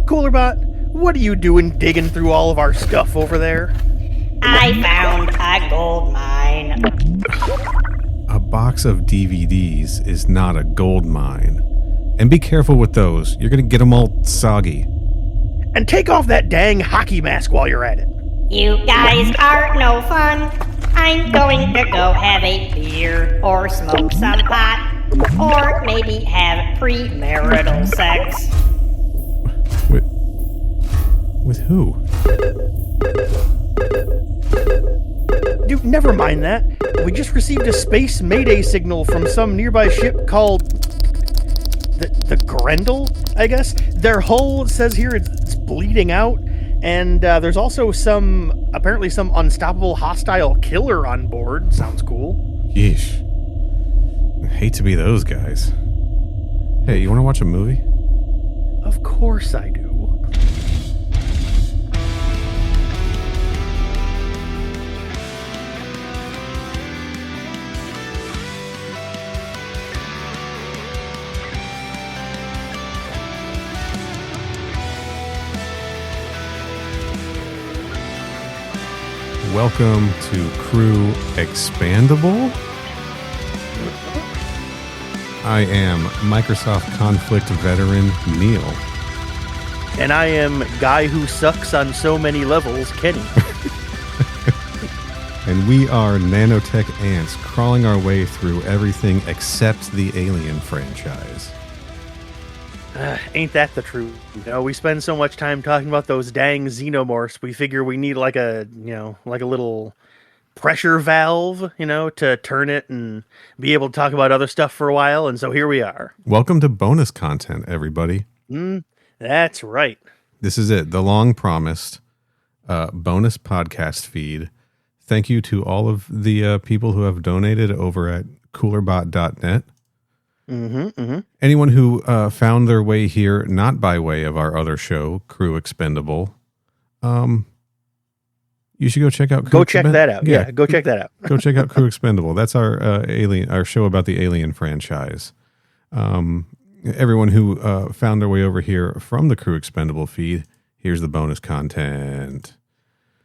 Coolerbot, what are you doing digging through all of our stuff over there? I found a gold mine. A box of DVDs is not a gold mine. And be careful with those. You're going to get them all soggy. And take off that dang hockey mask while you're at it. You guys are no fun. I'm going to go have a beer or smoke some pot or maybe have premarital sex. With who? Dude, never mind that. We just received a space mayday signal from some nearby ship called the Grendel, I guess. Their hull says here it's bleeding out, and there's also apparently some unstoppable hostile killer on board. Sounds cool. Yeesh. I hate to be those guys. Hey, you want to watch a movie? Of course I do. Welcome to Crew Expendable. I am Microsoft Conflict veteran Neil. And I am guy who sucks on so many levels, Kenny. And we are nanotech ants crawling our way through everything except the Alien franchise. Ain't that the truth? You know, we spend so much time talking about those dang xenomorphs, we figure we need like a little pressure valve, to turn it and be able to talk about other stuff for a while, and so here we are. Welcome to bonus content, everybody. That's right. This is it, the long-promised bonus podcast feed. Thank you to all of the people who have donated over at coolerbot.net. Anyone who found their way here not by way of our other show, Crew Expendable, you should go check out. Go check that out. Yeah, go check that out. Go check out Crew Expendable. That's our show about the Alien franchise. Everyone who found their way over here from the Crew Expendable feed, here's the bonus content.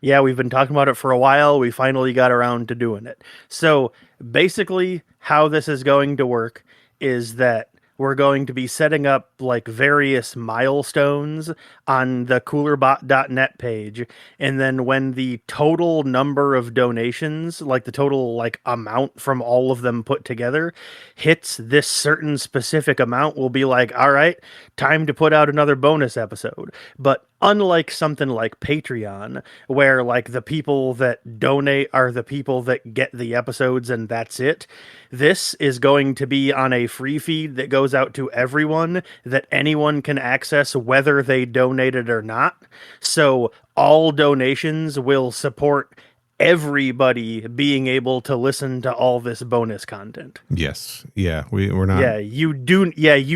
Yeah, we've been talking about it for a while. We finally got around to doing it. So basically, how this is going to work is that we're going to be setting up like various milestones on the coolerbot.net page. And then when the total number of donations, like the total like amount from all of them put together hits this certain specific amount, we'll be like, all right, time to put out another bonus episode. But unlike something like Patreon, where like the people that donate are the people that get the episodes and that's it, this is going to be on a free feed that goes out to everyone that anyone can access whether they donated or not. So all donations will support everybody being able to listen to all this bonus content. Yes. Yeah. We're not. Yeah, you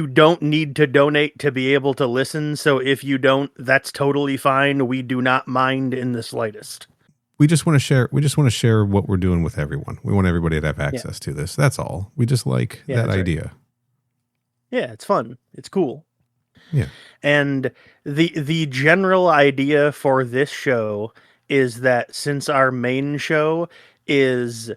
don't need to donate to be able to listen. So if you don't, that's totally fine. We do not mind in the slightest. We just want to share. We just want to share what we're doing with everyone. We want everybody to have access to this. That's all. We just like that idea. Right. Yeah, it's fun. It's cool. Yeah. And the general idea for this show is that since our main show is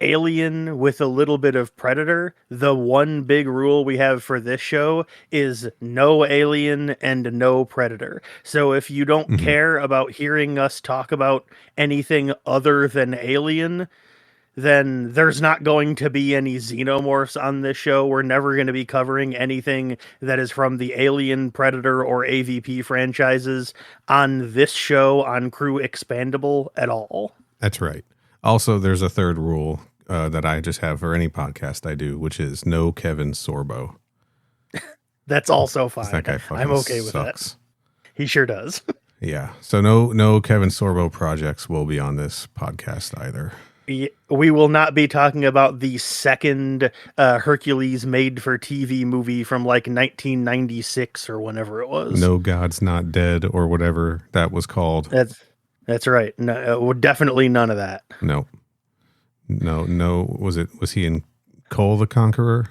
Alien with a little bit of Predator, the one big rule we have for this show is no Alien and no Predator. So if you don't care about hearing us talk about anything other than Alien, then there's not going to be any xenomorphs on this show. We're never going to be covering anything that is from the Alien, Predator, or AVP franchises on this show on Crew Expendable at all. That's right. Also, there's a third rule that I just have for any podcast I do, which is no Kevin Sorbo. That's also fine. That guy fucking I'm okay with sucks. that. He sure does. Yeah. So no Kevin Sorbo projects will be on this podcast either. We will not be talking about the second Hercules made-for-TV movie from like 1996 or whenever it was. No God's Not Dead or whatever that was called. That's right. No, definitely none of that. No. Was he in Cole the Conqueror?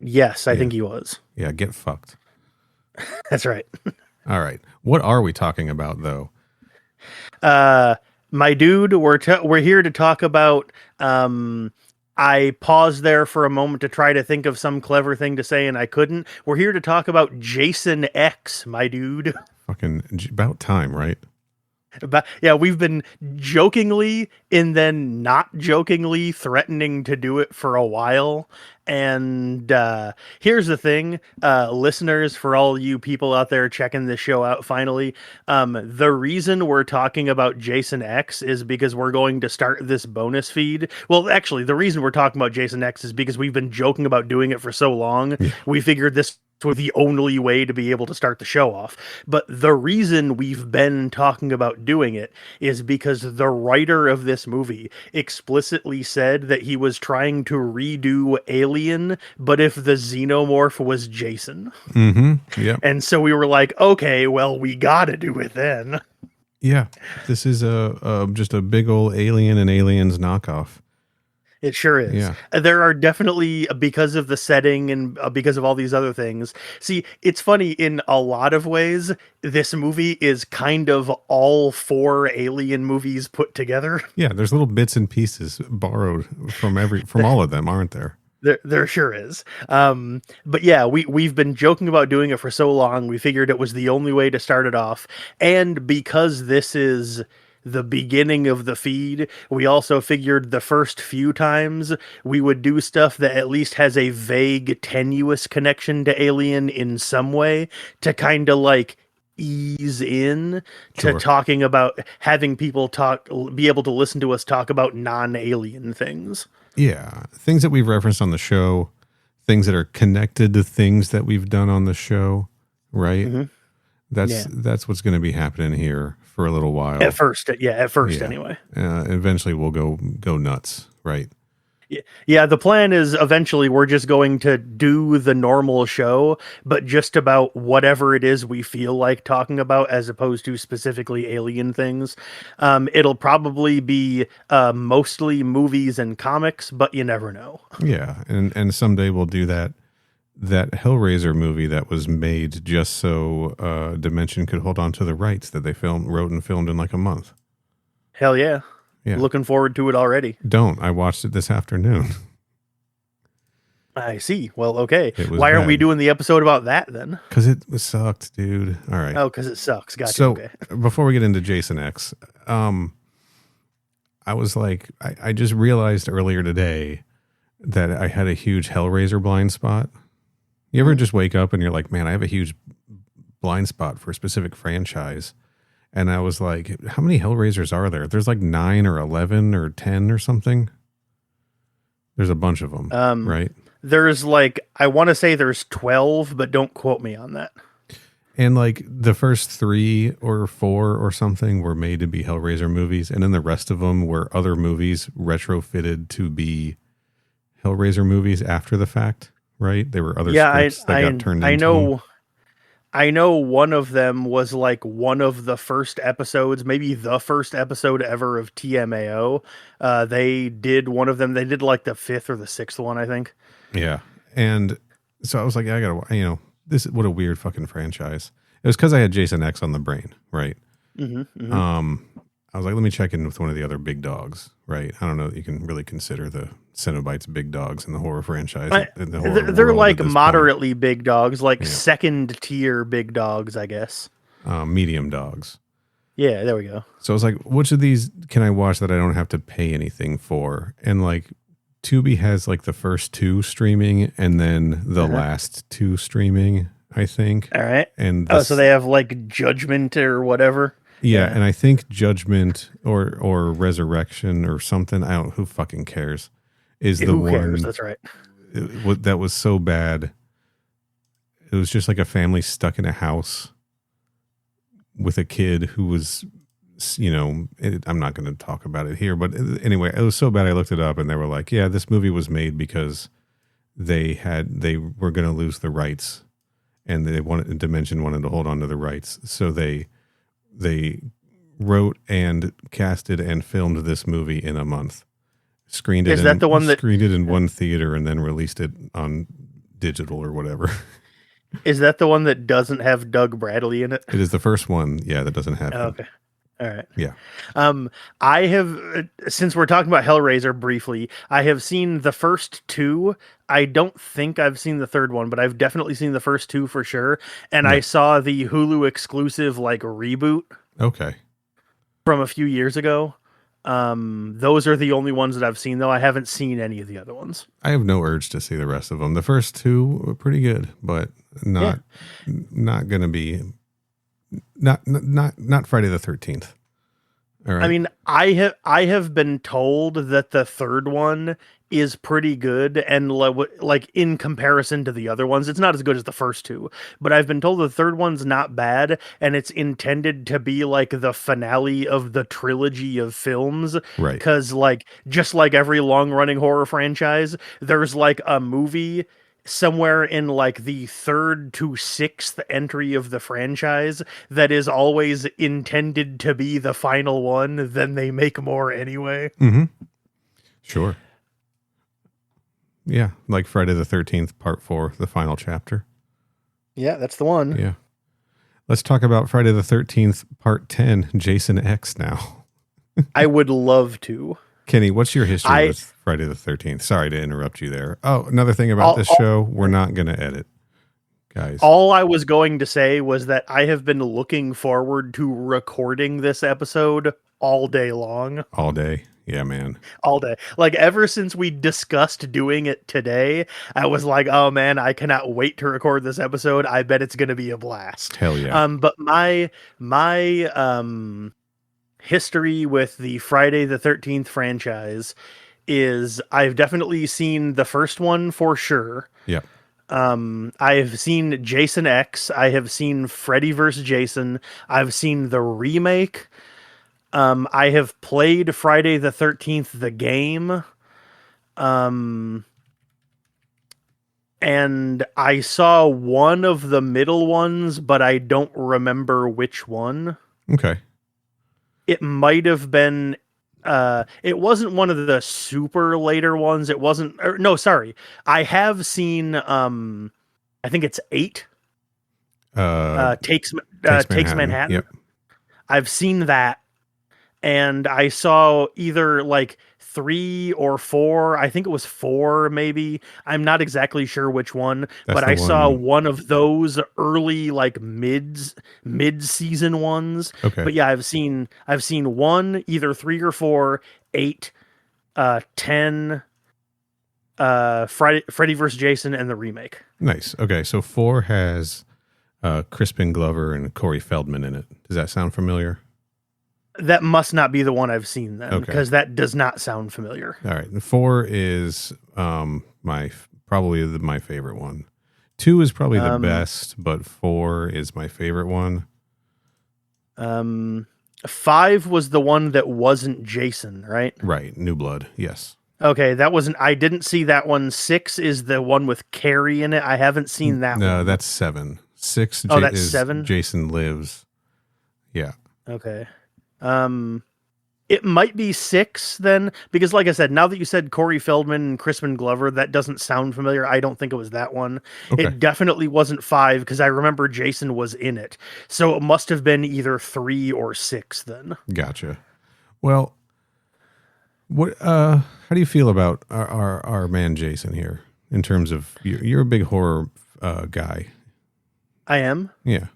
Yes, I think he was. Yeah, get fucked. That's right. All right. What are we talking about, though? Uh, my dude, we're here to talk about. I paused there for a moment to try to think of some clever thing to say, and I couldn't. We're here to talk about Jason X, my dude. Fucking about time, right? But yeah, we've been jokingly and then not jokingly threatening to do it for a while. And here's the thing, listeners, for all you people out there checking this show out finally, the reason we're talking about Jason X is because we're going to start this bonus feed. Well, actually, the reason we're talking about Jason X is because we've been joking about doing it for so long. We figured this was the only way to be able to start the show off. But the reason we've been talking about doing it is because the writer of this movie explicitly said that he was trying to redo Alien, but if the xenomorph was Jason. Mm-hmm. Yeah. And so we were like, okay, well, we gotta do it then. Yeah. This is just a big old Alien and Aliens knockoff. It sure is. Yeah. There are definitely, because of the setting and because of all these other things. See, it's funny, in a lot of ways, this movie is kind of all four Alien movies put together. Yeah, there's little bits and pieces borrowed from all of them, aren't there? There sure is. But yeah, we've been joking about doing it for so long, we figured it was the only way to start it off. And because this is the beginning of the feed, we also figured the first few times we would do stuff that at least has a vague, tenuous connection to Alien in some way to kind of like ease in to talking about, having people be able to listen to us talk about non-alien things. Yeah, things that we've referenced on the show, things that are connected to things that we've done on the show, right? Mm-hmm. That's what's going to be happening here for a little while. At first anyway. Eventually we'll go nuts, right? Yeah, the plan is eventually we're just going to do the normal show, but just about whatever it is we feel like talking about, as opposed to specifically alien things. It'll probably be mostly movies and comics, but you never know. Yeah, and someday we'll do that Hellraiser movie that was made just so Dimension could hold on to the rights that they wrote and filmed in like a month. Hell yeah. Yeah. Looking forward to it already. I watched it this afternoon. I see. Well, okay. Why aren't we doing the episode about that then? Because it sucked, dude. All right. Oh, because it sucks. Gotcha. So okay. Before we get into Jason X, I was like, I just realized earlier today that I had a huge Hellraiser blind spot. You ever just wake up and you're like, man, I have a huge blind spot for a specific franchise. And I was like, how many Hellraisers are there? There's like 9 or 11 or 10 or something. There's a bunch of them, right? There's I want to say there's 12, but don't quote me on that. And like the first 3 or 4 or something were made to be Hellraiser movies. And then the rest of them were other movies retrofitted to be Hellraiser movies after the fact, right? They were other scripts that got turned into them. I know one of them was like one of the first episodes, maybe the first episode ever of TMAO. They did one of them. They did like the 5th or the 6th one, I think. Yeah. And so I was like, I gotta, what a weird fucking franchise. It was because I had Jason X on the brain, right? Mm-hmm, mm-hmm. I was like, let me check in with one of the other big dogs, right? I don't know that you can really consider the Cenobites big dogs in the horror franchise. They're like moderately big dogs, like second tier big dogs, I guess. Medium dogs. Yeah, there we go. So I was like, which of these can I watch that I don't have to pay anything for? And like Tubi has like the first 2 streaming and then the last 2 streaming, I think. All right. And so they have like Judgment or whatever. Yeah, and I think Judgment or Resurrection or something, I don't, who fucking cares, is the one. Who cares? That's right. That was so bad. It was just like a family stuck in a house with a kid who was, I'm not going to talk about it here, but anyway, it was so bad I looked it up and they were like, yeah, this movie was made because they were going to lose the rights and Dimension wanted to hold on to the rights. So they wrote and casted and filmed this movie in a month. Screened it in one theater and then released it on digital or whatever. Is that the one that doesn't have Doug Bradley in it? It is the first one, yeah, that doesn't have Oh, him. okay. All right. Yeah. I have, since we're talking about Hellraiser briefly, I have seen the first two. I don't think I've seen the third one, but I've definitely seen the first two for sure. And I Yeah. saw the Hulu exclusive like reboot Okay. from a few years ago. Those are the only ones that I've seen, though. I haven't seen any of the other ones. I have no urge to see the rest of them. The first two were pretty good, but not going to be not Friday the 13th. All right. I mean, I have been told that the third one is pretty good, and like in comparison to the other ones, it's not as good as the first two. But I've been told the third one's not bad, and it's intended to be like the finale of the trilogy of films. Right. Because like just like every long-running horror franchise, there's like a movie somewhere in like the third to sixth entry of the franchise that is always intended to be the final one, then they make more anyway. Mm-hmm. Sure. Yeah, like Friday the 13th, part 4, the final chapter. Yeah, that's the one. Yeah. Let's talk about Friday the 13th, part 10, Jason X now. I would love to. Kenny, what's your history with Friday the 13th? Sorry to interrupt you there. Oh, another thing about this show, we're not going to edit, guys. All I was going to say was that I have been looking forward to recording this episode all day long. All day. Yeah, man. All day. Like, ever since we discussed doing it today, I was like, oh man, I cannot wait to record this episode. I bet it's going to be a blast. Hell yeah. But my history with the Friday the 13th franchise is I've definitely seen the first one for sure. Yeah. I've seen Jason X. I have seen Freddy vs. Jason. I've seen the remake. I have played Friday the 13th, the game. And I saw one of the middle ones, but I don't remember which one. Okay. It might have been, it wasn't one of the super later ones. It wasn't, no, sorry. I have seen, I think it's 8. Takes Manhattan. Yep. I've seen that. And I saw either like 3 or 4. I think it was 4, maybe. I'm not exactly sure which one, but I saw one of those early, like mid-season ones. Okay. But yeah, I've seen 1, either 3 or 4, 8, 10, Freddy vs. Jason, and the remake. Nice. Okay, so 4 has Crispin Glover and Corey Feldman in it. Does that sound familiar? That must not be the one I've seen then, Okay. because that does not sound familiar. All right. 4 is my favorite one. 2 is probably the best, but 4 is my favorite one. 5 was the one that wasn't Jason, right? Right. New Blood. Yes. Okay, that wasn't. I didn't see that one. 6 is the one with Carrie in it. I haven't seen that one. No, that's 7. 6 that's is 7? Jason Lives. Yeah. Okay. It might be 6 then, because like I said, now that you said Corey Feldman and Crispin Glover, that doesn't sound familiar. I don't think it was that one. Okay. It definitely wasn't 5, because I remember Jason was in it. So it must have been either 3 or 6 then. Gotcha. Well, what? How do you feel about our man Jason here in terms of you're a big horror guy? I am. Yeah.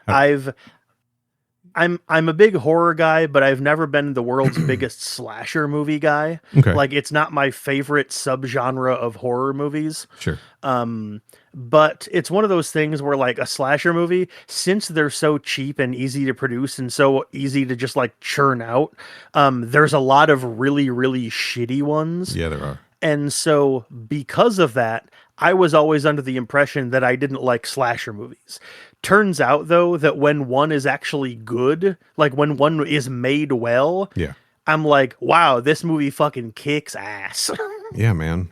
I'm a big horror guy, but I've never been the world's biggest slasher movie guy. Okay. Like, it's not my favorite subgenre of horror movies. Sure. But it's one of those things where, like, a slasher movie, since they're so cheap and easy to produce and so easy to just like churn out, there's a lot of really, really shitty ones. Yeah, there are. And so because of that, I was always under the impression that I didn't like slasher movies. Turns out, though, that when one is actually good, like when one is made well, Yeah. I'm like, wow, this movie fucking kicks ass. Yeah, man.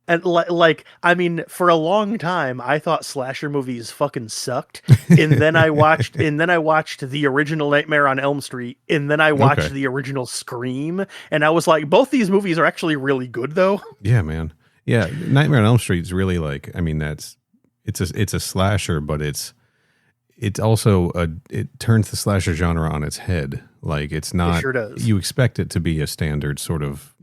And like, I mean, for a long time, I thought slasher movies fucking sucked. And then I watched the original Nightmare on Elm Street, and then I watched the original Scream, and I was like, both these movies are actually really good, though. Yeah, man. Yeah, Nightmare on Elm Street is really like, I mean, it's a slasher, but it's also it turns the slasher genre on its head. Like it's not. It sure does. You expect it to be a standard sort of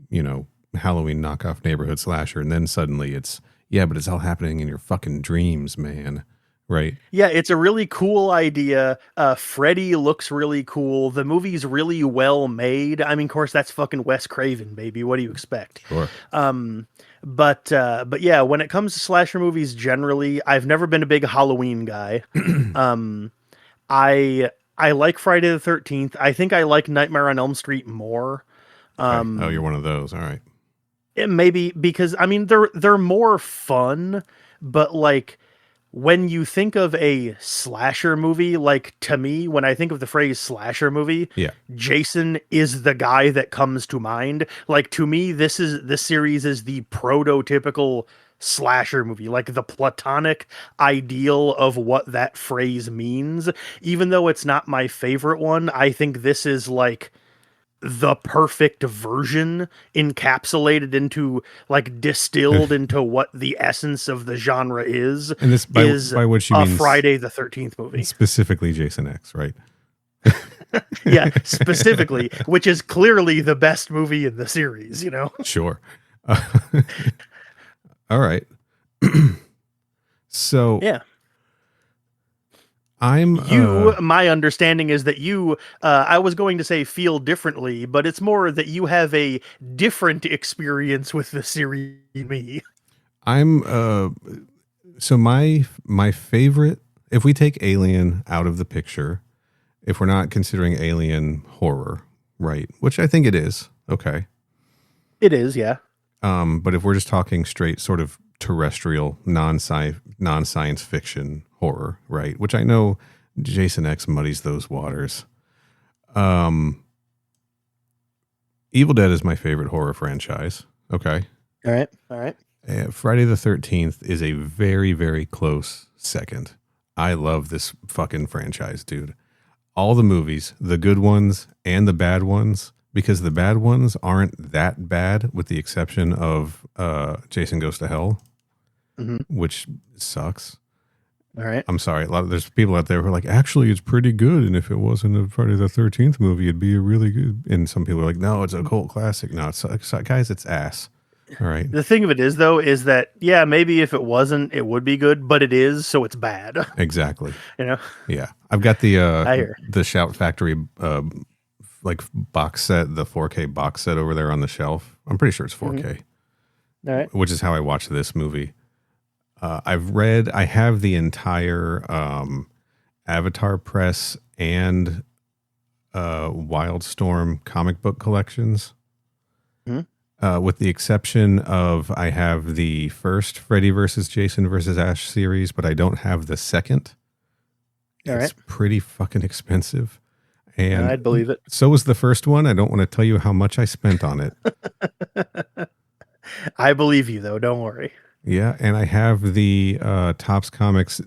Halloween knockoff neighborhood slasher, and then suddenly it's but it's all happening in your fucking dreams, man. Right? Yeah, it's a really cool idea. Freddy looks really cool. The movie's really well made. I mean, of course, that's fucking Wes Craven, baby. What do you expect? Sure. But yeah, when it comes to slasher movies generally, I've never been a big Halloween guy. I like Friday the 13th. I think I like Nightmare on Elm Street more. Okay. Oh, you're one of those. All right. It maybe because I mean they're more fun, but like when you think of a slasher movie, like to me, when I think of the phrase slasher movie, Yeah. Jason is the guy that comes to mind. Like to me, this series is the prototypical slasher movie, like the platonic ideal of what that phrase means. Even though it's not my favorite one, I think this is like the perfect version encapsulated into like distilled into what the essence of the genre is. And this by which she means Friday the 13th movie. Specifically Jason X, right? Yeah, specifically, which is clearly the best movie in the series, Sure. All right. So yeah. My understanding is that you, I was going to say feel differently, but it's more that you have a different experience with the series than me. I'm, so my favorite, if we take Alien out of the picture, if we're not considering Alien horror, right? Which I think it is. Okay. It is, yeah. But if we're just talking straight sort of terrestrial, non-science fiction horror, right? Which I know Jason X muddies those waters. Evil Dead is my favorite horror franchise. Okay. All right. Friday the 13th is a very, very close second. I love this fucking franchise, dude. All the movies, the good ones and the bad ones, because the bad ones aren't that bad with the exception of Jason Goes to Hell, which sucks. All right. I'm sorry. There's people out there who are like, actually, it's pretty good. And if it wasn't a Friday the 13th movie, it'd be a really good. And some people are like, no, it's a cult classic. No, it's guys, it's ass. All right. The thing of it is, though, is that, yeah, maybe if it wasn't, it would be good, but it is, so it's bad. Exactly. Yeah. I've got the Shout Factory like box set, the 4K box set over there on the shelf. I'm pretty sure it's 4K. All right. Which is how I watched this movie. I have the entire Avatar Press and Wildstorm comic book collections. With the exception of I have the first Freddy versus Jason versus Ash series, but I don't have the second. It's pretty fucking expensive. And I'd believe it. So was the first one. I don't want to tell you how much I spent on it. I believe you, though. Don't worry. Yeah, and I have the Topps Comics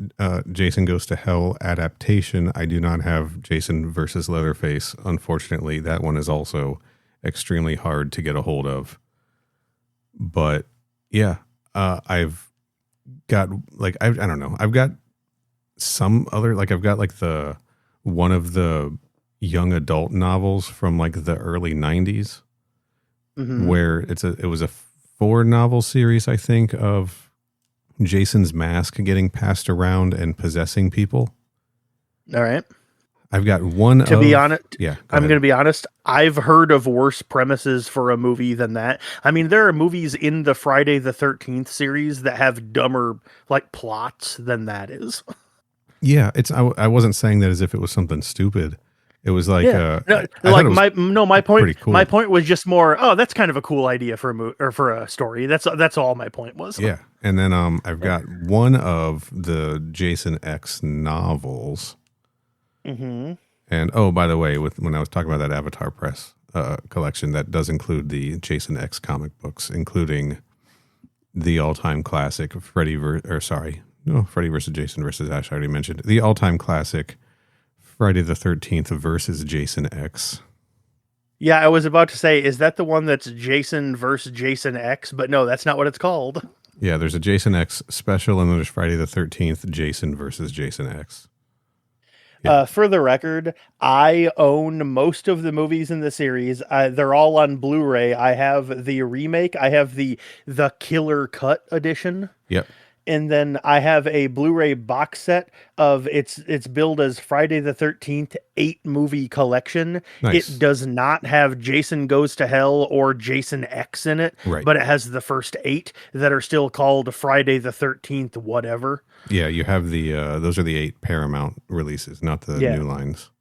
Jason Goes to Hell adaptation. I do not have Jason versus Leatherface. Unfortunately, that one is also extremely hard to get a hold of. But yeah, I've got like I don't know. I've got some other I've got like the one of the young adult novels from like the early 90s where it was a 4-novel series, I think, of Jason's mask getting passed around and possessing people. All right. I've got one. To be honest, yeah, I'm going to be honest. I've heard of worse premises for a movie than that. I mean, there are movies in the Friday the 13th series that have dumber like plots than that is. Yeah, I wasn't saying that as if it was something stupid. It was like my point. Cool. My point was just more. Oh, that's kind of a cool idea for a movie or for a story. That's all my point was. Yeah, and then I've got one of the Jason X novels. And by the way, when I was talking about that Avatar Press collection, that does include the Jason X comic books, including the all-time classic Freddy versus Jason versus Ash. I already mentioned the all-time classic Friday the 13th versus Jason X. Yeah, I was about to say, is that the one that's Jason versus Jason X? But no, that's not what it's called. Yeah, there's a Jason X special, and then there's Friday the 13th, Jason versus Jason X. Yeah. For the record, I own most of the movies in the series. They're all on Blu-ray. I have the remake. I have the Killer Cut edition. Yep. And then I have a Blu-ray box set of it's billed as Friday the 13th 8-movie collection. Nice. It does not have Jason Goes to Hell or Jason X in it, Right. but it has the first 8 that are still called Friday the 13th whatever. Yeah, you have the those are the 8 Paramount releases, not the Yeah. new lines.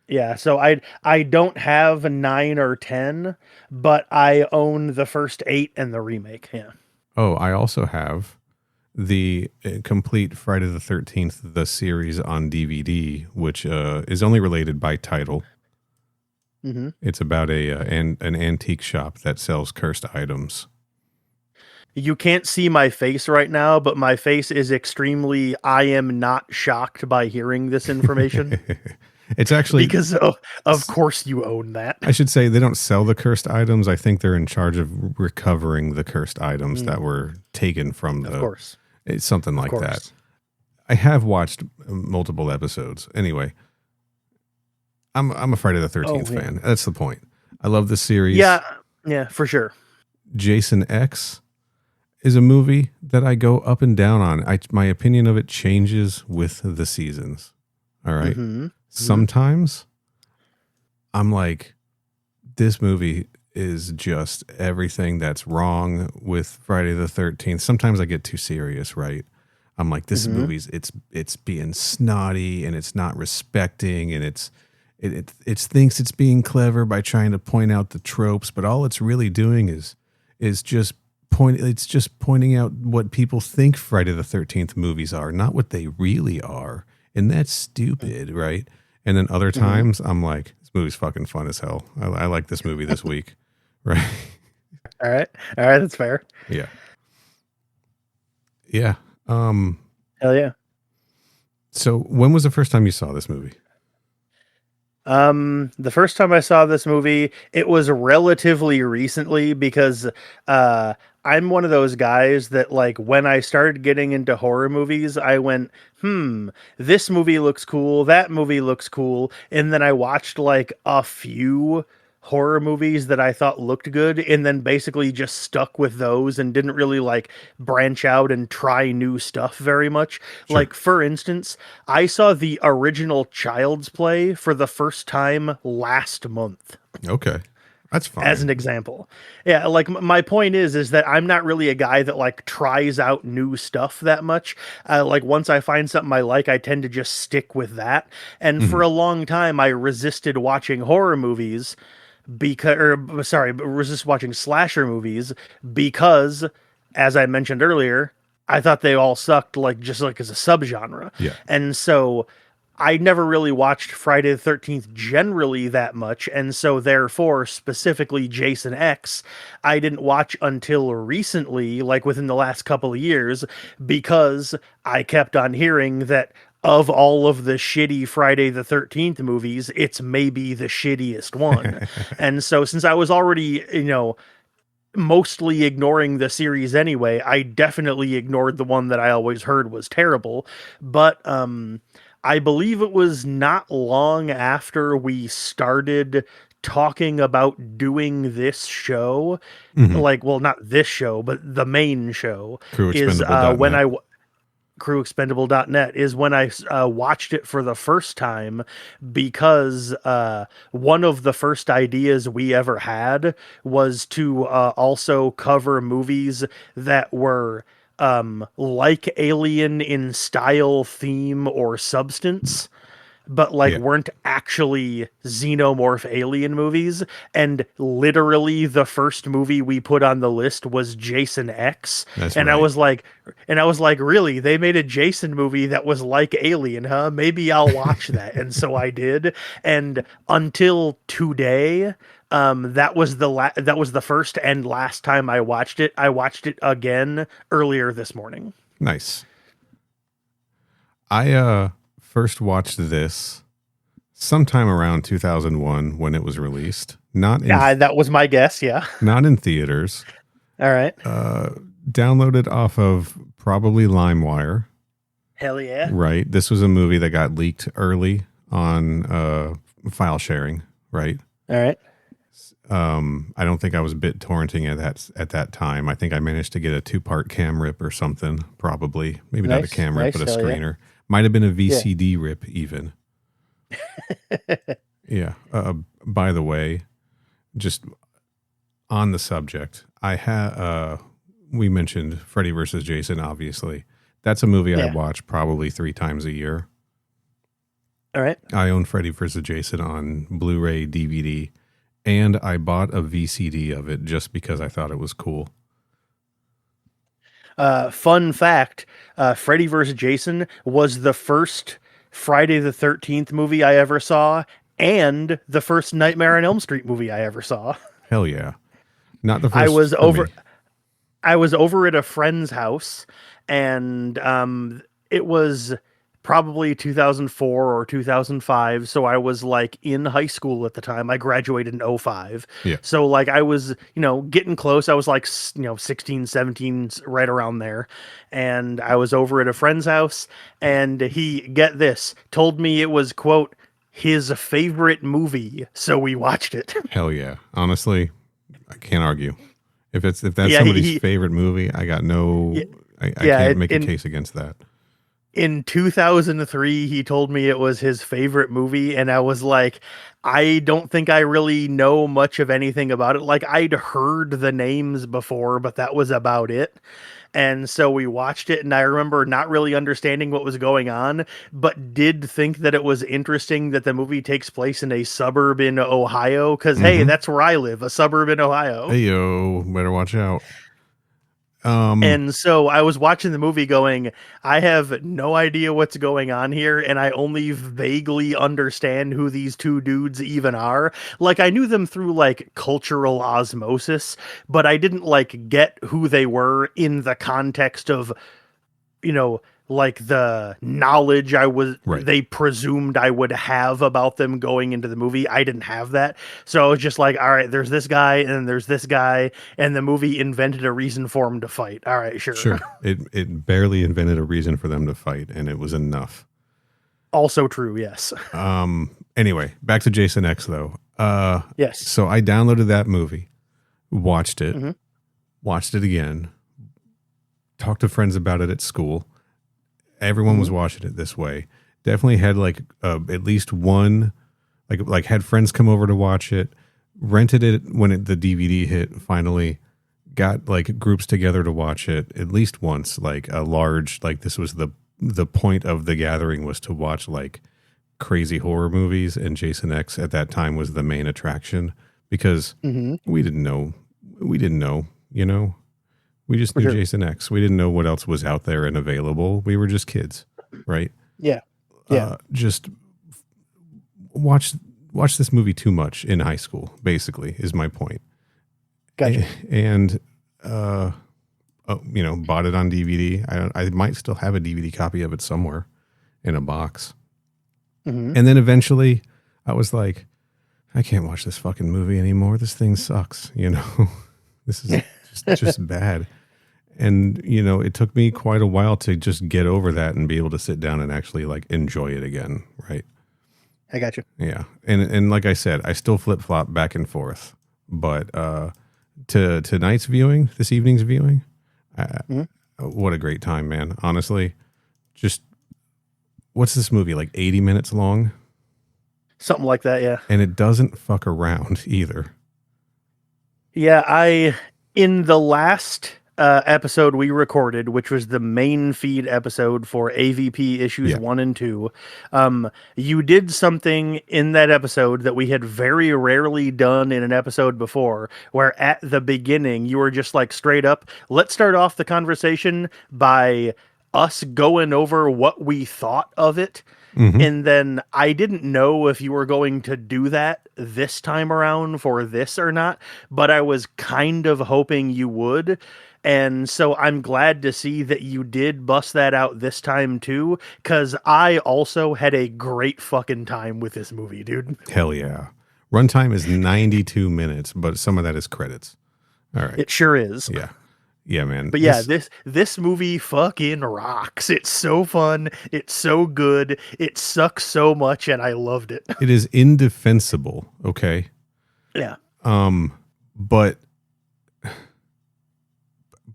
Yeah, so I don't have 9 or 10, but I own the first 8 and the remake. Yeah. Oh, I also have the complete Friday the 13th, the series on DVD, which is only related by title. Mm-hmm. It's about an antique shop that sells cursed items. You can't see my face right now, but my face is extremely, I am not shocked by hearing this information. It's actually Because of course you own that. I should say they don't sell the cursed items. I think they're in charge of recovering the cursed items that were taken from the. Of course. It's something like course. that. I have watched multiple episodes. Anyway, I'm a Friday the 13th Oh, yeah. fan. That's the point. I love this series. Yeah, for sure. Jason X is a movie that I go up and down on. My opinion of it changes with the seasons. All right? Mm-hmm. Sometimes I'm like, this movie is just everything that's wrong with Friday the 13th. Sometimes I get too serious, right? I'm like, this movie's it's being snotty and it's not respecting, and it thinks it's being clever by trying to point out the tropes, but all it's really doing is just pointing out what people think Friday the 13th movies are, not what they really are. And that's stupid, right? And then other times I'm like, this movie's fucking fun as hell. I like this movie this week. Right. All right. That's fair. Yeah. Yeah. Hell yeah. So when was the first time you saw this movie? The first time I saw this movie, it was relatively recently because I'm one of those guys that, like, when I started getting into horror movies, I went, this movie looks cool, that movie looks cool, and then I watched like a few horror movies that I thought looked good, and then basically just stuck with those and didn't really like branch out and try new stuff very much. Sure. Like, for instance, I saw the original Child's Play for the first time last month. Okay. That's fine. As an example. Yeah, like my point is that I'm not really a guy that like tries out new stuff that much. Like once I find something I like, I tend to just stick with that. And for a long time, I resisted watching horror movies resist watching slasher movies because, as I mentioned earlier, I thought they all sucked, like just like as a subgenre. Yeah. And so I never really watched Friday the 13th generally that much, and so therefore, specifically Jason X, I didn't watch until recently, like within the last couple of years, because I kept on hearing that of all of the shitty Friday the 13th movies, it's maybe the shittiest one. And so since I was already, mostly ignoring the series anyway, I definitely ignored the one that I always heard was terrible. But I believe it was not long after we started talking about doing this show, like, well, not this show, but the main show, is when I crewexpendable.net is when I watched it for the first time, because one of the first ideas we ever had was to also cover movies that were like Alien in style, theme, or substance, but like weren't actually xenomorph alien movies. And literally the first movie we put on the list was Jason X. That's and right. I was like, really? They made a Jason movie that was like Alien, huh? Maybe I'll watch that. And so I did. And until today, that was the first and last time I watched it. I watched it again earlier this morning. Nice. I first watched this sometime around 2001 when it was released. Not in That was my guess. Yeah. not in theaters. All right. downloaded off of probably LimeWire. Hell yeah. Right. This was a movie that got leaked early on file sharing. Right. All right. I don't think I was bit torrenting at that time. I think I managed to get a 2-part cam rip or something. Probably, maybe not a Nice, cam rip, nice, but a hell yeah. screener. Might have been a VCD rip even. Yeah. By the way, just on the subject, we mentioned Freddy versus Jason. Obviously, that's a movie I Yeah. watch probably 3 times a year. All right. I own Freddy vs. Jason on Blu-ray, DVD, and I bought a VCD of it just because I thought it was cool. Fun fact: Freddy vs. Jason was the first Friday the 13th movie I ever saw, and the first Nightmare on Elm Street movie I ever saw. Hell yeah. Not the first I was for over. me. I was over at a friend's house, and it was probably 2004 or 2005. So I was like in high school at the time. I graduated in '05. Yeah. So like I was, getting close. I was like, 16, 17, right around there. And I was over at a friend's house, and he, get this, told me it was, quote, his favorite movie. So we watched it. Hell yeah. Honestly, I can't argue. If that's Yeah, somebody's favorite movie, I got no I can't make a case against that. In 2003, he told me it was his favorite movie, and I was like, I don't think I really know much of anything about it. Like, I'd heard the names before, but that was about it. And so we watched it, and I remember not really understanding what was going on, but did think that it was interesting that the movie takes place in a suburb in Ohio, because, hey, that's where I live, a suburb in Ohio. Hey, yo, better watch out. And so I was watching the movie going, I have no idea what's going on here, and I only vaguely understand who these two dudes even are. Like, I knew them through, like, cultural osmosis, but I didn't, like, get who they were in the context of, like the knowledge they presumed I would have about them going into the movie. I didn't have that. So I was just like, all right, there's this guy and then there's this guy, and the movie invented a reason for them to fight. All right, sure. Sure. It barely invented a reason for them to fight, and it was enough. Also true, yes. Anyway, back to Jason X though. Yes. So I downloaded that movie, watched it, watched it again, talked to friends about it at school. Everyone was watching it this way. Definitely had like at least one, like had friends come over to watch it. Rented it when the DVD hit. Finally, got like groups together to watch it at least once. Like a large, like this was the point of the gathering was to watch like crazy horror movies, and Jason X at that time was the main attraction because we didn't know. We just knew Jason X. We didn't know what else was out there and available. We were just kids, right? Yeah. Yeah. Just watch this movie too much in high school, basically, is my point. Gotcha. And, bought it on DVD. I might still have a DVD copy of it somewhere in a box. And then eventually I was like, I can't watch this fucking movie anymore. This thing sucks, This is just bad. And, it took me quite a while to just get over that and be able to sit down and actually like enjoy it again. Right. I got you. Yeah. And like I said, I still flip flop back and forth, but, to tonight's viewing, this evening's viewing, what a great time, man. Honestly, just what's this movie? Like 80 minutes long? Something like that. Yeah. And it doesn't fuck around either. Yeah. In the last episode we recorded, which was the main feed episode for AVP issues 1 and 2, you did something in that episode that we had very rarely done in an episode before, where at the beginning you were just like straight up, let's start off the conversation by us going over what we thought of it. And then I didn't know if you were going to do that this time around for this or not, but I was kind of hoping you would. And so I'm glad to see that you did bust that out this time too, because I also had a great fucking time with this movie, dude. Hell yeah. Runtime is 92 minutes, but some of that is credits. All right. It sure is. Yeah. Yeah, man. But yeah, this movie fucking rocks. It's so fun. It's so good. It sucks so much, and I loved it. It is indefensible. Okay. Yeah. But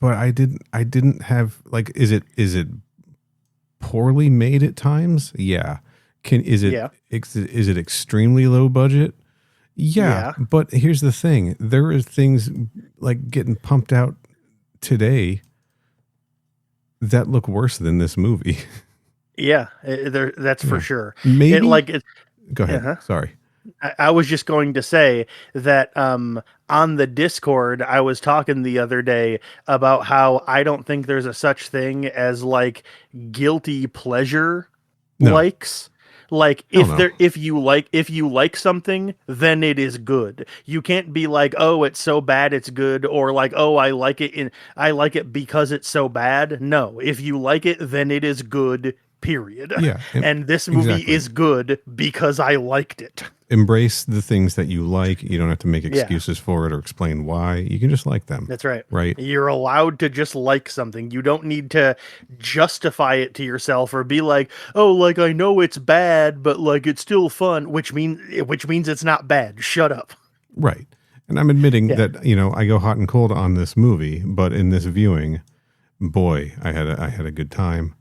I didn't have like, is it poorly made at times? Yeah. Is Yeah. it extremely low budget? Yeah. Yeah. But here's the thing. There are things like getting pumped out today that look worse than this movie. Yeah, that's for sure. Maybe. It Go ahead. Uh-huh. Sorry. I was just going to say that on the Discord, I was talking the other day about how I don't think there's a such thing as like guilty pleasure No. likes. Like Hell no. if you like something, then it is good. You can't be like, oh, it's so bad it's good, or like, oh, I like it because it's so bad. No, if you like it, then it is good. Period. Yeah, and this movie exactly. is good because I liked it. Embrace the things that you like. You don't have to make excuses for it or explain why. You can just like them. That's right. Right. You're allowed to just like something. You don't need to justify it to yourself or be like, "Oh, like I know it's bad, but like it's still fun," which means it's not bad. Shut up. Right. And I'm admitting that, I go hot and cold on this movie, but in this viewing, boy, I had a good time.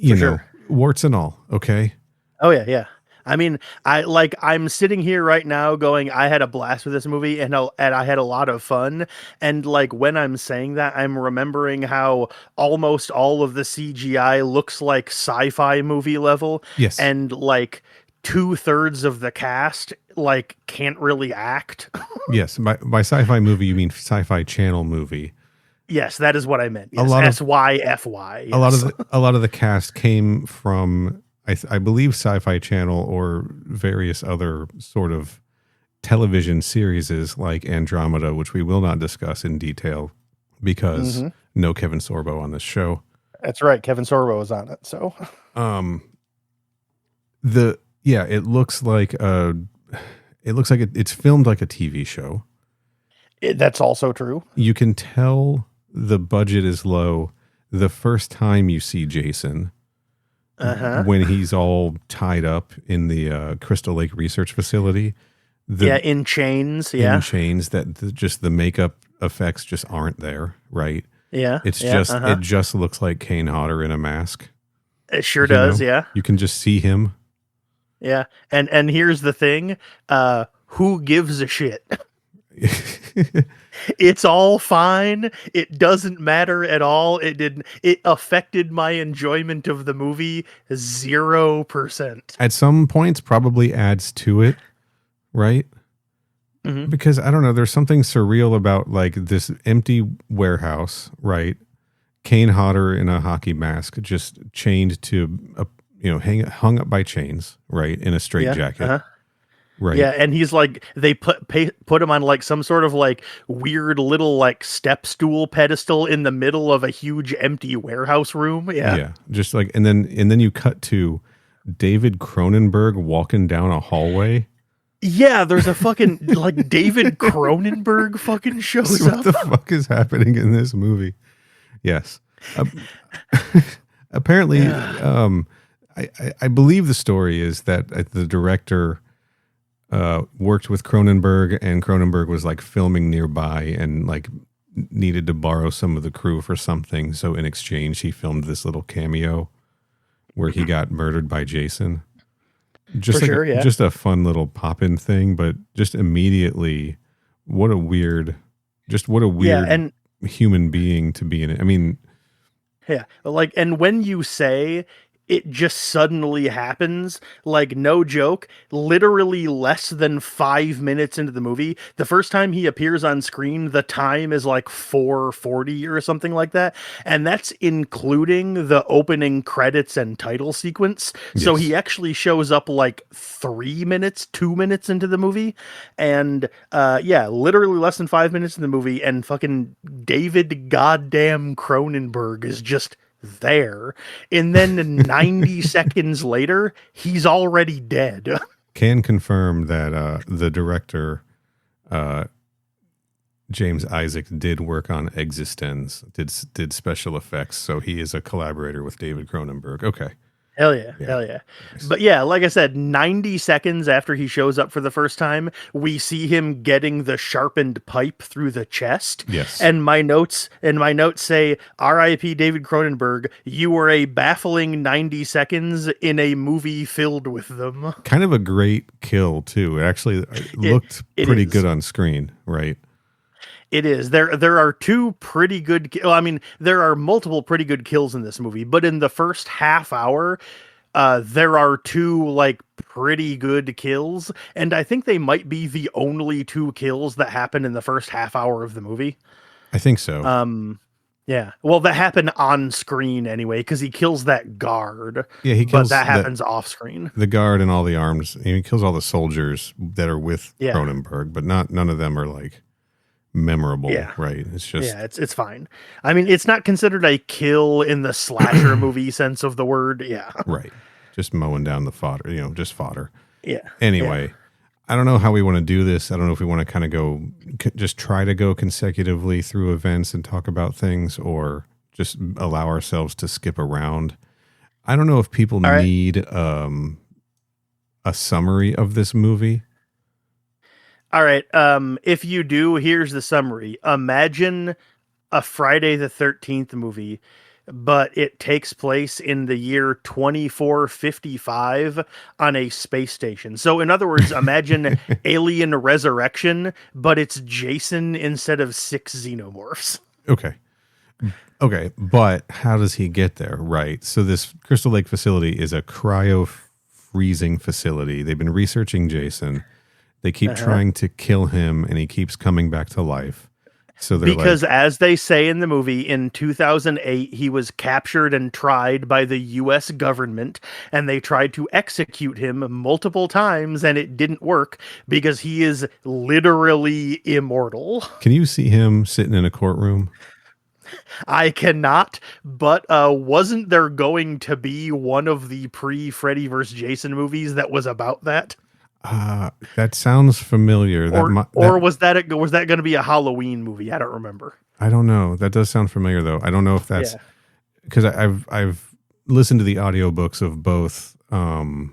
Sure. Warts and all, okay? Oh yeah. I mean, I'm sitting here right now going, I had a blast with this movie and I had a lot of fun. And like when I'm saying that, I'm remembering how almost all of the CGI looks like sci-fi movie level. Yes. And like 2/3 of the cast like can't really act. Yes. By sci-fi movie, you mean sci-fi channel movie. Yes, that is what I meant. Yes, A lot of SYFY. Yes. A lot of the cast came from I believe Sci-Fi Channel or various other sort of television series like Andromeda, which we will not discuss in detail because no Kevin Sorbo on this show. That's right. Kevin Sorbo is on it. So it looks like it's filmed like a TV show. That's also true. You can tell the budget is low the first time you see Jason. When he's all tied up in the Crystal Lake Research Facility. In chains. Yeah. In chains that just the makeup effects just aren't there, right? Yeah. It's it just looks like Kane Hodder in a mask. It sure does, yeah. You can just see him. Yeah. And here's the thing, who gives a shit? It's all fine. It doesn't matter at all. It affected my enjoyment of the movie 0%. At some points probably adds to it, right? Mm-hmm. Because I don't know, there's something surreal about like this empty warehouse, right? Kane Hodder in a hockey mask, just chained to hung up by chains, right? In a straitjacket. Right. Yeah, and he's like, they put him on like some sort of like weird little like step stool pedestal in the middle of a huge empty warehouse room. Yeah. Yeah. Just like, and then you cut to David Cronenberg walking down a hallway. Yeah, there's a fucking like David Cronenberg fucking shows what up. What the fuck is happening in this movie? Yes. Apparently, I believe the story is that the director worked with Cronenberg, and Cronenberg was like filming nearby and like needed to borrow some of the crew for something. So in exchange, he filmed this little cameo where he got murdered by Jason. Just just a fun little pop-in thing, but just immediately, what a weird and human being to be in it. I mean, yeah, like, and when you say it just suddenly happens, like no joke, literally less than 5 minutes into the movie, the first time he appears on screen, the time is like 4:40 or something like that. And that's including the opening credits and title sequence. Yes. So he actually shows up like 2 minutes into the movie. And literally less than 5 minutes in the movie. And fucking David goddamn Cronenberg is just there, and then 90 seconds later he's already dead. Can confirm that the director James Isaac did work on Existenz, did special effects, so he is a collaborator with David Cronenberg. Okay. Hell yeah, Yeah. hell yeah. Nice. But yeah, like I said, 90 seconds after he shows up for the first time, we see him getting the sharpened pipe through the chest. Yes. And my notes say, R.I.P. David Cronenberg, you were a baffling 90 seconds in a movie filled with them. Kind of a great kill too. It actually looked it pretty is. good on screen, right? It is. There are two pretty good well, I mean, there are multiple pretty good kills in this movie, but in the first half hour, there are two like pretty good kills, and I think they might be the only two kills that happen in the first half hour of the movie. I think so. Yeah. Well, that happen on screen anyway, because he kills that guard. Yeah, he But kills that happens off screen. the guard and all the arms. He kills all the soldiers that are with Yeah. Cronenberg, but none of them are like memorable, Yeah. right? It's just Yeah, it's fine. I mean, it's not considered a kill in the slasher movie sense of the word. Yeah. right. Just mowing down the fodder, just fodder. Yeah. Anyway, I don't know how we want to do this. I don't know if we want to kind of go, just try to go consecutively through events and talk about things, or just allow ourselves to skip around. I don't know if people All right. need a summary of this movie. All right. If you do, here's the summary. Imagine a Friday the 13th movie, but it takes place in the year 2455 on a space station. So, in other words, imagine Alien Resurrection, but it's Jason instead of 6 xenomorphs. Okay. Okay. But how does he get there? Right. So this Crystal Lake facility is a cryo freezing facility. They've been researching Jason. They keep trying to kill him, and he keeps coming back to life. So they're Because as they say in the movie, in 2008, he was captured and tried by the U.S. government, and they tried to execute him multiple times, and it didn't work because he is literally immortal. can you see him sitting in a courtroom? I cannot, but wasn't there going to be one of the pre-Freddy vs. Jason movies that was about that? That sounds familiar. Was that going to be a Halloween movie? I don't remember. I don't know. That does sound familiar, though. I don't know if that's Yeah. because I've listened to the audiobooks of both. I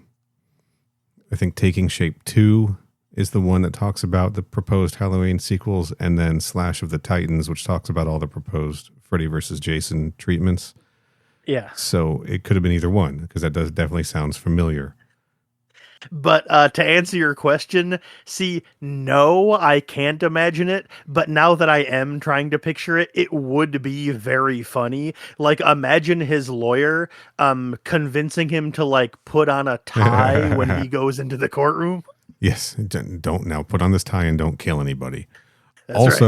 think Taking Shape 2 is the one that talks about the proposed Halloween sequels, and then Slash of the Titans, which talks about all the proposed Freddy versus Jason treatments. Yeah. So it could have been either one, because that does definitely sounds familiar. But to answer your question, see, no, I can't imagine it. But now that I am trying to picture it, it would be very funny. Like, imagine his lawyer convincing him to like put on a tie when he goes into the courtroom. Yes, don't now put on this tie and don't kill anybody. That's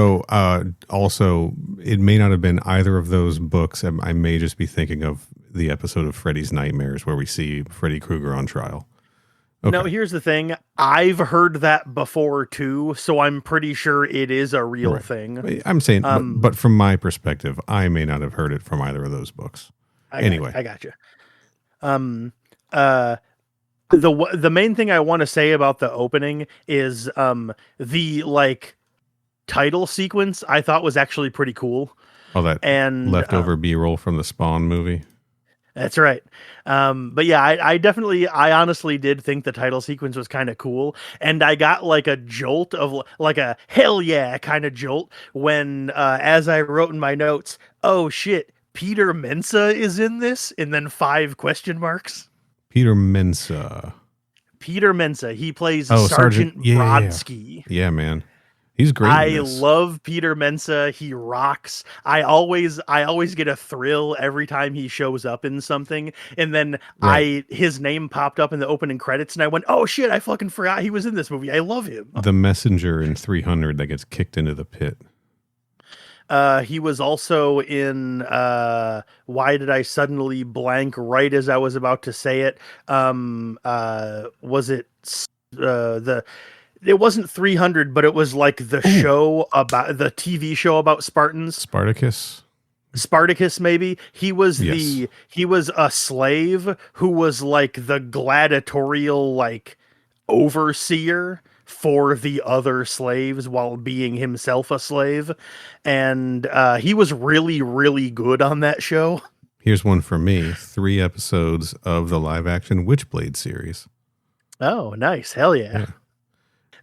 Also, it may not have been either of those books. I may just be thinking of the episode of Freddy's Nightmares where we see Freddy Krueger on trial. Okay. No, here's the thing. I've heard that before too, so I'm pretty sure it is a real Right. thing. I'm saying, but from my perspective, I may not have heard it from either of those books. Anyway. I got you. The main thing I want to say about the opening is the like title sequence I thought was actually pretty cool. Oh, that And leftover B-roll from the Spawn movie. That's right. But yeah, I honestly did think the title sequence was kind of cool. And I got like a jolt of like a hell yeah kind of jolt when, as I wrote in my notes, oh shit, Peter Mensa is in this, and then 5 question marks. Peter Mensa. Peter Mensa. He plays Oh, Sergeant Yeah. Brodsky. Yeah, man. He's great. I in this. love Peter Mensa. He rocks. I always get a thrill every time he shows up in something. And then Right. his name popped up in the opening credits, and I went, "Oh shit! I fucking forgot he was in this movie. I love him." The messenger in 300 that gets kicked into the pit. He was also in Why Did I Suddenly Blank right as I was about to say it? Was it the it wasn't 300, but it was like the show about the TV show about Spartans. Spartacus. Spartacus, maybe. He was Yes. he was a slave who was like the gladiatorial like overseer for the other slaves while being himself a slave. And he was really, really good on that show. Here's one for me: 3 episodes of the live-action Witchblade series. Oh, nice. Hell yeah. Yeah.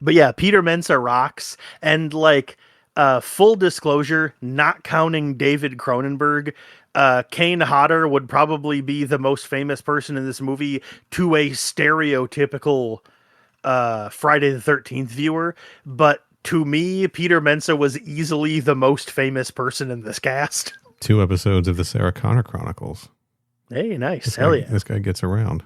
But yeah, Peter Mensa rocks. And like, full disclosure, not counting David Cronenberg, Kane Hodder would probably be the most famous person in this movie to a stereotypical Friday the 13th viewer. But to me, Peter Mensa was easily the most famous person in this cast. 2 episodes of the Sarah Connor Chronicles. Hey, nice. Hell yeah. This guy gets around.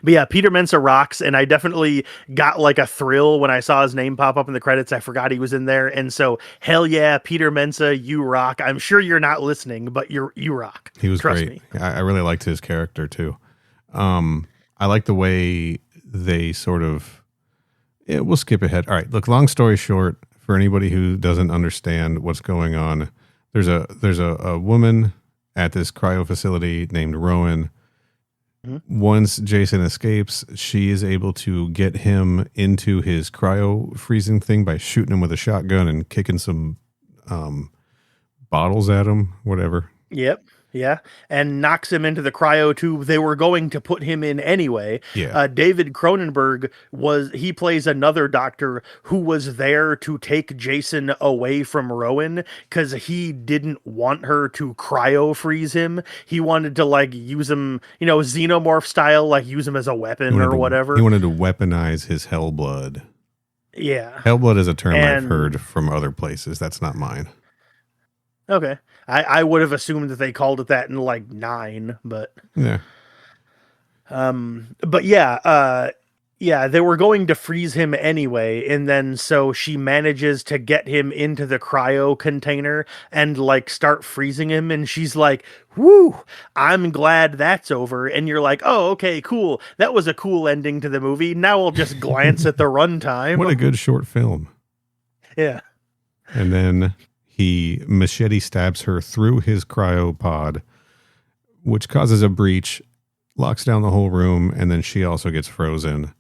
But yeah, Peter Mensa rocks, and I definitely got like a thrill when I saw his name pop up in the credits. I forgot he was in there, and so hell yeah, Peter Mensa, you rock. I'm sure you're not listening, but you rock. He was Trust great. me. I really liked his character too. I like the way they sort of. Yeah, we'll skip ahead. All right, look. Long story short, for anybody who doesn't understand what's going on, there's a woman at this cryo facility named Rowan. Once Jason escapes, she is able to get him into his cryo freezing thing by shooting him with a shotgun and kicking some bottles at him, whatever. Yep. Yeah. And knocks him into the cryo tube they were going to put him in anyway. Yeah. David Cronenberg he plays another doctor who was there to take Jason away from Rowan because he didn't want her to cryo freeze him. He wanted to like use him, xenomorph style, like use him as a weapon or whatever. He wanted to weaponize his hellblood. Yeah. Hellblood is a term I've heard from other places. That's not mine. Okay. I would have assumed that they called it that in like 9, but yeah. But yeah, they were going to freeze him anyway, and then so she manages to get him into the cryo container and like start freezing him, and she's like, "Whoo, I'm glad that's over." And you're like, "Oh, okay, cool. That was a cool ending to the movie. Now we'll just glance at the runtime." What a good short film. Yeah. And then he machete stabs her through his cryopod, which causes a breach, locks down the whole room, and then she also gets frozen.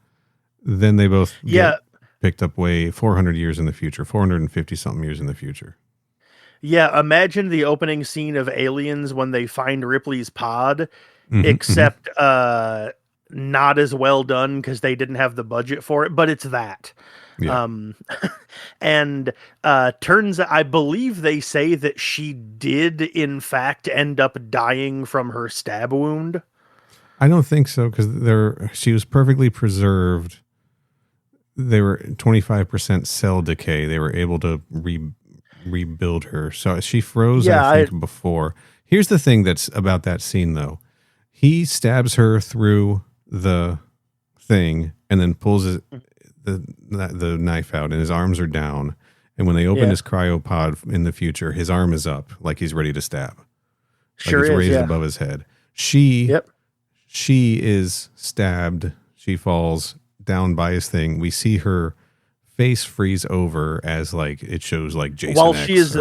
Then they both get picked up way 400 years in the future, 450 something years in the future. Yeah, imagine the opening scene of Aliens when they find Ripley's pod, except not as well done because they didn't have the budget for it, but it's that. Yeah. And I believe they say that she did in fact end up dying from her stab wound. I don't think so, because she was perfectly preserved. They were 25% cell decay. They were able to rebuild her. So she froze, I think, before. Here's the thing that's about that scene, though. He stabs her through the thing and then pulls the knife out, and his arms are down. And when they open his cryopod in the future, his arm is up, like he's ready to stab. Sure, like it's raised above his head. She is stabbed. She falls down by his thing. We see her face freeze over as like it shows like Jason while X she is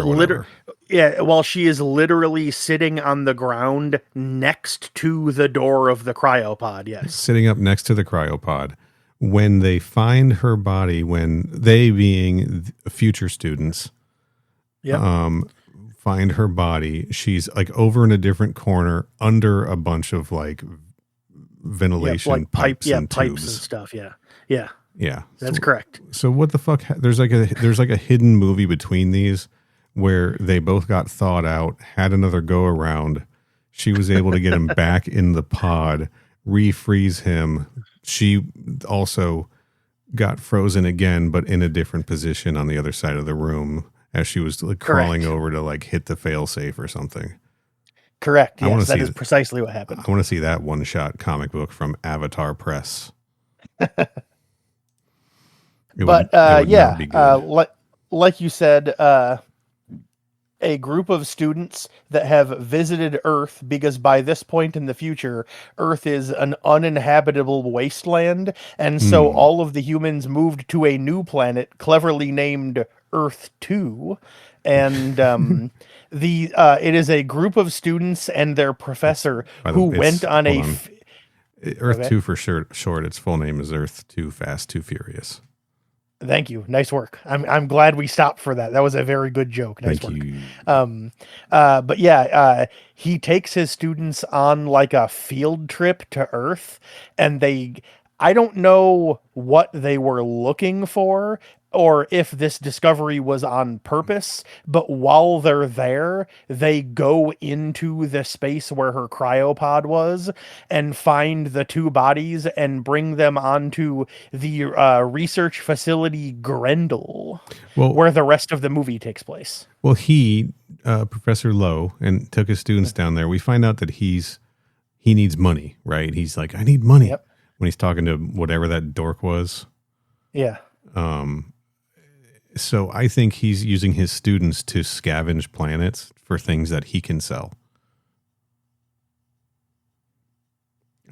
while she is literally sitting on the ground next to the door of the cryopod. Yes, sitting up next to the cryopod. When they find her body, when they being future students, find her body, she's like over in a different corner under a bunch of like ventilation like pipes and pipes tubes and stuff. Yeah. That's so, correct. So what the fuck? There's like a hidden movie between these where they both got thawed out, had another go around. She was able to get him back in the pod, refreeze him. She also got frozen again, but in a different position on the other side of the room as she was like crawling over to like hit the failsafe or something. Correct. Yes, that is precisely what happened. I want to see that one-shot comic book from Avatar Press. Like you said, a group of students that have visited Earth because by this point in the future, Earth is an uninhabitable wasteland, and so all of the humans moved to a new planet, cleverly named Earth 2, and it is a group of students and their professor who went on Earth 2 for short. Its full name is Earth 2 Fast, 2 Furious. Thank you. Nice work. I'm glad we stopped for that. That was a very good joke. Nice Thank work. you. But yeah, he takes his students on like a field trip to Earth, and I don't know what they were looking for or if this discovery was on purpose, but while they're there, they go into the space where her cryopod was and find the two bodies and bring them onto the research facility Grendel, Well, where the rest of the movie takes place. well, Professor Lowe, and took his students down there. We find out that he needs money, right? He's like, I need money Yep. when he's talking to whatever that dork was. Yeah. So I think he's using his students to scavenge planets for things that he can sell.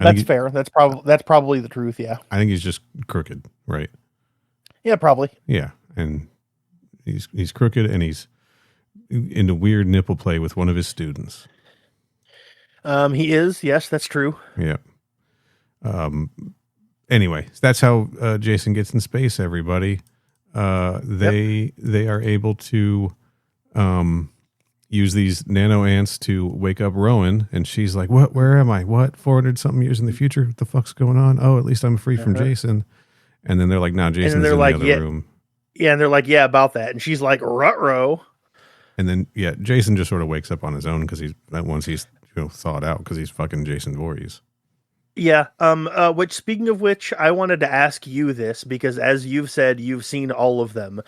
That's fair. That's probably the truth. Yeah. I think he's just crooked, right? Yeah, probably. Yeah, and he's crooked, and he's into weird nipple play with one of his students. He is. Yes, that's true. Yeah. Anyway, that's how Jason gets in space. Everybody, they are able to use these nano ants to wake up Rowan, and she's like, "What? Where am I? What? 400 something years in the future? What the fuck's going on? Oh, at least I'm free from Jason." And then they're like, "Nah, Jason's in the other room." Yeah, and they're like, "Yeah, about that." And she's like, "Ruh-roh." And then Jason just sort of wakes up on his own because he's thawed out because he's fucking Jason Voorhees. Yeah. Which, speaking of which, I wanted to ask you this because, as you've said, you've seen all of them.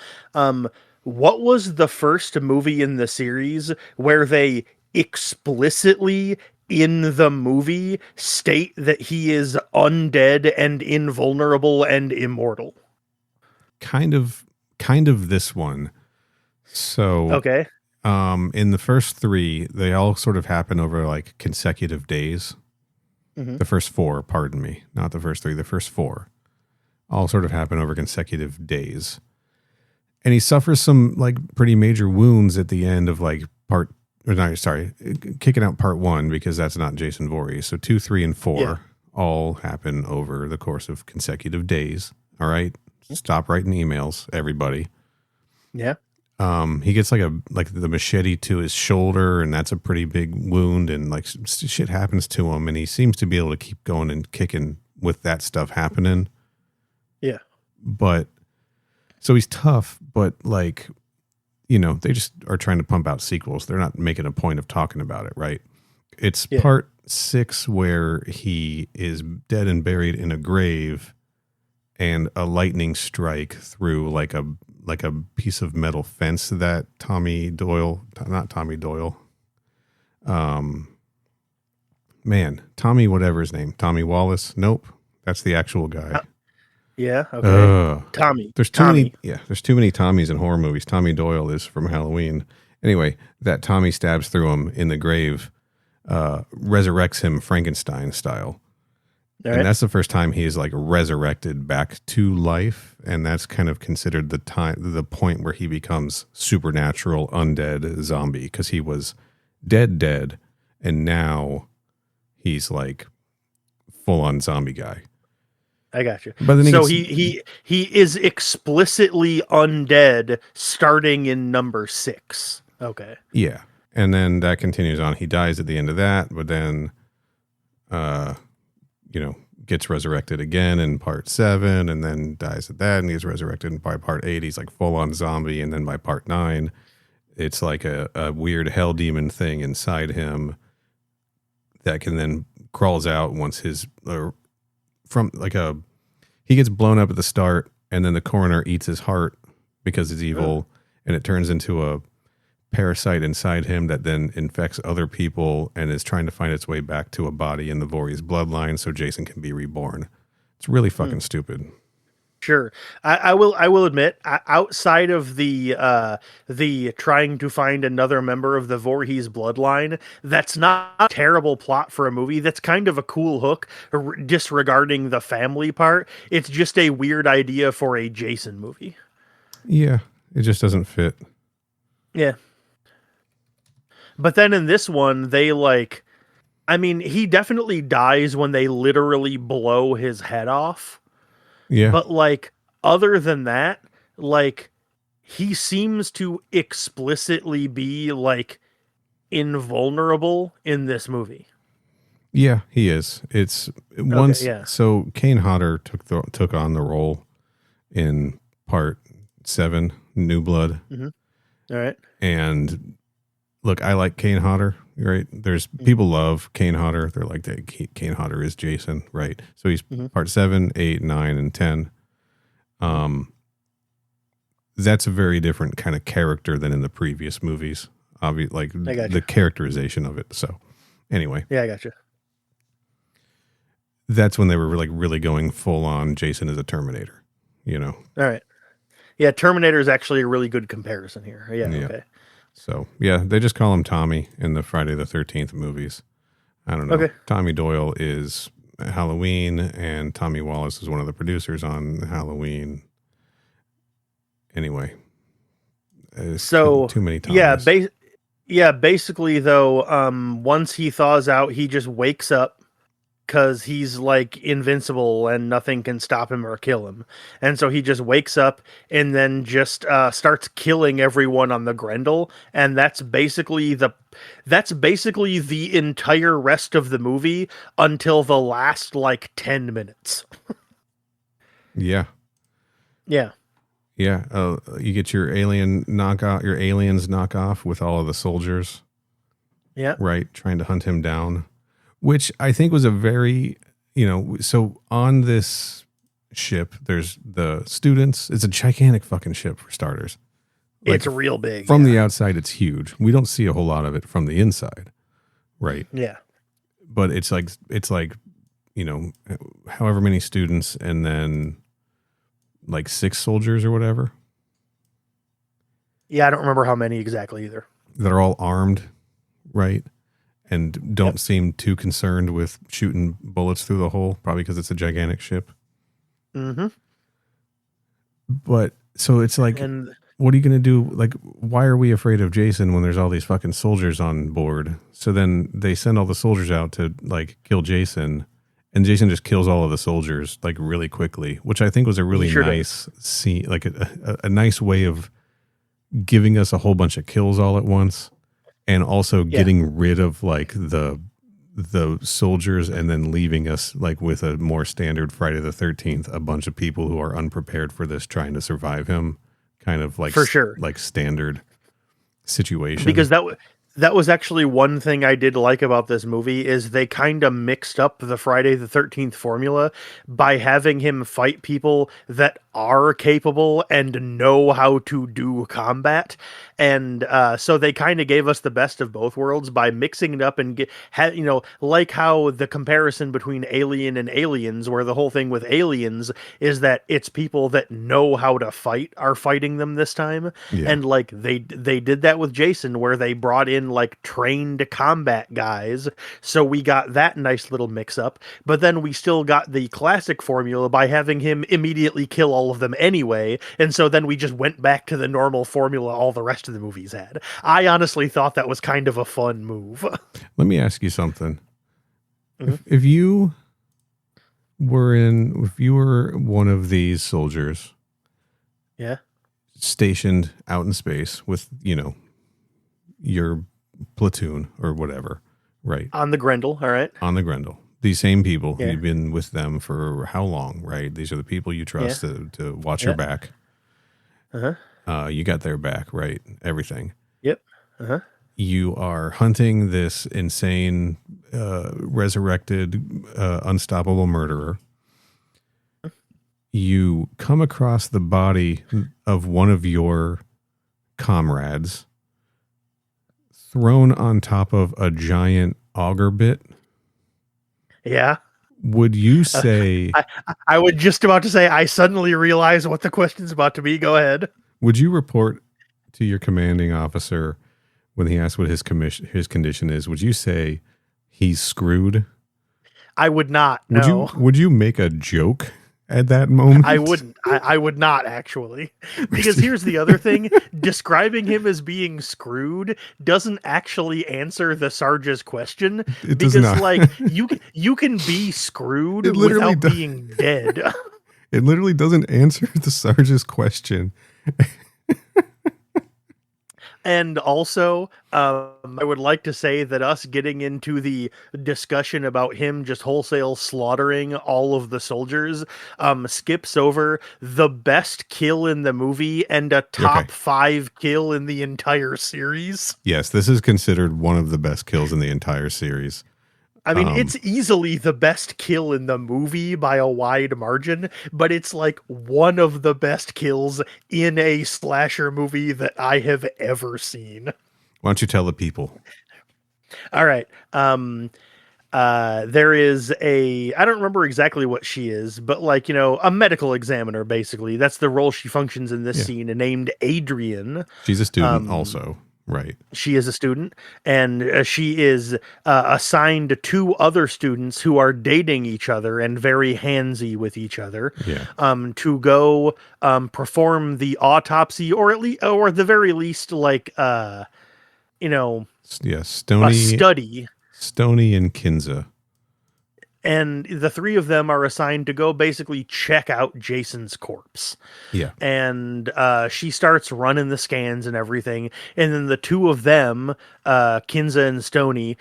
What was the first movie in the series where they explicitly in the movie state that he is undead and invulnerable and immortal? Kind of this one. So Okay. in the first three, they all sort of happen over like consecutive days. Mm-hmm. The first four, pardon me, not the first three, the first four all sort of happen over consecutive days. And he suffers some like pretty major wounds at the end of like kicking out part one, because that's not Jason Voorhees. So 2, 3, and 4 all happen over the course of consecutive days. All right. Stop writing emails, everybody. Yeah. He gets like the machete to his shoulder, and that's a pretty big wound, and like shit happens to him, and he seems to be able to keep going and kicking with that stuff happening. Yeah. But so he's tough, but like, they just are trying to pump out sequels. They're not making a point of talking about it, right? It's part 6 where he is dead and buried in a grave, and a lightning strike through like a piece of metal fence that Tommy whatever his name, Tommy Wallace. Nope. That's the actual guy. Yeah. Okay. Tommy. There's too many Tommies in horror movies. Tommy Doyle is from Halloween. Anyway, that Tommy stabs through him in the grave, resurrects him Frankenstein style. And that's the first time he is like resurrected back to life, and that's kind of considered the point where he becomes supernatural undead zombie, because he was dead, and now he's like full on zombie guy. I got you. But then he is explicitly undead starting in number 6. Okay. Yeah, and then that continues on. He dies at the end of that, but then, gets resurrected again in part 7, and then dies at that, and he's resurrected. And by part 8, he's like full on zombie, and then by part 9, it's like a weird hell demon thing inside him that can then crawls out once he gets blown up at the start, and then the coroner eats his heart because it's evil, and it turns into a parasite inside him that then infects other people and is trying to find its way back to a body in the Voorhees bloodline so Jason can be reborn. It's really fucking stupid. Sure. I will admit, outside of the trying to find another member of the Voorhees bloodline, that's not a terrible plot for a movie. That's kind of a cool hook, disregarding the family part. It's just a weird idea for a Jason movie. Yeah, it just doesn't fit. Yeah. But then in this one, he definitely dies when they literally blow his head off. Yeah. But other than that, like he seems to explicitly be like invulnerable in this movie. Yeah, he is. It's once so Kane Hodder took on the role in part 7, New Blood. Mm-hmm. All right. And look, I like Kane Hodder, right? There's people love Kane Hodder. They're like, Kane Hodder is Jason, right? So he's part 7, 8, 9, and 10. That's a very different kind of character than in the previous movies. Obviously, like the characterization of it. So anyway. Yeah, I got you. That's when they were like really going full on Jason as a Terminator, you know? All right. Yeah, Terminator is actually a really good comparison here. Yeah. Okay. So, yeah, they just call him Tommy in the Friday the 13th movies. I don't know. Okay. Tommy Doyle is Halloween, and Tommy Wallace is one of the producers on Halloween. Anyway. So, too many times. Yeah, basically, though, once he thaws out, he just wakes up because he's like invincible and nothing can stop him or kill him. And so he just wakes up and then just starts killing everyone on the Grendel. And that's basically the entire rest of the movie until the last like 10 minutes. Yeah. Yeah. Yeah. You get your aliens knockoff with all of the soldiers. Yeah. Right. Trying to hunt him down. Which I think was a very, so on this ship, there's the students. It's a gigantic fucking ship for starters. Like, it's real big. From the outside, it's huge. We don't see a whole lot of it from the inside. Right. Yeah. But it's like, however many students and then like 6 soldiers or whatever. Yeah. I don't remember how many exactly either. That are all armed. Right. And don't seem too concerned with shooting bullets through the hole, probably because it's a gigantic ship. Mm-hmm. But so it's like, what are you going to do? Like, why are we afraid of Jason when there's all these fucking soldiers on board? So then they send all the soldiers out to like kill Jason, and Jason just kills all of the soldiers like really quickly, which I think was a really nice scene, like a nice way of giving us a whole bunch of kills all at once. And also getting rid of like the soldiers and then leaving us like with a more standard Friday the 13th, a bunch of people who are unprepared for this trying to survive him, kind of like for sure, like standard situation. Because that was actually one thing I did like about this movie is they kind of mixed up the Friday the 13th formula by having him fight people that are capable and know how to do combat. And so they kind of gave us the best of both worlds by mixing it up and like how the comparison between Alien and Aliens, where the whole thing with Aliens is that it's people that know how to fight are fighting them this time. Yeah. And like they did that with Jason, where they brought in like trained combat guys. So we got that nice little mix up, but then we still got the classic formula by having him immediately kill all of them anyway. And so then we just went back to the normal formula all the rest of the movies had. I honestly thought that was kind of a fun move. Let me ask you something. Mm-hmm. If you were one of these soldiers, stationed out in space with, your platoon or whatever, right? On the Grendel, all right. On the Grendel. These same people, you've been with them for how long, right? These are the people you trust to watch your back. Uh-huh. You got their back, right? Everything. Yep. Uh-huh. You are hunting this insane, resurrected, unstoppable murderer. You come across the body of one of your comrades thrown on top of a giant auger bit. Yeah. Would you say... I would just about to say, I suddenly realize what the question's about to be. Go ahead. Would you report to your commanding officer when he asks what his condition is? Would you say he's screwed? I would not. No. Would you make a joke at that moment? I wouldn't. I would not, actually. Because here's the other thing. Describing him as being screwed doesn't actually answer the Sarge's question. It does not. Like, you can be screwed without being dead. It literally doesn't answer the Sarge's question. And also, I would like to say that us getting into the discussion about him just wholesale slaughtering all of the soldiers skips over the best kill in the movie and a top 5 kill in the entire series. Yes, this is considered one of the best kills in the entire series. I mean, it's easily the best kill in the movie by a wide margin, but it's like one of the best kills in a slasher movie that I have ever seen. Why don't you tell the people? All right. There is I don't remember exactly what she is, but like, you know, a medical examiner, basically. That's the role she functions in this scene, named Adrian. She's a student also. Right. She is a student, and she is assigned 2 other students who are dating each other and very handsy with each other. Yeah. To go perform the autopsy, or at the very least, like you know, yeah, Stony, a study. Stony and Kinza. And the 3 of them are assigned to go basically check out Jason's corpse. Yeah. And she starts running the scans and everything. And then the 2 of them, Kinza and Stony,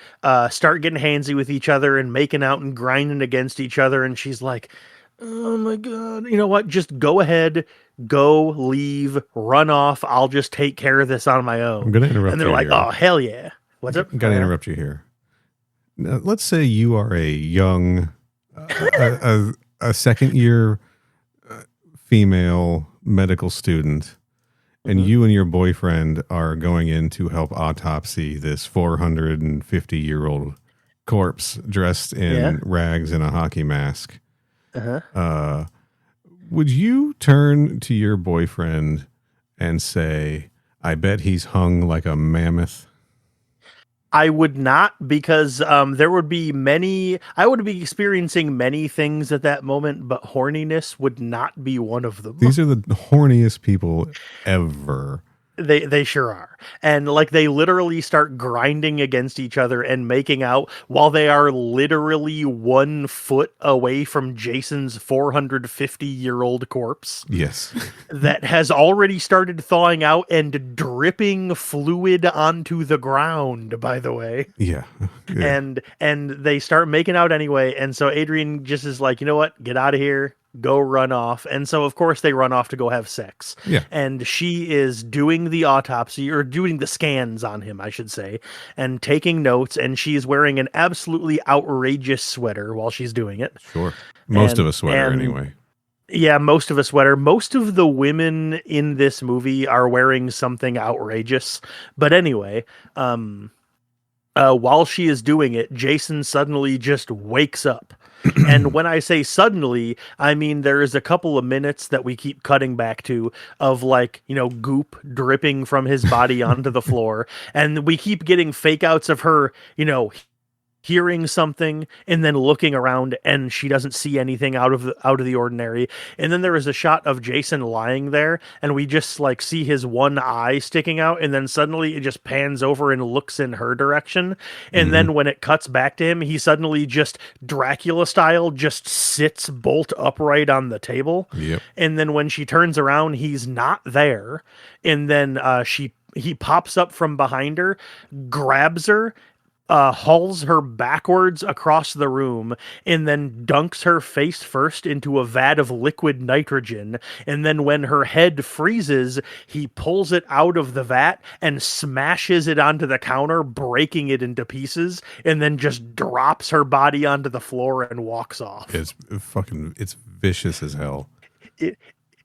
start getting handsy with each other and making out and grinding against each other. And she's like, oh my God, you know what? Just go ahead, go, leave, run off. I'll just take care of this on my own. I'm going to interrupt you. And they're like, oh, hell yeah. What's up? I'm going to interrupt you here. Now, let's say you are a young, a second year female medical student, and you and your boyfriend are going in to help autopsy this 450-year-old corpse dressed in rags and a hockey mask. Would you turn to your boyfriend and say, I bet he's hung like a mammoth? I would not, because there would be I would be experiencing many things at that moment, but horniness would not be one of them. These are the horniest people ever. They sure are. And like, they literally start grinding against each other and making out while they are literally 1 foot away from Jason's 450-year-old corpse. Yes. That has already started thawing out and dripping fluid onto the ground, by the way. Yeah. And they start making out anyway. And so Adrian just is like, you know what? Get out of here. Go run off. And so of course they run off to go have sex. Yeah. And she is doing the autopsy, or doing the scans on him, I should say, and taking notes, and she's wearing an absolutely outrageous sweater while she's doing it. Sure. Most of a sweater anyway. Yeah, most of a sweater. Most of the women in this movie are wearing something outrageous. But anyway, while she is doing it, Jason suddenly just wakes up. And when I say suddenly, I mean there is a couple of minutes that we keep cutting back to of, like, you know, goop dripping from his body onto the floor. And we keep getting fake outs of her, you know, hearing something and then looking around, and she doesn't see anything out of the ordinary. And then there is a shot of Jason lying there, and we just like see his one eye sticking out, and then suddenly it just pans over and looks in her direction. And then when it cuts back to him, he suddenly just Dracula style just sits bolt upright on the table. Yep. And then when she turns around, he's not there. And then he pops up from behind her, grabs her, hauls her backwards across the room, and then dunks her face first into a vat of liquid nitrogen. And then when her head freezes, he pulls it out of the vat and smashes it onto the counter, breaking it into pieces, and then just drops her body onto the floor and walks off. It's vicious as hell.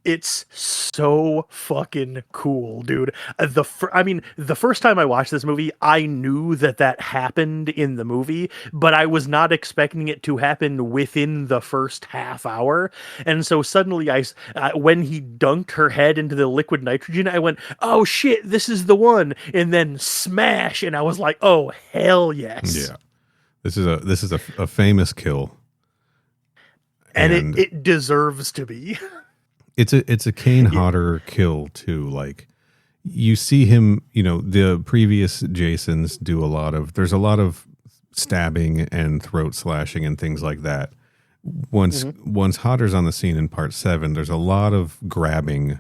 It's so fucking cool, dude. The first time I watched this movie, I knew that happened in the movie, but I was not expecting it to happen within the first half hour. And so suddenly, when he dunked her head into the liquid nitrogen, I went, "Oh shit, this is the one!" And then smash, and I was like, "Oh hell yes!" Yeah, this is a famous kill, and it deserves to be. It's a Kane Hodder kill too. Like, you see him, you know, the previous Jasons do there's a lot of stabbing and throat slashing and things like that. once Hodder's on the scene in part 7, there's a lot of grabbing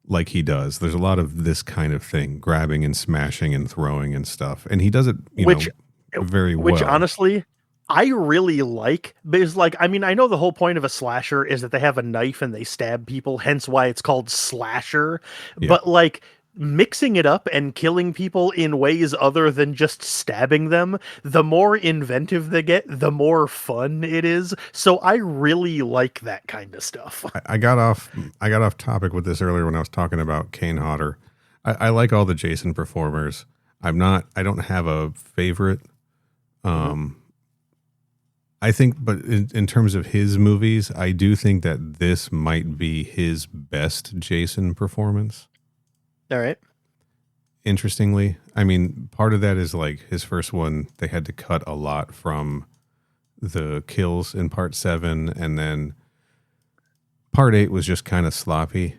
like he does. There's a lot of this kind of thing, grabbing and smashing and throwing and stuff. And he does it, very well. Which honestly, I really like, because like, I mean, I know the whole point of a slasher is that they have a knife and they stab people, hence why it's called slasher. Yeah. But like mixing it up and killing people in ways other than just stabbing them, the more inventive they get, the more fun it is. So I really like that kind of stuff. I got off topic with this earlier when I was talking about Kane Hodder. I like all the Jason performers. I don't have a favorite. I think, but in terms of his movies, I do think that this might be his best Jason performance. All right. Interestingly, I mean, part of that is like his first one, they had to cut a lot from the kills in part 7, and then part 8 was just kind of sloppy.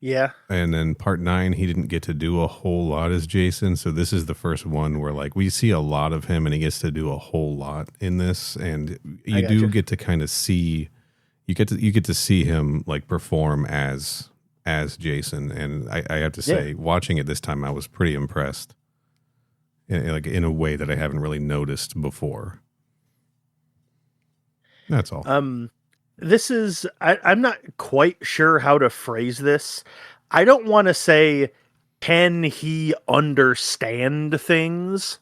Yeah. And then part 9, he didn't get to do a whole lot as Jason. So this is the first one where like we see a lot of him and he gets to do a whole lot in this. And you do get to kind of see, you get to see him like perform as Jason. And I have to say, watching it this time, I was pretty impressed in a way that I haven't really noticed before. That's all. This is, I'm not quite sure how to phrase this. I don't want to say, can he understand things?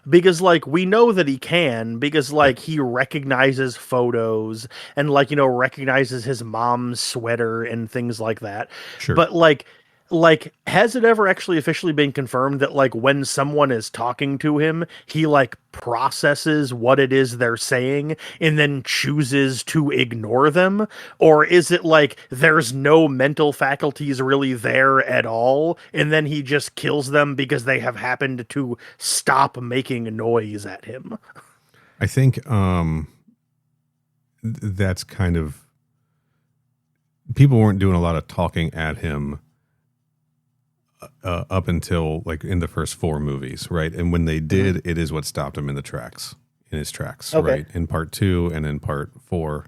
Because, like, we know that he can, because, like, he recognizes photos and, like, recognizes his mom's sweater and things like that. Sure. But, like, has it ever actually officially been confirmed that, like, when someone is talking to him, he, like, processes what it is they're saying and then chooses to ignore them? Or is it, like, there's no mental faculties really there at all, and then he just kills them because they have happened to stop making noise at him? I think that's kind of... People weren't doing a lot of talking at him up until like in the first 4 movies, right? And when they did, it is what stopped him in his tracks, okay. Right? In part 2 and in part 4,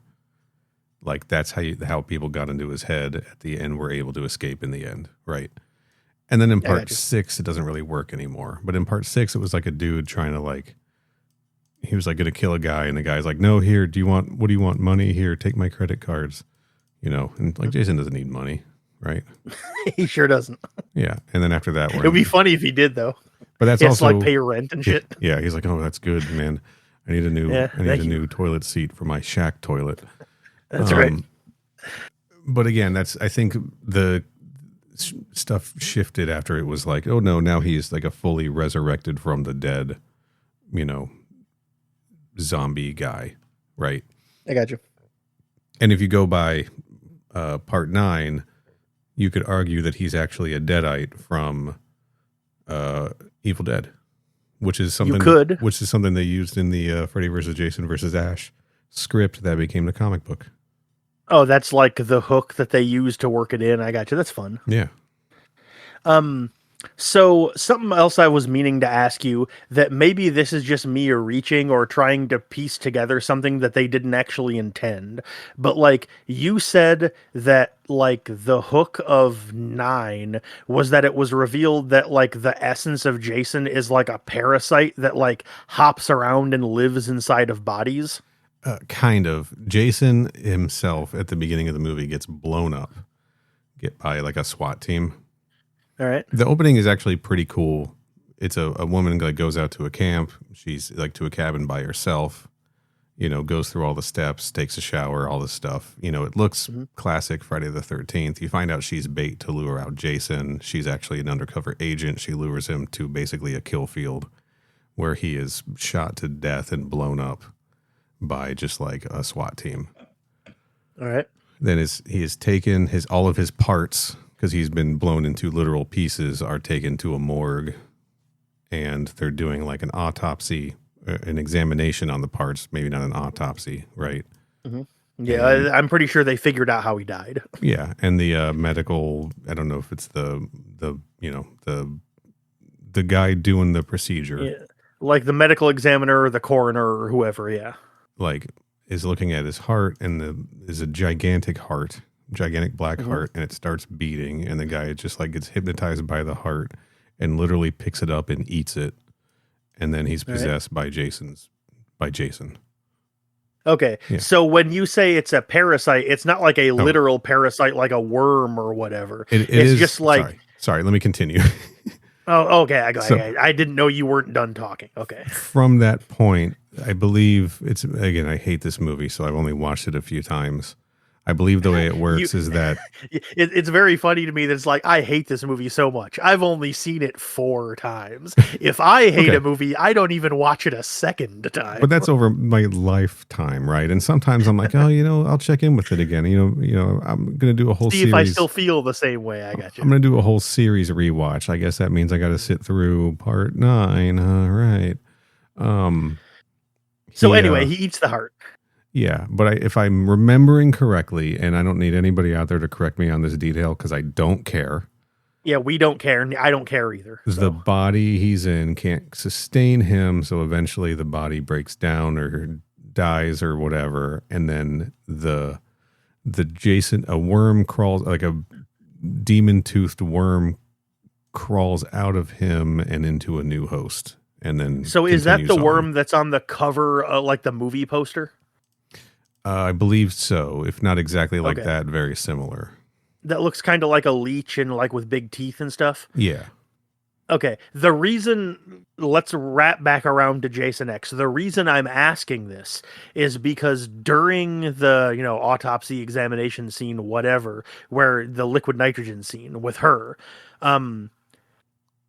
like that's how people got into his head at the end, were able to escape in the end, right? And then in part 6, it doesn't really work anymore. But in part 6, it was like a dude trying to like, he was like going to kill a guy, and the guy's like, "No, here, what do you want? Money? Here, take my credit cards." And like Jason doesn't need money. Right? He sure doesn't. Yeah. And then after that, it would be funny if he did, though. But that's also like pay rent and shit. Yeah, he's like, "Oh, that's good, man. I need a new toilet seat for my shack toilet." That's right. But again, I think the stuff shifted after it was like, oh no, now he's like a fully resurrected from the dead, zombie guy, right? I got you. And if you go by part 9. You could argue that he's actually a Deadite from Evil Dead, which is something they used in the Freddy vs. Jason vs. Ash script that became the comic book. Oh, that's like the hook that they use to work it in. I got you. That's fun. Yeah. So something else I was meaning to ask you, that maybe this is just me reaching or trying to piece together something that they didn't actually intend. But like you said that like the hook of 9 was that it was revealed that like the essence of Jason is like a parasite that like hops around and lives inside of bodies. Kind of. Jason himself at the beginning of the movie gets blown up by like a SWAT team. All right. The opening is actually pretty cool. It's a woman that goes out to a camp. She's like to a cabin by herself, goes through all the steps, takes a shower, all this stuff. It looks classic Friday the 13th. You find out she's bait to lure out Jason. She's actually an undercover agent. She lures him to basically a kill field where he is shot to death and blown up by just like a SWAT team. All right. Then he is taken, all of his parts, because he's been blown into literal pieces, are taken to a morgue, and they're doing like an autopsy, an examination on the parts, maybe not an autopsy, right? Mm-hmm. Yeah, I'm pretty sure they figured out how he died. Yeah, and the medical, I don't know if it's the guy doing the procedure. Yeah. Like the medical examiner or the coroner or whoever, yeah. like is looking at his heart, and is a gigantic black heart, and it starts beating, and the guy just like gets hypnotized by the heart and literally picks it up and eats it, and then he's possessed by Jason. Okay, so when you say it's a parasite, it's not like a literal parasite like a worm or whatever. It's just like... Sorry, let me continue. Oh, okay. I didn't know you weren't done talking. Okay. From that point, I believe it's, again, I hate this movie, so I've only watched it a few times. I believe the way it works is that... It's very funny to me that it's like, I hate this movie so much. I've only seen it 4 times. If I hate a movie, I don't even watch it a second time. But that's over my lifetime, right? And sometimes I'm like, I'll check in with it again. I'm going to do a whole series. See if I still feel the same way. I got you. I'm going to do a whole series rewatch. I guess that means I got to sit through part 9. All right. So anyway, he eats the heart. Yeah, but if I'm remembering correctly, and I don't need anybody out there to correct me on this detail because I don't care. Yeah, we don't care. I don't care either. So. The body he's in can't sustain him, so eventually the body breaks down or dies or whatever, and then a worm crawls, like a demon-toothed worm crawls out of him and into a new host, and then... So is that the worm that's on the cover, like the movie poster? I believe so. If not exactly like that, very similar. That looks kind of like a leech and like with big teeth and stuff. Yeah. Okay. The reason, let's wrap back around to Jason X. The reason I'm asking this is because during the, autopsy examination scene, whatever, where the liquid nitrogen scene with her,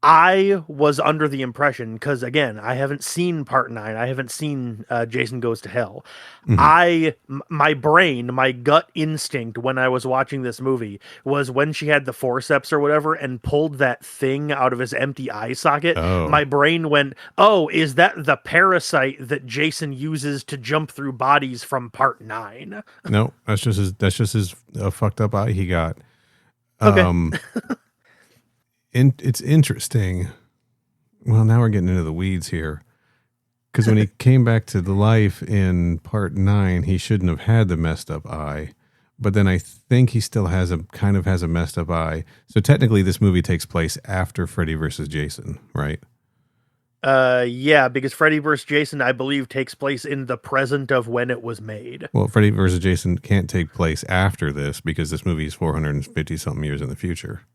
I was under the impression, because again, I haven't seen part 9. I haven't seen Jason Goes to Hell. My brain, my gut instinct when I was watching this movie was when she had the forceps or whatever and pulled that thing out of his empty eye socket. My brain went, is that the parasite that Jason uses to jump through bodies from part 9? No, that's just his fucked up eye he got. Okay. It's interesting. Well, now we're getting into the weeds here. Because when he came back to the life in part 9, he shouldn't have had the messed up eye. But then I think he still has a messed up eye. So technically this movie takes place after Freddy versus Jason, right? Yeah, because Freddy vs. Jason, I believe, takes place in the present of when it was made. Well, Freddy vs. Jason can't take place after this because this movie is 450 something years in the future.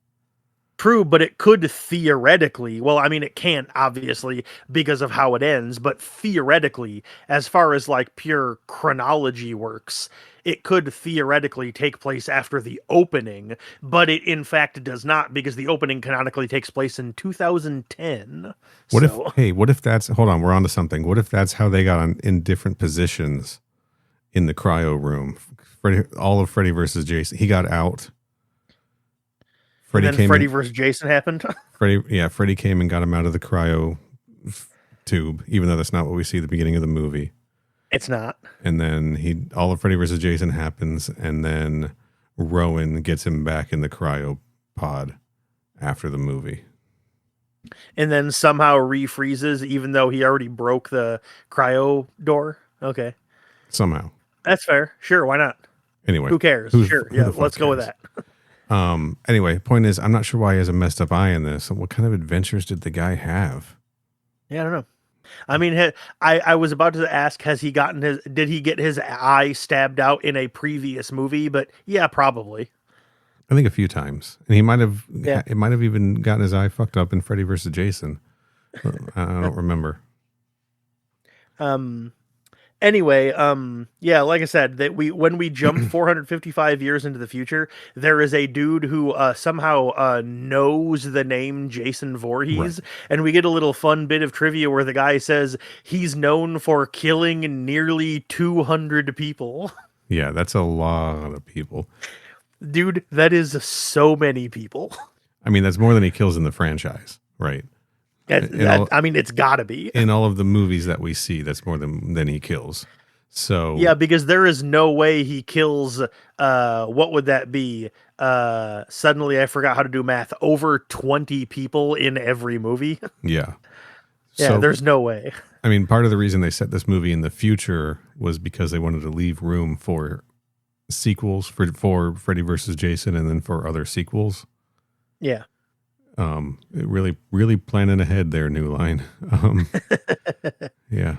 True, but it could theoretically, well, I mean, it can't, obviously, because of how it ends, but theoretically, as far as, like, pure chronology works, it could theoretically take place after the opening, but it, in fact, does not, because the opening canonically takes place in 2010. What if that's, hold on, we're on to something. What if that's how they got in different positions in the cryo room? All of Freddy versus Jason, he got out. Freddy versus Jason happened. Freddy came and got him out of the cryo tube, even though that's not what we see at the beginning of the movie. It's not. And then all of Freddy versus Jason happens, and then Rowan gets him back in the cryo pod after the movie. And then somehow refreezes, even though he already broke the cryo door. Okay. Somehow. That's fair. Sure, why not? Anyway. Who cares? Sure, yeah, let's go with that. Anyway, point is, I'm not sure why he has a messed up eye in this. What kind of adventures did the guy have? Yeah, I don't know. I mean, I was about to ask, did he get his eye stabbed out in a previous movie? But yeah, probably. I think a few times. And he might have, it might have even gotten his eye fucked up in Freddy versus Jason. I don't remember. Anyway, yeah, like I said, that when we jump 455 years into the future, there is a dude who somehow knows the name Jason Voorhees, and we get a little fun bit of trivia where the guy says he's known for killing nearly 200 people. Yeah, that's a lot of people. Dude, that is so many people. I mean, that's more than he kills in the franchise, right? I mean, it's got to be. In all of the movies that we see, that's more than he kills. So yeah, because there is no way he kills, what would that be? Suddenly I forgot how to do math. Over 20 people in every movie. Yeah. Yeah, there's no way. I mean, part of the reason they set this movie in the future was because they wanted to leave room for sequels for Freddy versus Jason, and then for other sequels. Yeah. It really planning ahead there, New Line. Yeah.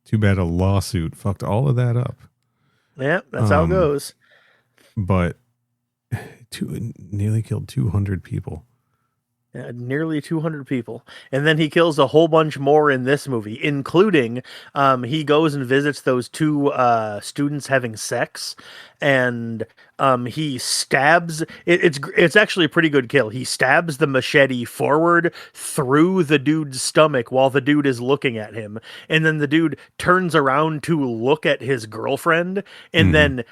Too bad a lawsuit fucked all of that up. Yeah, that's how it goes. But nearly killed 200 people. Nearly 200 people. And then he kills a whole bunch more in this movie, including he goes and visits those two students having sex, and he stabs it's actually a pretty good kill. He stabs the machete forward through the dude's stomach while the dude is looking at him, and then the dude turns around to look at his girlfriend, and then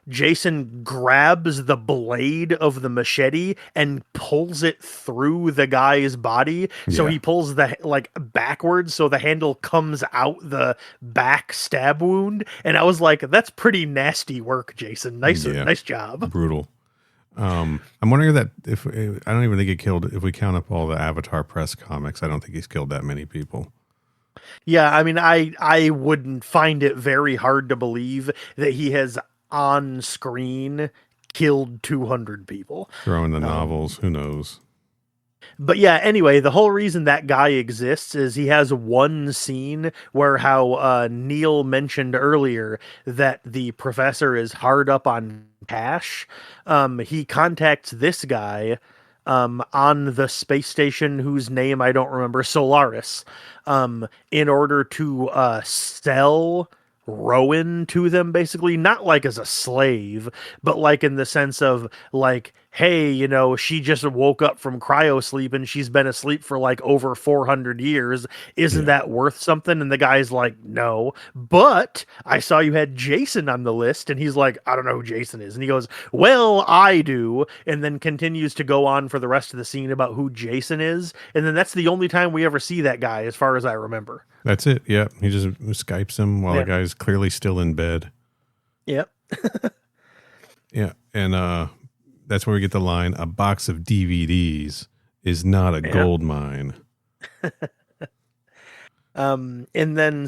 Jason grabs the blade of the machete and pulls it through the guy's body. So he pulls the backwards, so the handle comes out the back stab wound. And I was like, that's pretty nasty work, Jason. Nice job. Brutal. I'm wondering that if I don't even think he killed, if we count up all the Avatar press comics, I don't think he's killed that many people. Yeah, I mean, I wouldn't find it very hard to believe that he has on screen killed 200 people. Throwing the novels, who knows? But yeah, anyway, the whole reason that guy exists is he has one scene where how Neil mentioned earlier that the professor is hard up on cash. He contacts this guy on the space station whose name I don't remember, Solaris, in order to sell Rowan to them, basically, not like as a slave, but like in the sense of like, hey, you know, she just woke up from cryo sleep and she's been asleep for like over 400 years. Isn't that worth something? And the guy's like, no, but I saw you had Jason on the list. And he's like, I don't know who Jason is. And he goes, well, I do. And then continues to go on for the rest of the scene about who Jason is. And then that's the only time we ever see that guy, as far as I remember. That's it. Yeah. He just Skypes him while the guy's clearly still in bed. Yep. Yeah. And that's where we get the line, a box of DVDs is not a gold mine. And then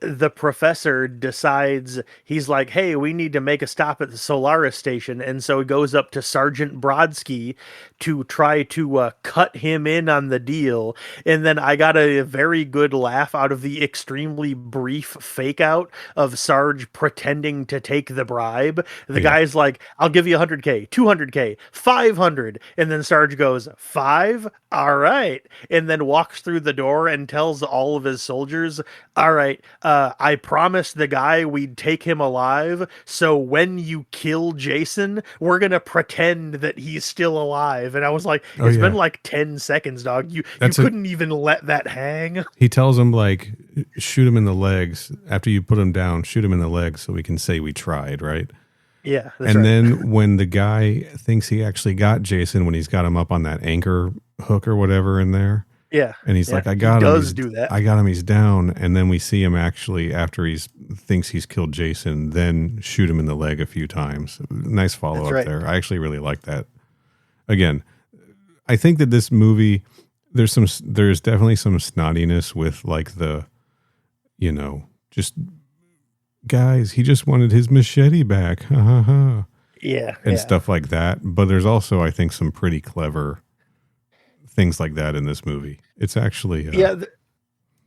the professor decides, he's like, hey, we need to make a stop at the Solaris station. And so he goes up to Sergeant Brodsky to try to cut him in on the deal. And then I got a very good laugh out of the extremely brief fake out of Sarge pretending to take the bribe. The guy's like, I'll give you 100K, 200K, 500. And then Sarge goes, 5? All right. And then walks through the door and tells all of his soldiers, all right, I promised the guy we'd take him alive, so when you kill Jason, we're gonna pretend that he's still alive. And I was like, it's been like 10 seconds, dog. You couldn't even let that hang. He tells him, like, shoot him in the legs. After you put him down, shoot him in the legs so we can say we tried, right? Yeah. And then when the guy thinks he actually got Jason, when he's got him up on that anchor hook or whatever in there. Yeah. And he's like, I got him. Does do that. I got him. He's down. And then we see him actually, after thinks he's killed Jason, then shoot him in the leg a few times. Nice follow up there. I actually really like that. Again, I think that this movie, there's definitely some snottiness with like the, you know, just guys, he just wanted his machete back. Ha ha ha. Yeah. And stuff like that. But there's also, I think, some pretty clever things like that in this movie. It's actually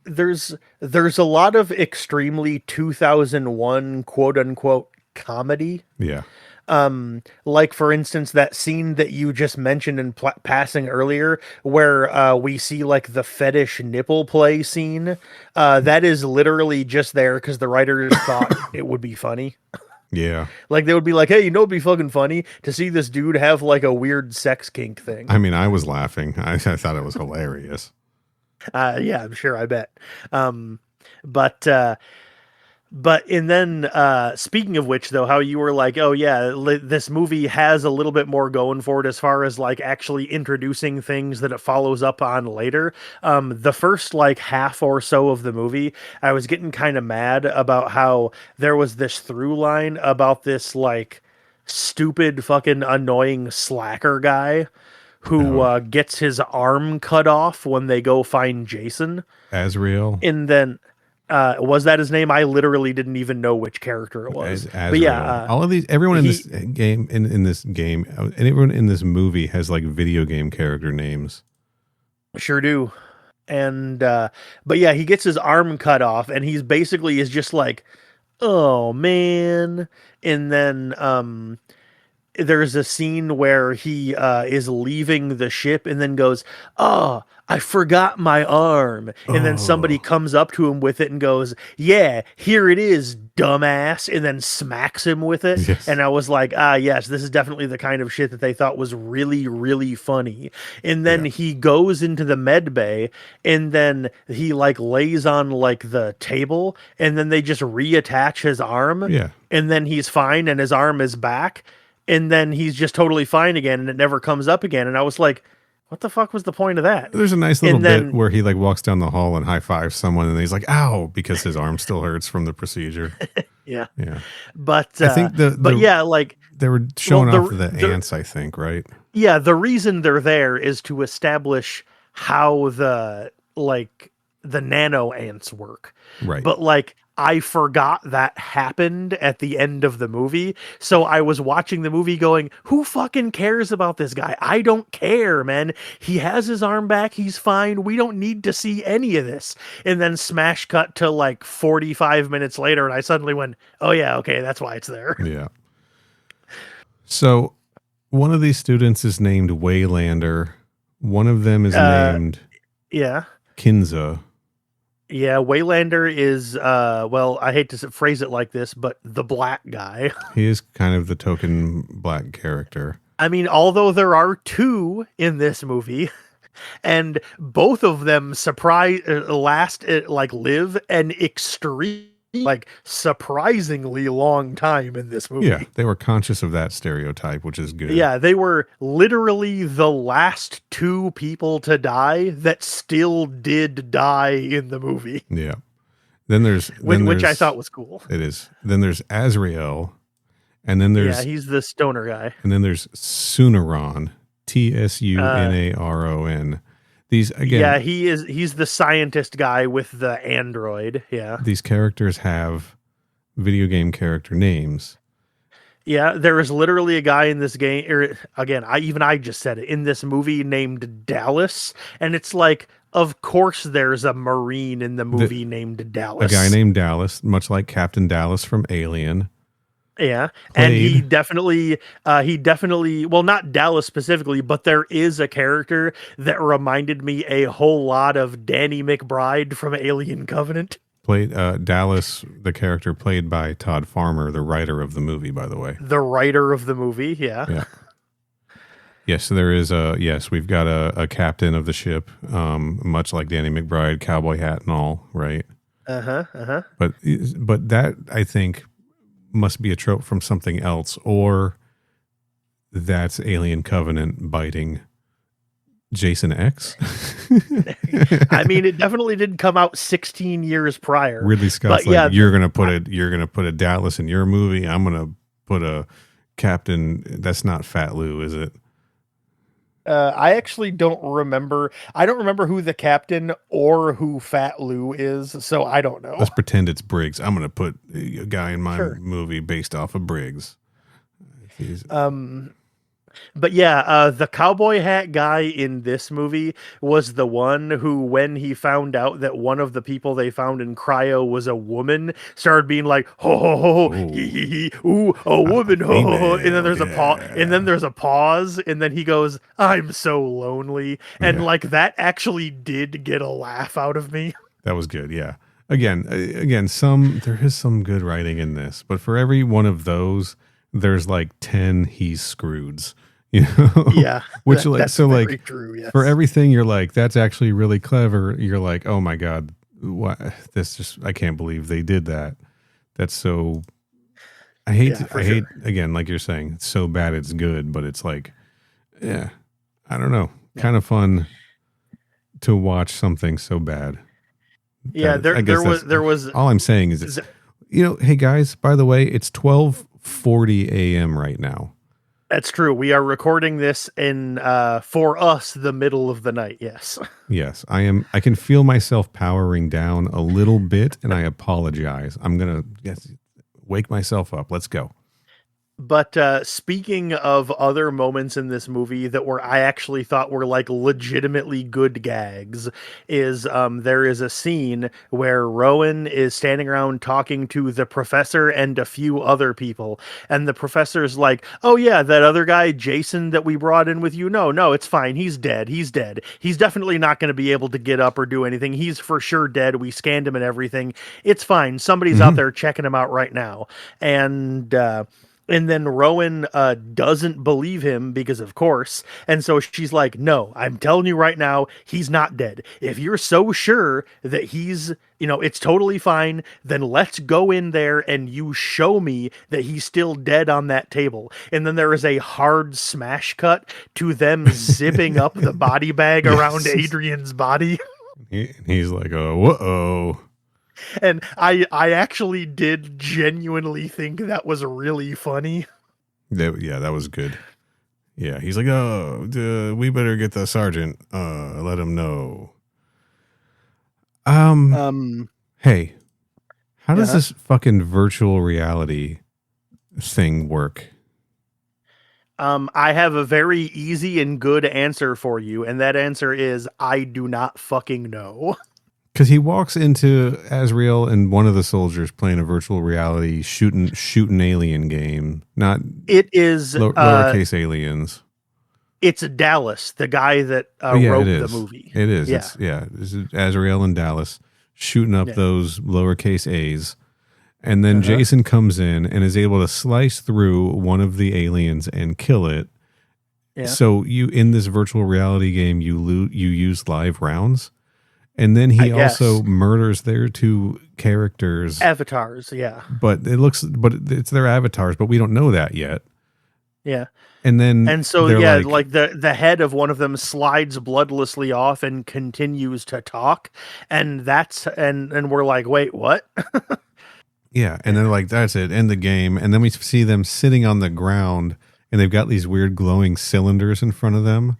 there's a lot of extremely 2001 quote unquote comedy. Yeah. Like for instance, that scene that you just mentioned in passing earlier, where we see like the fetish nipple play scene. That is literally just there because the writers thought it would be funny. Yeah. Like they would be like, hey, you know, it'd be fucking funny to see this dude have like a weird sex kink thing. I mean, I was laughing. I thought it was hilarious. Yeah, I'm sure. I bet. And then speaking of which, though, how you were like, oh yeah, this movie has a little bit more going for it as far as like actually introducing things that it follows up on later. The first like half or so of the movie, I was getting kind of mad about how there was this through line about this like stupid fucking annoying slacker guy who gets his arm cut off when they go find Jason. Azrael. And then was that his name? I literally didn't even know which character it was. But yeah, all of these, everyone in this game, in this game, and everyone in this movie has like video game character names. Sure do. And but yeah, he gets his arm cut off, and he's basically is just like, oh man. And then there's a scene where he is leaving the ship and then goes, oh, I forgot my arm. And then somebody comes up to him with it and goes, yeah, here it is, dumbass. And then smacks him with it. Yes. And I was like, yes, this is definitely the kind of shit that they thought was really, really funny. And then he goes into the med bay and then he like lays on like the table and then they just reattach his arm. Yeah. And then he's fine and his arm is back. And then he's just totally fine again and it never comes up again. And I was like, what the fuck was the point of that? There's a nice little bit where he like walks down the hall and high fives someone and he's like, ow, because his arm still hurts from the procedure. Yeah. Yeah. But I think like they were showing off the ants, I think, right? Yeah, the reason they're there is to establish how the nano ants work. Right. But like I forgot that happened at the end of the movie. So I was watching the movie going, who fucking cares about this guy? I don't care, man. He has his arm back. He's fine. We don't need to see any of this. And then smash cut to like 45 minutes later. And I suddenly went, oh yeah, okay. That's why it's there. Yeah. So one of these students is named Waylander. One of them is named Kinza. Yeah, Waylander is, well, I hate to phrase it like this, but the black guy. He is kind of the token black character. I mean, although there are two in this movie, and both of them live an extreme, like surprisingly long time in this movie. Yeah, they were conscious of that stereotype, which is good. Yeah, they were literally the last two people to die that still did die in the movie. Yeah. Which I thought was cool. It is. Then there's Azrael, and then there's he's the stoner guy. And then there's Sunaron, Tsunaron. These again. Yeah, he's the scientist guy with the android. Yeah. These characters have video game character names. Yeah, there is literally a guy in this game, I just said it, in this movie named Dallas, and it's like, of course there's a Marine in the movie named Dallas. A guy named Dallas, much like Captain Dallas from Alien. Yeah, and he definitely, well, not Dallas specifically, but there is a character that reminded me a whole lot of Danny McBride from Alien Covenant. Played Dallas, the character played by Todd Farmer, the writer of the movie, by the way. The writer of the movie, yeah. Yeah. Yes, there is we've got a captain of the ship, much like Danny McBride, cowboy hat and all, right? But that, I think, must be a trope from something else, or that's Alien Covenant biting Jason X. I mean, it definitely didn't come out 16 years prior. Ridley Scott's you're gonna put a Dallas in your movie. I'm gonna put a Captain. That's not Fat Lou, is it? I actually don't remember. I don't remember who the captain or who Fat Lou is, so I don't know. Let's pretend it's Briggs. I'm going to put a guy in my movie based off of Briggs. But yeah, the cowboy hat guy in this movie was the one who, when he found out that one of the people they found in cryo was a woman, started being like, ho ho ho, hee hee hee, ooh, a woman, ho ho ho. And then there's a pause, and then there's a pause, and then he goes, I'm so lonely. And like that actually did get a laugh out of me. That was good, yeah. Again, there is some good writing in this, but for every one of those, there's like 10 he's screweds. You know? Yeah. Which that's so like true, yes. For everything you're like, that's actually really clever. You're like, oh my God, what I can't believe they did that. That's so I hate again, like you're saying, it's so bad it's good, but it's like, yeah, I don't know. Kind of fun to watch something so bad. Yeah, there was all I'm saying is hey guys, by the way, it's 12:40 a.m. right now. That's true. We are recording this in for us the middle of the night. Yes. Yes, I am. I can feel myself powering down a little bit, and I apologize. I'm gonna wake myself up. Let's go. But speaking of other moments in this movie that were I actually thought were like legitimately good gags, is there is a scene where Rowan is standing around talking to the professor and a few other people, and the professor's like, "Oh yeah, that other guy, Jason, that we brought in with you. No, it's fine. He's dead. He's dead. He's definitely not going to be able to get up or do anything. He's for sure dead. We scanned him and everything. It's fine. Somebody's out there checking him out right now." And then Rowan doesn't believe him because, of course. And so she's like, "No, I'm telling you right now, he's not dead. If you're so sure that he's, it's totally fine, then let's go in there and you show me that he's still dead on that table." And then there is a hard smash cut to them zipping up the body bag around Adrian's body. He's like, "Oh, whoa." And I actually did genuinely think that was really funny. That was good. Yeah, he's like, "Oh, we better get the sergeant. Let him know." Hey, how does this fucking virtual reality thing work? I have a very easy and good answer for you, and that answer is I do not fucking know. Because he walks into Azrael and one of the soldiers playing a virtual reality shooting alien game. Not it is lowercase aliens. It's Dallas, the guy that wrote the movie. It is. Yeah. This is Azrael and Dallas shooting up those lowercase A's. And then Jason comes in and is able to slice through one of the aliens and kill it. Yeah. So you in this virtual reality game, you use live rounds. And then he also murders their two characters. Avatars, yeah. But it's their avatars, but we don't know that yet. Yeah. And so like the head of one of them slides bloodlessly off and continues to talk. And and we're like, wait, what? Yeah. And they're like, that's it, end the game. And then we see them sitting on the ground and they've got these weird glowing cylinders in front of them.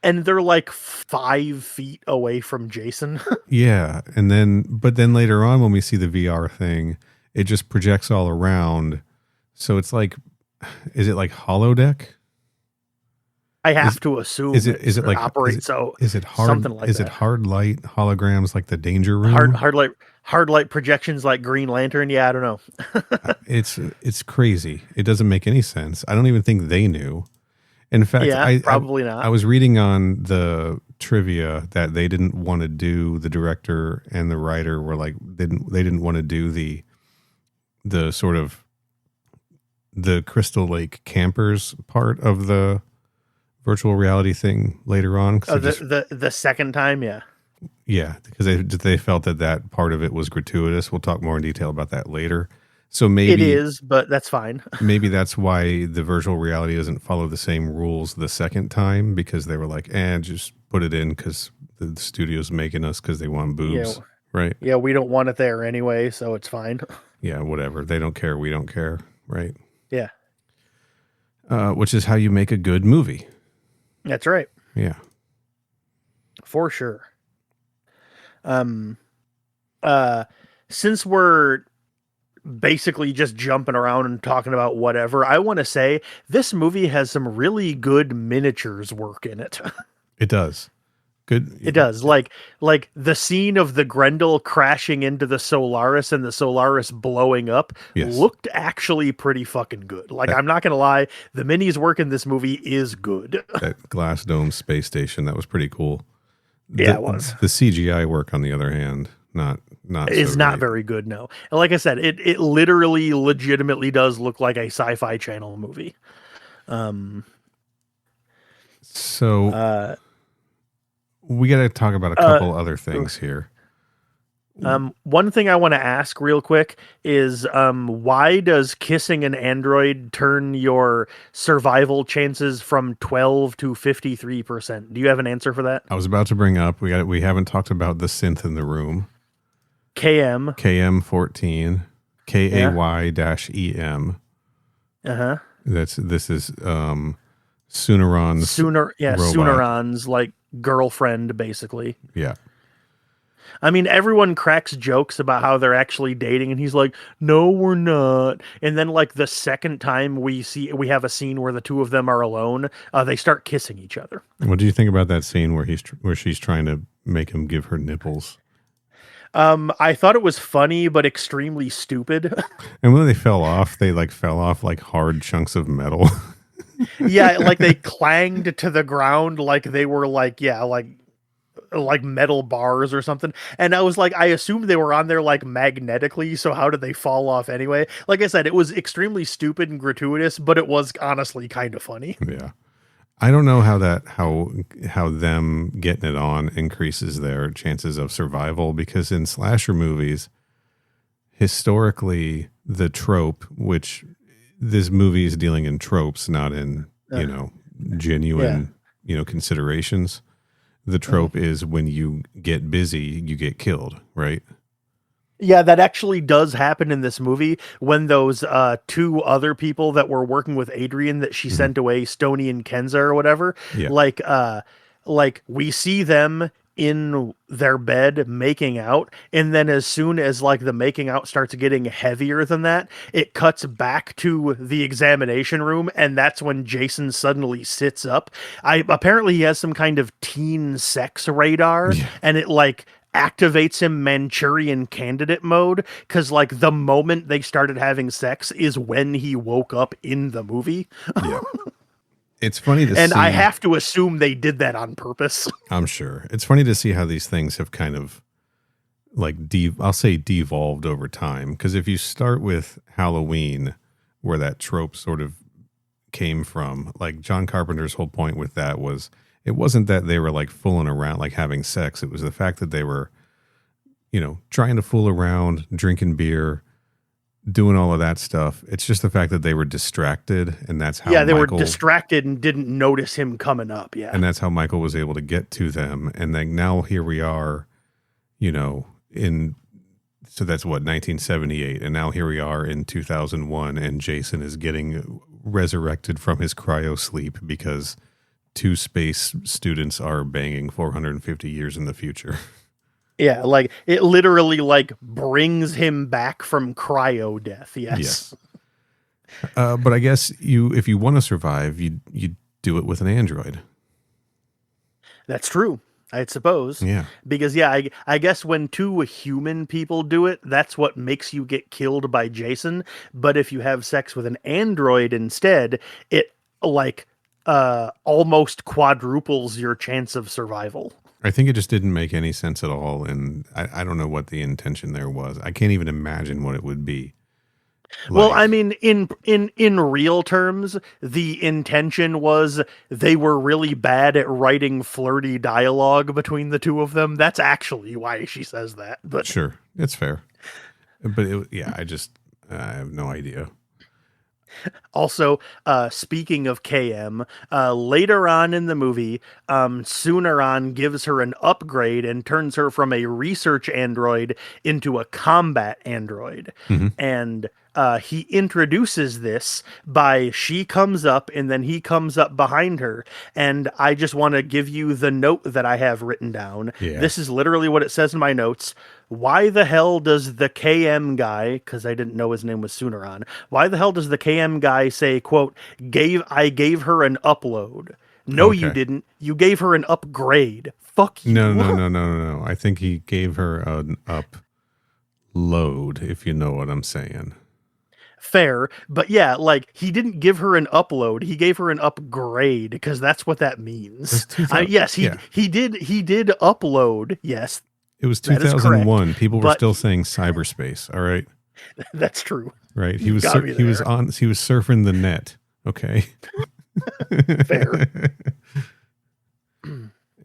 And they're like 5 feet away from Jason. Yeah. But then later on, when we see the VR thing, it just projects all around. So it's like, is it like holodeck? I have to assume is it like operate is it hard something like is that. It hard light holograms like the Danger Room? Hard light projections like Green Lantern? Yeah, I don't know. It's crazy. It doesn't make any sense. I don't even think they knew. In fact, probably not. I was reading on the trivia that they didn't want to do, the director and the writer were like, they didn't want to do the sort of the Crystal Lake campers part of the virtual reality thing later on. The second time, yeah. Yeah, because they felt that part of it was gratuitous. We'll talk more in detail about that later. So maybe it is, but that's fine. Maybe that's why the virtual reality doesn't follow the same rules the second time, because they were like, just put it in because the studio's making us because they want boobs, right? Yeah, we don't want it there anyway, so it's fine. Yeah, whatever. They don't care. We don't care, right? Yeah. Which is how you make a good movie. That's right. Yeah. For sure. Since we're basically just jumping around and talking about whatever, I want to say this movie has some really good miniatures work in it. It does. Good. It does. Like the scene of the Grendel crashing into the Solaris and the Solaris blowing up looked actually pretty fucking good. Like, I'm not going to lie, the minis work in this movie is good. That glass dome space station, that was pretty cool. It was. The CGI work, on the other hand, not is not very good. No, and like I said, it literally, legitimately does look like a Sci-Fi Channel movie. So we got to talk about a couple other things here. One thing I want to ask real quick is, why does kissing an android turn your survival chances from 12 to 53%? Do you have an answer for that? I was about to bring up, we haven't talked about the synth in the room. KM14, KM14, KAY-EM. This is Sunaron's robot. Sunaron's like girlfriend, basically. Yeah. I mean, everyone cracks jokes about how they're actually dating, and he's like, "No, we're not." And then, like the second time we have a scene where the two of them are alone, they start kissing each other. What do you think about that scene where she's trying to make him give her nipples? I thought it was funny, but extremely stupid. And when they fell off like hard chunks of metal. Yeah, like they clanged to the ground like they were like metal bars or something. And I was like, I assumed they were on there like magnetically, so how did they fall off anyway? Like I said, it was extremely stupid and gratuitous, but it was honestly kind of funny. Yeah. I don't know how them getting it on increases their chances of survival, because in slasher movies, historically, the trope, which this movie is dealing in tropes, not in, genuine, considerations. The trope is when you get busy, you get killed, right? Yeah, that actually does happen in this movie when those two other people that were working with Adrian that she sent away, Stoney and Kenza or whatever, like we see them in their bed making out, and then as soon as like the making out starts getting heavier than that, it cuts back to the examination room, and that's when Jason suddenly sits up. Apparently he has some kind of teen sex radar, and it like activates him Manchurian Candidate mode, because like the moment they started having sex is when he woke up in the movie. Yeah. It's funny to see. And I have to assume they did that on purpose. I'm sure. It's funny to see how these things have kind of like I'll say devolved over time, because if you start with Halloween, where that trope sort of came from, like John Carpenter's whole point with that was, it wasn't that they were like fooling around, like having sex. It was the fact that they were, trying to fool around, drinking beer, doing all of that stuff. It's just the fact that they were distracted, and that's how they were distracted and didn't notice him coming up. Yeah. And that's how Michael was able to get to them. And then now here we are, so that's what, 1978. And now here we are in 2001, and Jason is getting resurrected from his cryo sleep because two space students are banging 450 years in the future. Yeah, like it literally like brings him back from cryo death. Yes. But I guess if you want to survive, you do it with an android. That's true, I suppose. Yeah. Because I guess when two human people do it, that's what makes you get killed by Jason. But if you have sex with an android instead, it like almost quadruples your chance of survival. I think it just didn't make any sense at all, and I don't know what the intention there was. I can't even imagine what it would be. Well, I mean, in real terms, the intention was they were really bad at writing flirty dialogue between the two of them. That's actually why she says that. But sure, it's fair. But I have no idea. Also, speaking of KM, later on in the movie, Sunaron gives her an upgrade and turns her from a research android into a combat android. Mm-hmm. And he introduces this by she comes up and then he comes up behind her. And I just want to give you the note that I have written down. Yeah. This is literally what it says in my notes. Why the hell does the KM guy, because I didn't know his name was Sunaron, why the hell does the KM guy say, quote, I gave her an upload? No, Okay. You didn't. You gave her an upgrade. Fuck you. No. I think he gave her an upload, if you know what I'm saying. Fair, but yeah, like he didn't give her an upload. He gave her an upgrade, because that's what that means. Yes, he did upload. Yes, it was 2001. People were still saying cyberspace. All right, that's true. Right? He was surfing the net. Okay, fair.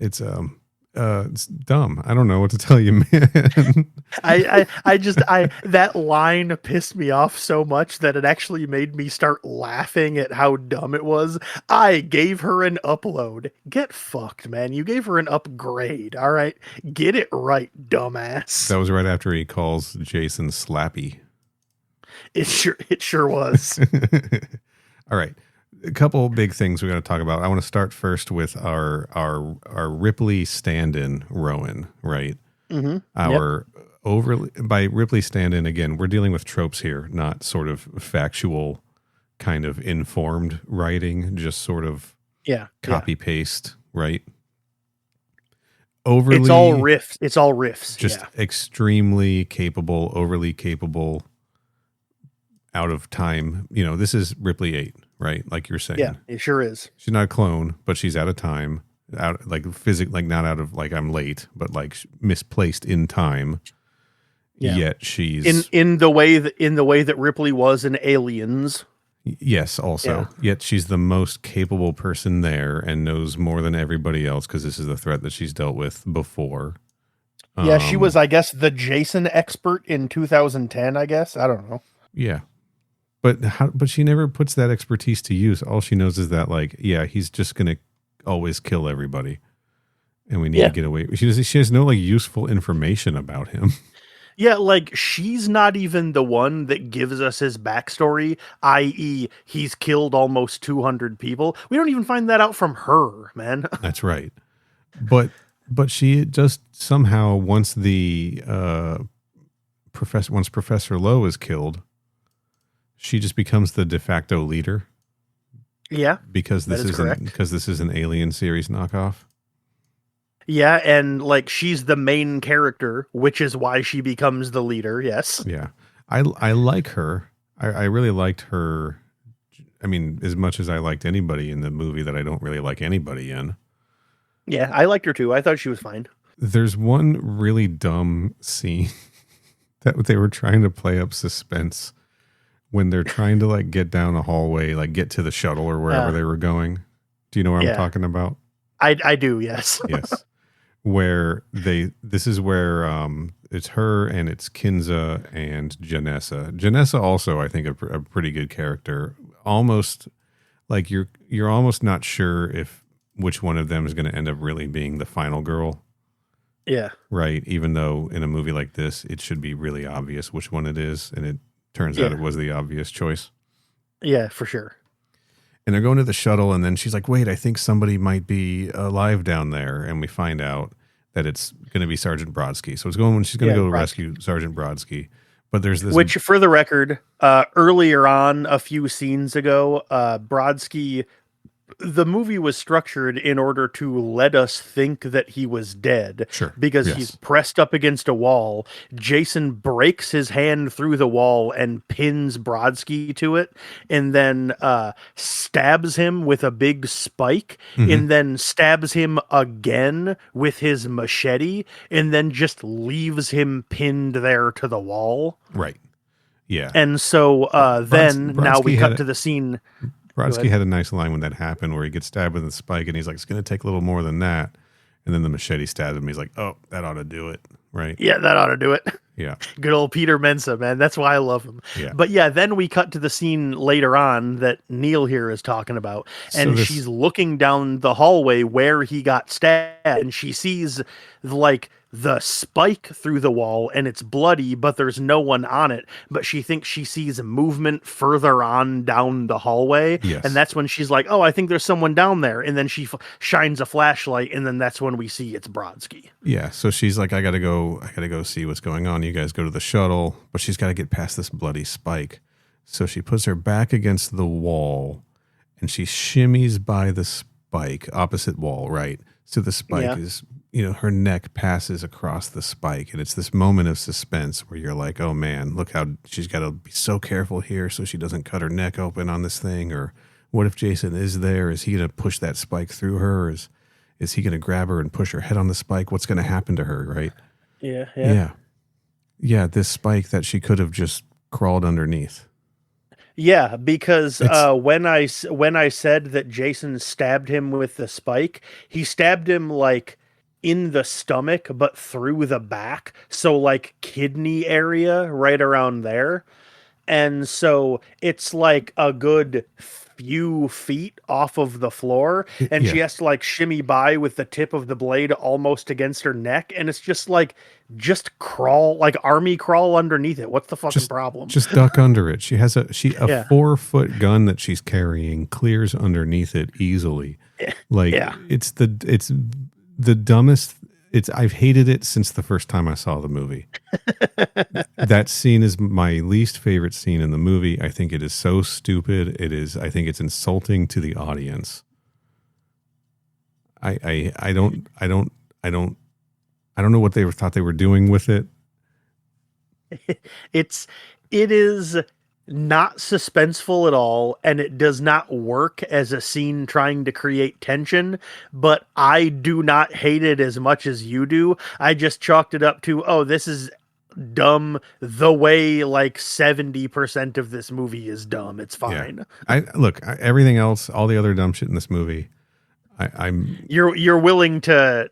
It's dumb. I don't know what to tell you, man. I that line pissed me off so much that it actually made me start laughing at how dumb it was. I gave her an upload. Get fucked, man. You gave her an upgrade. All right. Get it right, dumbass. That was right after he calls Jason Slappy. It sure was. All right. A couple big things we got to talk about. I want to start first with our Ripley stand-in Rowan, right? Mm-hmm. Yep. Our overly by Ripley stand-in again, we're dealing with tropes here, not sort of factual kind of informed writing, just sort of Yeah. copy paste, right? It's all Overly riffs. It's all riffs. just Yeah. extremely capable, overly capable, out of time. This is Ripley 8, right? Like you're saying. Yeah. It sure is. She's not a clone, but she's out of time. Out like like not out of like I'm late, but like misplaced in time. Yeah. Yet she's In the way that Ripley was in Aliens. yes, also. Yeah. Yet she's the most capable person there and knows more than everybody else because this is the threat that she's dealt with before. Yeah, she was, I guess, the Jason expert in 2010, I guess. I don't know. Yeah. But she never puts that expertise to use. All she knows is that, like, yeah, he's just gonna always kill everybody, and we need to get away. She has no like useful information about him. Yeah, like she's not even the one that gives us his backstory, i.e., he's killed almost 200 people. We don't even find that out from her, man. That's right. But she just somehow once the Professor Lowe is killed, she just becomes the de facto leader. Yeah, because this is an Alien series knockoff. Yeah, and like she's the main character, which is why she becomes the leader. Yes. Yeah, I like her. I really liked her. I mean, as much as I liked anybody in the movie that I don't really like anybody in. Yeah, I liked her too. I thought she was fine. There's one really dumb scene that they were trying to play up suspense when they're trying to like get down a hallway, like get to the shuttle or wherever they were going. Do you know what I'm talking about? I do, yes. Yes. Where this is where it's her and it's Kinza and Janessa. Janessa also, I think, a pretty good character. Almost like you're almost not sure if which one of them is going to end up really being the final girl. Yeah. Right. Even though in a movie like this, it should be really obvious which one it is, and it turns out it was the obvious choice. Yeah, for sure. And they're going to the shuttle, and then she's like, wait, I think somebody might be alive down there. And we find out that it's going to be Sergeant Brodsky. So she's going to go rescue Sergeant Brodsky. But there's this... Which, for the record, earlier on, a few scenes ago, Brodsky... The movie was structured in order to let us think that he was dead. Sure. Because he's pressed up against a wall. Jason breaks his hand through the wall and pins Brodsky to it, and then stabs him with a big spike, and then stabs him again with his machete, and then just leaves him pinned there to the wall. Right. Yeah. And so now we cut to the scene... Brodsky had a nice line when that happened where he gets stabbed with a spike and he's like, it's going to take a little more than that. And then the machete stabs him. He's like, oh, that ought to do it. Right. Yeah, that ought to do it. Yeah. Good old Peter Mensa, man. That's why I love him. Yeah. But yeah, then we cut to the scene later on that Neil here is talking about. And she's looking down the hallway where he got stabbed, and she sees like the spike through the wall, and it's bloody, but there's no one on it. But she thinks she sees movement further on down the hallway. Yes. And that's when she's like, oh, I think there's someone down there. And then she shines a flashlight, and then that's when we see it's Brodsky. Yeah. So she's like, I gotta go see what's going on. You guys go to the shuttle, but she's got to get past this bloody spike. So she puts her back against the wall and she shimmies by the spike, opposite wall, right? So the spike is, her neck passes across the spike, and it's this moment of suspense where you're like, oh man, look how she's got to be so careful here so she doesn't cut her neck open on this thing. Or what if Jason is there? Is he going to push that spike through her? Is he going to grab her and push her head on the spike? What's going to happen to her, right? Yeah, this spike that she could have just crawled underneath. Yeah, because when I said that Jason stabbed him with the spike, he stabbed him like in the stomach, but through the back. So like kidney area right around there. And so it's like a good few feet off of the floor, and she Yeah, has to like shimmy by with the tip of the blade almost against her neck, and it's just like just crawl, like army crawl underneath it. What's the fucking just problem? just duck under it. She has a Yeah. 4-foot gun that she's carrying clears underneath it easily. Like Yeah. it's the dumbest. It's I've hated it since the first time I saw the movie. That scene is my least favorite scene in the movie. I think it is so stupid. I think it's insulting to the audience. I don't know what they thought they were doing with it. It is not suspenseful at all, and it does not work as a scene trying to create tension, but I do not hate it as much as you do. I just chalked it up to, oh, this is dumb the way like 70% of this movie is dumb. It's fine. Everything else, all the other dumb shit in this movie, I'm You're willing to,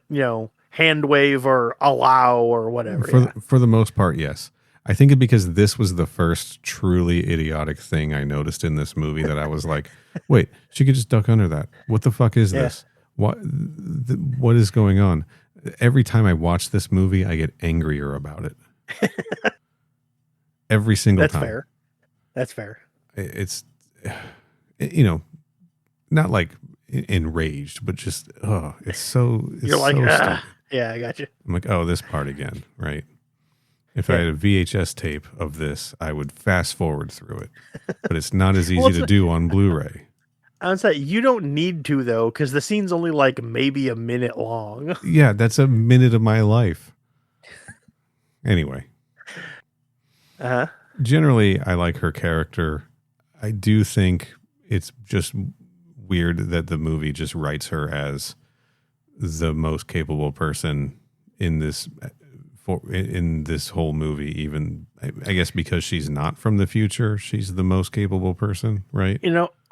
hand wave or allow or whatever. for the most part, yes. I think it because this was the first truly idiotic thing I noticed in this movie that I was like, wait, she could just duck under that. What the fuck is this? What is going on? Every time I watch this movie, I get angrier about it. Every single That's time. fair. That's fair. It's, not like enraged, but just, You're like, so ah. stupid. Yeah, I got you. I'm like, oh, this part again, right? If I had a VHS tape of this, I would fast forward through it. But it's not as easy to do on Blu-ray. I would say you don't need to, though, because the scene's only like maybe a minute long. Yeah, that's a minute of my life. Anyway. Generally, I like her character. I do think it's just weird that the movie just writes her as the most capable person in this whole movie. Even I guess because she's not from the future, she's the most capable person, right?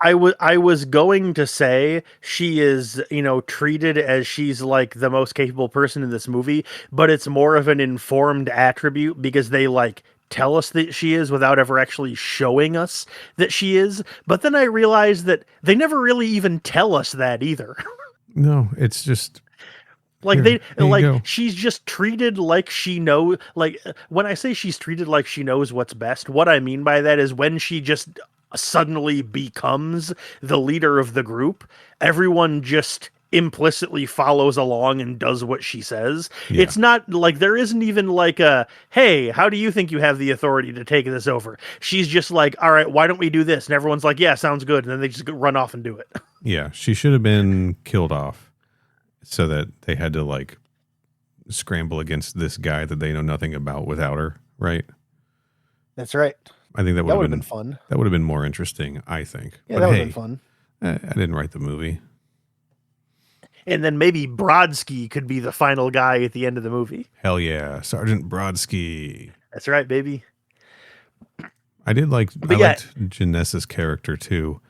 I was going to say she is, treated as she's like the most capable person in this movie, but it's more of an informed attribute because they like tell us that she is without ever actually showing us that she is. But then I realized that they never really even tell us that either. No, it's just like here you go. she's just treated like she knows. Like when I say she's treated like she knows what's best, what I mean by that is when she just suddenly becomes the leader of the group, everyone just implicitly follows along and does what she says. Yeah. It's not like there isn't even like a, hey, how do you think you have the authority to take this over? She's just like, all right, why don't we do this? And everyone's like, yeah, sounds good. And then they just run off and do it. Yeah, she should have been killed off so that they had to like scramble against this guy that they know nothing about without her, right? That's right. I think that would have been fun. That would have been more interesting, I think. Yeah, but that would hey, have been fun. I didn't write the movie. And then maybe Brodsky could be the final guy at the end of the movie. Hell yeah, Sergeant Brodsky. That's right, baby. I liked Janessa's character too.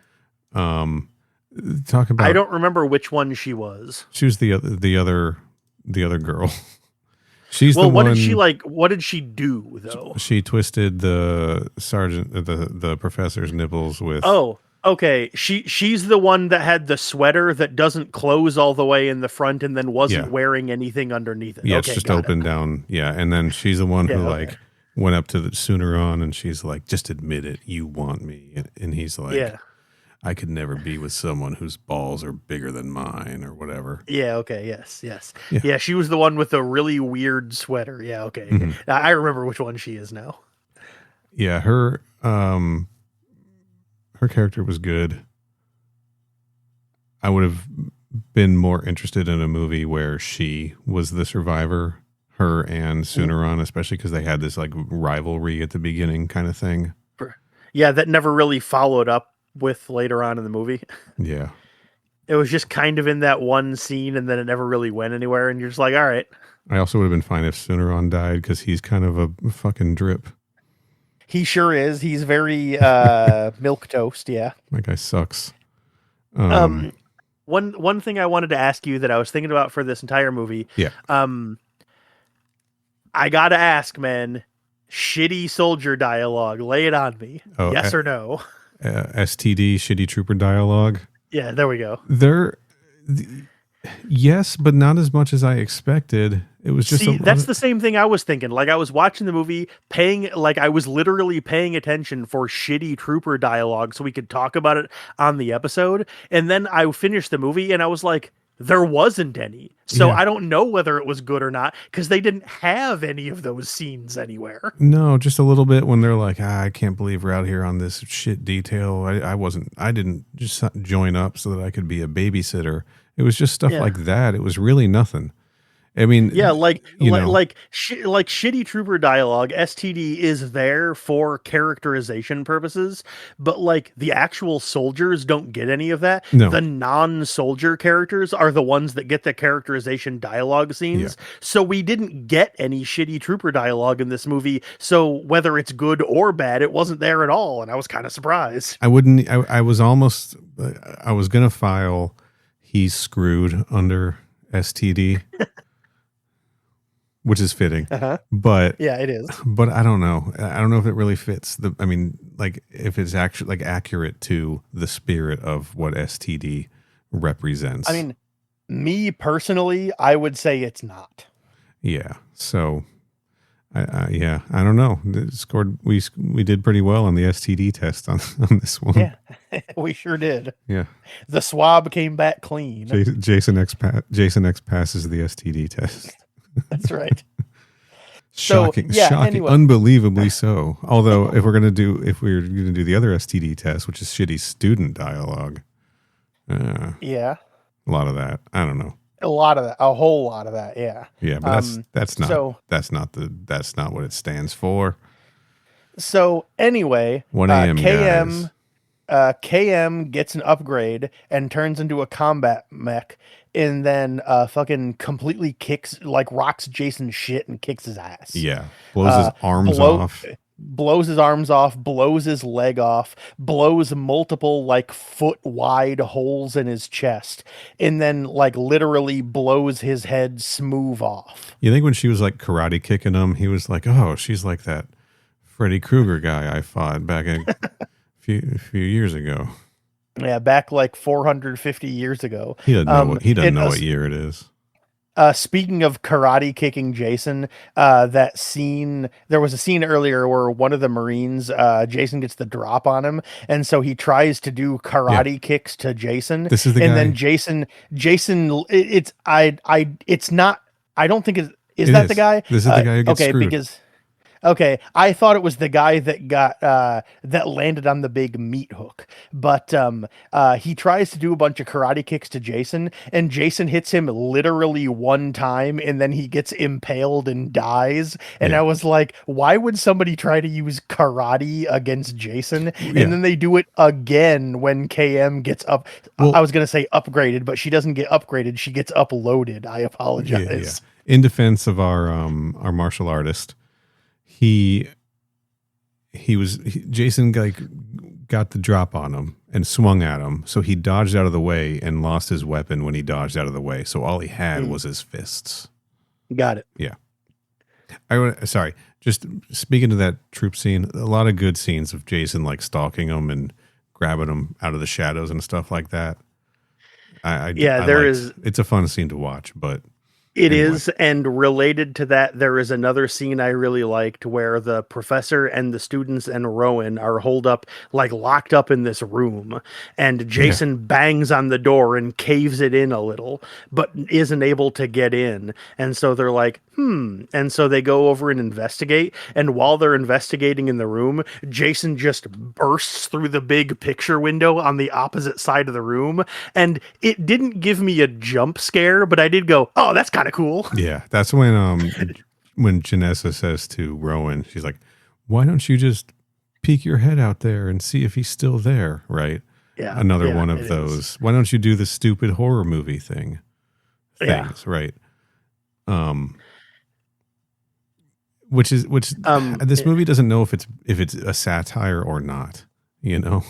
Talk about. I don't remember which one she was. She was the other girl. She's well. The What one, did she like? What did she do though? She twisted the sergeant, the professor's nipples with. Oh, okay. She's the one that had the sweater that doesn't close all the way in the front and then wasn't wearing anything underneath it. Yeah, okay, it's just open down. Yeah, and then she's the one who like went up to the Sooner on, and she's like, "Just admit it, you want me," and he's like, "Yeah, I could never be with someone whose balls are bigger than mine," or whatever. Yeah. Okay. Yes. Yeah. She was the one with the really weird sweater. Yeah. Okay. Mm-hmm. I remember which one she is now. Yeah, her character was good. I would have been more interested in a movie where she was the survivor, her and Sooneron, especially because they had this like rivalry at the beginning kind of thing. Yeah, that never really followed up with later on in the movie. Yeah. It was just kind of in that one scene and then it never really went anywhere. And you're just like, all right. I also would have been fine if Sooneron died because he's kind of a fucking drip. He sure is. He's very milk toast. Yeah. That guy sucks. One thing I wanted to ask you that I was thinking about for this entire movie. Yeah. I gotta ask, man, Shitty soldier dialogue. Lay it on me. Oh, Yes or no? STD, shitty trooper dialogue. Yeah, there we go. Yes, but not as much as I expected. It was just that's the same thing I was thinking. Like I was watching the movie, I was literally paying attention for shitty trooper dialogue so we could talk about it on the episode. And then I finished the movie and I was like, there wasn't any. So I don't know whether it was good or not because they didn't have any of those scenes anywhere. No, just a little bit when they're like, I can't believe we're out here on this shit detail. I didn't just join up so that I could be a babysitter. It was just stuff like that. It was really nothing. I mean, like shitty trooper dialogue. STD is there for characterization purposes, but like the actual soldiers don't get any of that. No. The non-soldier characters are the ones that get the characterization dialogue scenes. Yeah. So we didn't get any shitty trooper dialogue in this movie. So whether it's good or bad, it wasn't there at all, and I was kind of surprised. I was gonna file "He's screwed" under STD. Which is fitting, but yeah, it is. But I don't know. I don't know if it really fits. If it's actually accurate to the spirit of what STD represents. I mean, me personally, I would say it's not. Yeah. So, I don't know. We did pretty well on the STD test on this one. Yeah, we sure did. Yeah. The swab came back clean. Jason X passes the STD test. That's right. Shocking, anyway. Unbelievably so. Although if we're gonna do the other STD test, which is shitty student dialogue, a lot of that. I don't know. A whole lot of that. Yeah. Yeah, but that's not what it stands for. So anyway, 1 a.m. KM guys. KM gets an upgrade and turns into a combat mech, and then fucking completely rocks Jason's shit and kicks his ass. Yeah. Blows his arms off. Blows his arms off, blows his leg off, blows multiple foot wide holes in his chest, and then literally blows his head smooth off. You think when she was karate kicking him, he was like, oh, she's like that Freddy Krueger guy I fought back a few years ago. Yeah, back 450 years ago. He doesn't know what year it is. Speaking of karate kicking Jason, that scene, there was a scene earlier where one of the Marines, Jason gets the drop on him, and so he tries to do karate kicks to Jason. This is the guy. And then Jason, it's not. I don't think is that the guy? This is the guy who gets screwed. Okay, I thought it was the guy that got that landed on the big meat hook, but he tries to do a bunch of karate kicks to Jason, and Jason hits him literally one time, and then he gets impaled and dies. And I was like, why would somebody try to use karate against Jason? And then they do it again when KM gets up. Well, I was gonna say upgraded, but she doesn't get upgraded; she gets uploaded. I apologize. Yeah. In defense of our martial artist. Jason got the drop on him and swung at him, so he dodged out of the way and lost his weapon when he dodged out of the way. So all he had was his fists. Got it. Yeah. Sorry. Just speaking to that troop scene, a lot of good scenes of Jason stalking him and grabbing him out of the shadows and stuff like that. It's a fun scene to watch, but. It is, and related to that, there is another scene I really liked where the professor and the students and Rowan are holed up, locked up in this room, and Jason bangs on the door and caves it in a little, but isn't able to get in. And so they're like, and so they go over and investigate, and while they're investigating in the room, Jason just bursts through the big picture window on the opposite side of the room, and it didn't give me a jump scare, but I did go, oh, that's kind of cool. Yeah, that's when Janessa says to Rowan, she's like, why don't you just peek your head out there and see if he's still there, right? Yeah. Another one of those. Why don't you do the stupid horror movie things, right? Which this movie doesn't know if it's a satire or not, you know?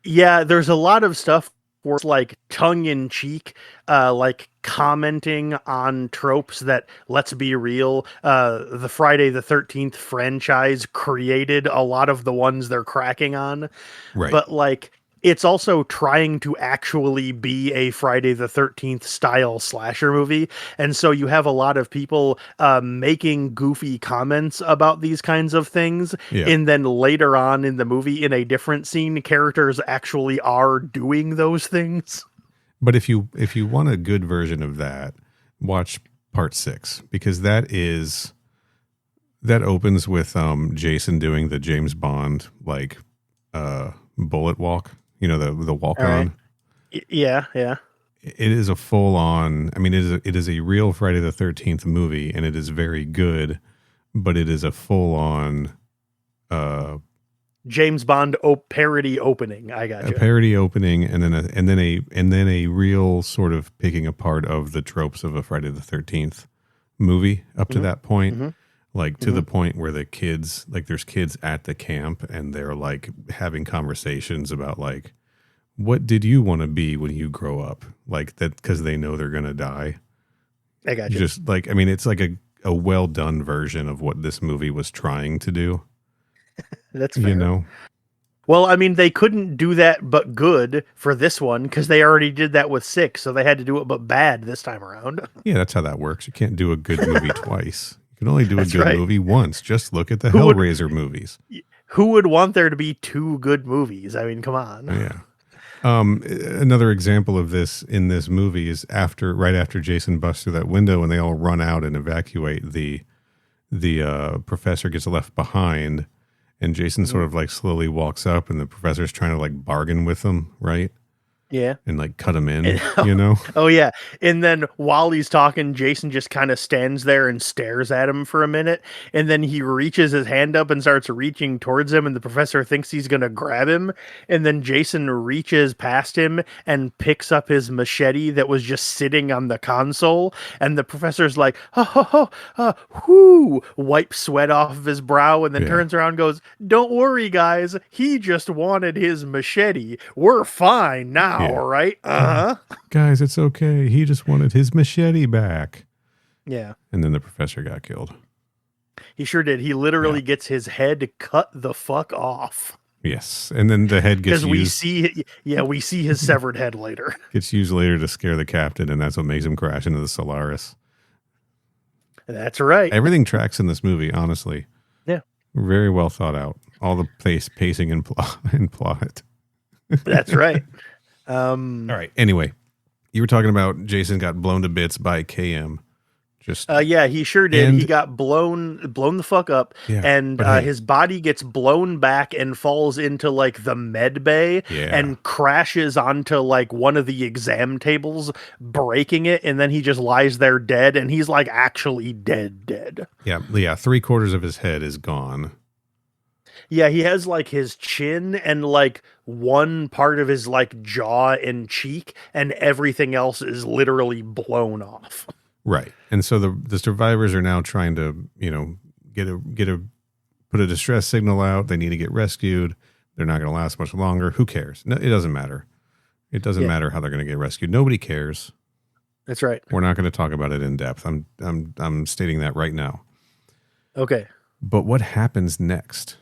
Yeah, there's a lot of stuff like tongue in cheek, like commenting on tropes that, let's be real, the Friday the 13th franchise created a lot of the ones they're cracking on. Right. But like, it's also trying to actually be a Friday the 13th style slasher movie. And so you have a lot of people making goofy comments about these kinds of things. Yeah. And then later on in the movie, in a different scene, characters actually are doing those things. But if you want a good version of that, watch part 6, because that opens with Jason doing the James Bond like bullet walk, you know, the walk on. Right. Yeah. It is a full on. I mean, it is a real Friday the 13th movie, and it is very good, but it is a full on James Bond parody opening. I got a you. parody opening, and then a real sort of picking apart of the tropes of a Friday the 13th movie up to that point. Like to the point where the kids, like there's kids at the camp and they're like having conversations about like, what did you want to be when you grow up? Like that, because they know they're going to die. I got you. Just like, I mean, it's like a well done version of what this movie was trying to do. That's fair. You know? Well, I mean, they couldn't do that but good for this one because they already did that with 6, so they had to do it but bad this time around. Yeah, that's how that works. You can't do a good movie twice. You can only do a That's good right. movie once. Just look at the Hellraiser movies. Who would want there to be 2 good movies? I mean, come on. Yeah. Another example of this in this movie is right after Jason busts through that window and they all run out and evacuate, the professor gets left behind, and Jason sort of like slowly walks up, and the professor's trying to like bargain with him, right? Yeah. And like cut him in, you know? Oh, yeah. And then while he's talking, Jason just kind of stands there and stares at him for a minute. And then he reaches his hand up and starts reaching towards him. And the professor thinks he's going to grab him. And then Jason reaches past him and picks up his machete that was just sitting on the console. And the professor's like, whoo, wipes sweat off of his brow and then turns around and goes, don't worry, guys. He just wanted his machete. We're fine now. All right. Guys, it's okay. He just wanted his machete back. Yeah. And then the professor got killed. He sure did. He literally gets his head cut the fuck off. Yes. And then the head gets used. Because we see his severed head later. Gets used later to scare the captain, and that's what makes him crash into the Solaris. That's right. Everything tracks in this movie, honestly. Yeah. Very well thought out. All the pacing and plot. That's right. All right. Anyway, you were talking about Jason got blown to bits by KM. Just yeah, he sure did. He got blown the fuck up, and his body gets blown back and falls into like the med bay and crashes onto like one of the exam tables, breaking it, and then he just lies there dead, and he's like actually dead. Yeah. 3/4 of his head is gone. Yeah, he has like his chin and like one part of his like jaw and cheek, and everything else is literally blown off. Right. And so the survivors are now trying to, you know, put a distress signal out. They need to get rescued. They're not going to last much longer. Who cares? No, it doesn't matter. It doesn't matter how they're going to get rescued. Nobody cares. That's right. We're not going to talk about it in depth. I'm stating that right now. Okay. But what happens next?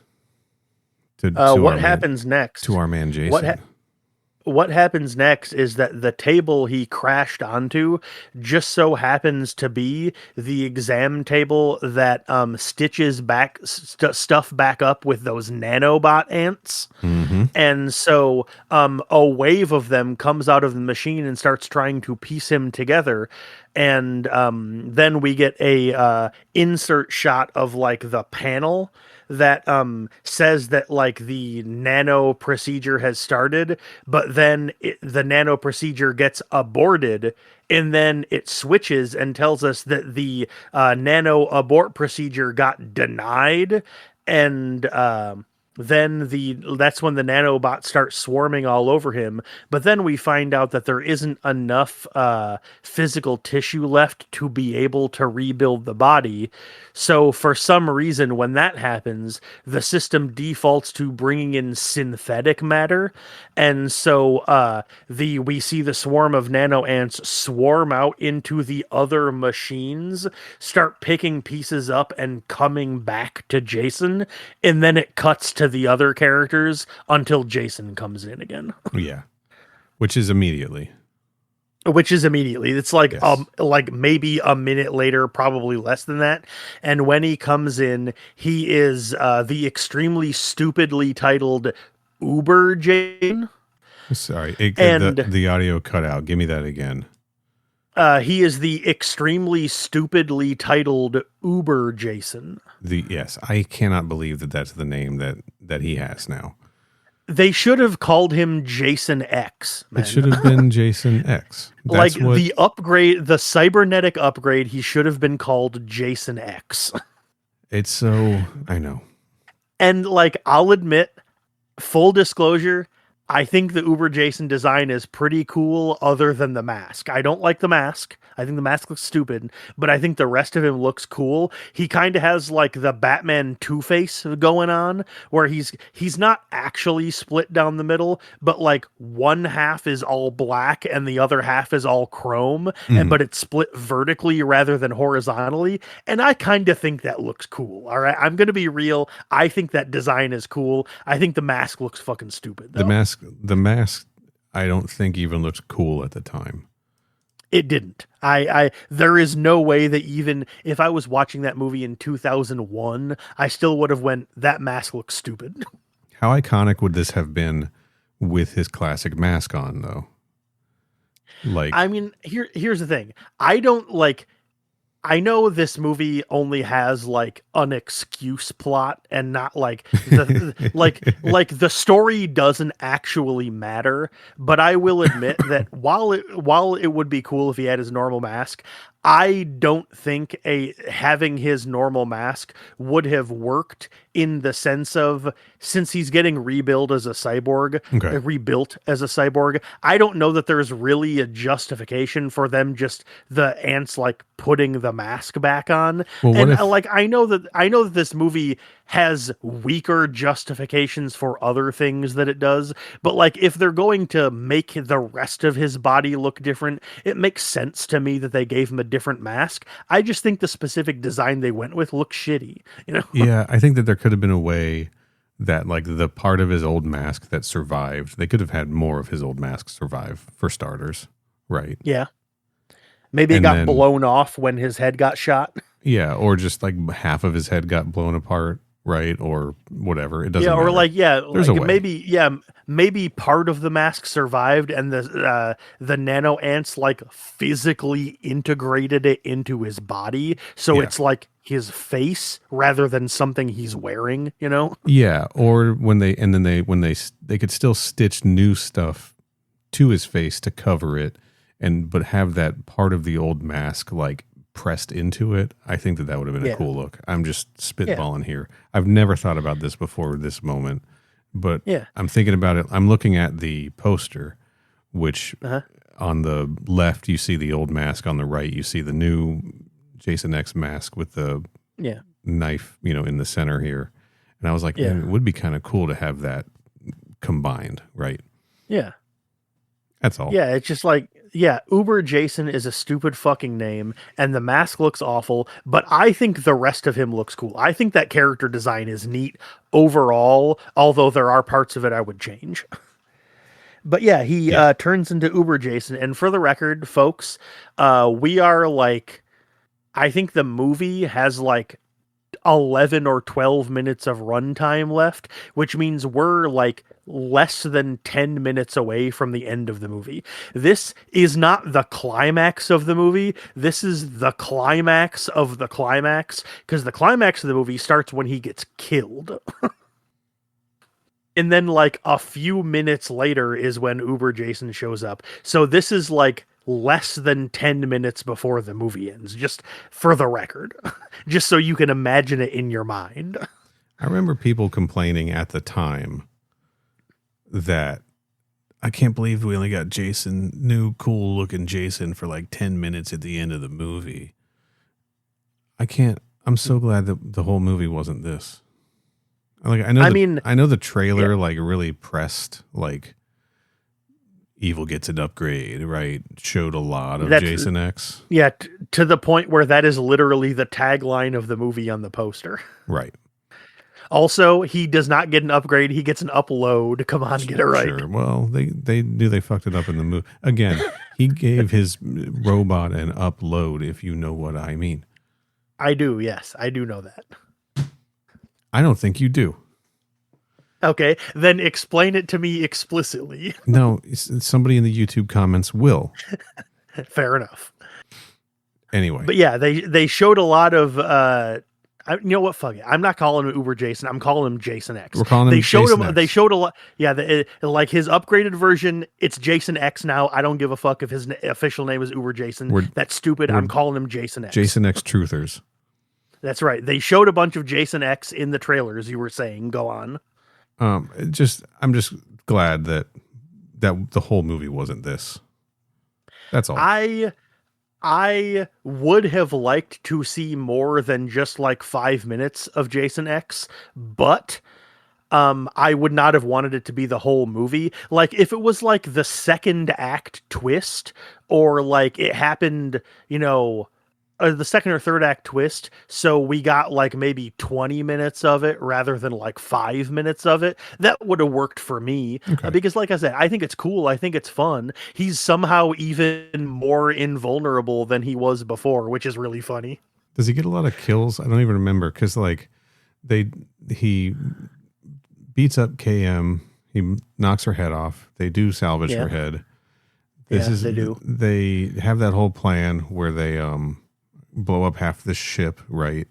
What happens next to our man Jason? What happens next is that the table he crashed onto just so happens to be the exam table that stitches back stuff back up with those nanobot ants. Mm-hmm. And so a wave of them comes out of the machine and starts trying to piece him together. And then we get a insert shot of like the panel that says that like the nano procedure has started, but then the nano procedure gets aborted, and then it switches and tells us that the nano abort procedure got denied, and then that's when the nanobots start swarming all over him. But then we find out that there isn't enough physical tissue left to be able to rebuild the body. So for some reason, when that happens, the system defaults to bringing in synthetic matter, and so we see the swarm of nano ants swarm out into the other machines, start picking pieces up and coming back to Jason, and then it cuts to the other characters until Jason comes in again. Yeah, which is immediately. It's like Yes. like maybe a minute later, probably less than that. And when he comes in, he is the extremely stupidly titled Uber Jane. Sorry, And the audio cut out. Give me that again. he is the extremely stupidly titled Uber Jason. Yes, I cannot believe that that's the name that he has now. They should have called him Jason X. Man. It should have been Jason X. That's like the upgrade, the cybernetic upgrade, he should have been called Jason X. It's so, I know. And like, I'll admit, full disclosure, I think the Uber Jason design is pretty cool other than the mask. I don't like the mask. I think the mask looks stupid, but I think the rest of him looks cool. He kind of has like the Batman Two-Face going on, where he's not actually split down the middle, but like one half is all black and the other half is all chrome, but it's split vertically rather than horizontally. And I kind of think that looks cool. All right, I'm gonna be real. I think that design is cool. I think the mask looks fucking stupid, though. The mask, I don't think even looked cool at the time. It didn't. I there is no way that even if I was watching that movie in 2001, I still would have went, that mask looks stupid. How iconic would this have been with his classic mask on, though? Like, I mean, here's the thing. I know this movie only has like an excuse plot and not like the like the story doesn't actually matter, but I will admit that while it would be cool if he had his normal mask, I don't think having his normal mask would have worked in the sense of, since he's getting rebuilt as a cyborg, I don't know that there's really a justification for them just the ants like putting the mask back on. Well, and I know that this movie has weaker justifications for other things that it does, but like if they're going to make the rest of his body look different, it makes sense to me that they gave him a different mask. I just think the specific design they went with looks shitty, you know? Yeah, I think that there could have been a way that like the part of his old mask that survived, they could have had more of his old mask survive, for starters, right? Yeah. Maybe it got blown off when his head got shot. Yeah, or just like half of his head got blown apart, right? Or whatever. It doesn't matter. There's a way. Maybe part of the mask survived and the nano ants like physically integrated it into his body, so it's like his face rather than something he's wearing, you know? Yeah, or when they could still stitch new stuff to his face to cover it, but have that part of the old mask like pressed into it. I think that would have been a cool look. I'm just spitballing here. I've never thought about this before this moment, but I'm thinking about it. I'm looking at the poster, which on the left you see the old mask, on the right you see the new Jason X mask with the knife, in the center here. And I was like, man, it would be kind of cool to have that combined, right? Yeah. That's all. Yeah, it's just like, Uber Jason is a stupid fucking name, and the mask looks awful, but I think the rest of him looks cool. I think that character design is neat overall, although there are parts of it I would change. But he turns into Uber Jason, and for the record, folks, we are like, I think the movie has like 11 or 12 minutes of runtime left, which means we're like less than 10 minutes away from the end of the movie. This is not the climax of the movie. This is the climax of the climax, because the climax of the movie starts when he gets killed. And then like a few minutes later is when Uber Jason shows up. So this is like less than 10 minutes before the movie ends, just for the record. Just so you can imagine it in your mind. I remember people complaining at the time that I can't believe we only got new cool looking Jason for like 10 minutes at the end of the movie. I'm so glad that the whole movie wasn't this. Like, I know the trailer like really pressed like evil gets an upgrade, right? Showed a lot of Jason X. Yeah, to the point where that is literally the tagline of the movie on the poster. Right. Also, he does not get an upgrade. He gets an upload. Come on, get it right. Sure. Well, they knew they fucked it up in the movie. Again, he gave his robot an upload, if you know what I mean. I do, yes. I do know that. I don't think you do. Okay, then explain it to me explicitly. No, somebody in the YouTube comments will. Fair enough. Anyway. But yeah, they showed a lot of... you know what? Fuck it. I'm not calling him Uber Jason. I'm calling him Jason X. We're calling him Jason X. They showed a lot. Yeah, like his upgraded version. It's Jason X now. I don't give a fuck if his official name is Uber Jason. That's stupid. I'm calling him Jason X. Jason X truthers. That's right. They showed a bunch of Jason X in the trailers. You were saying, go on. I'm just glad that the whole movie wasn't this. That's all. I would have liked to see more than just like 5 minutes of Jason X, but I would not have wanted it to be the whole movie. Like if it was like the second act twist, or like it happened, the second or third act twist, so we got like maybe 20 minutes of it rather than like 5 minutes of it, that would have worked for me. Okay. Because like I said, I think it's cool. I think it's fun. He's somehow even more invulnerable than he was before, which is really funny. Does he get a lot of kills? I don't even remember, because like he beats up KM, he knocks her head off, they do salvage her head. They do. They have that whole plan where they blow up half the ship, right?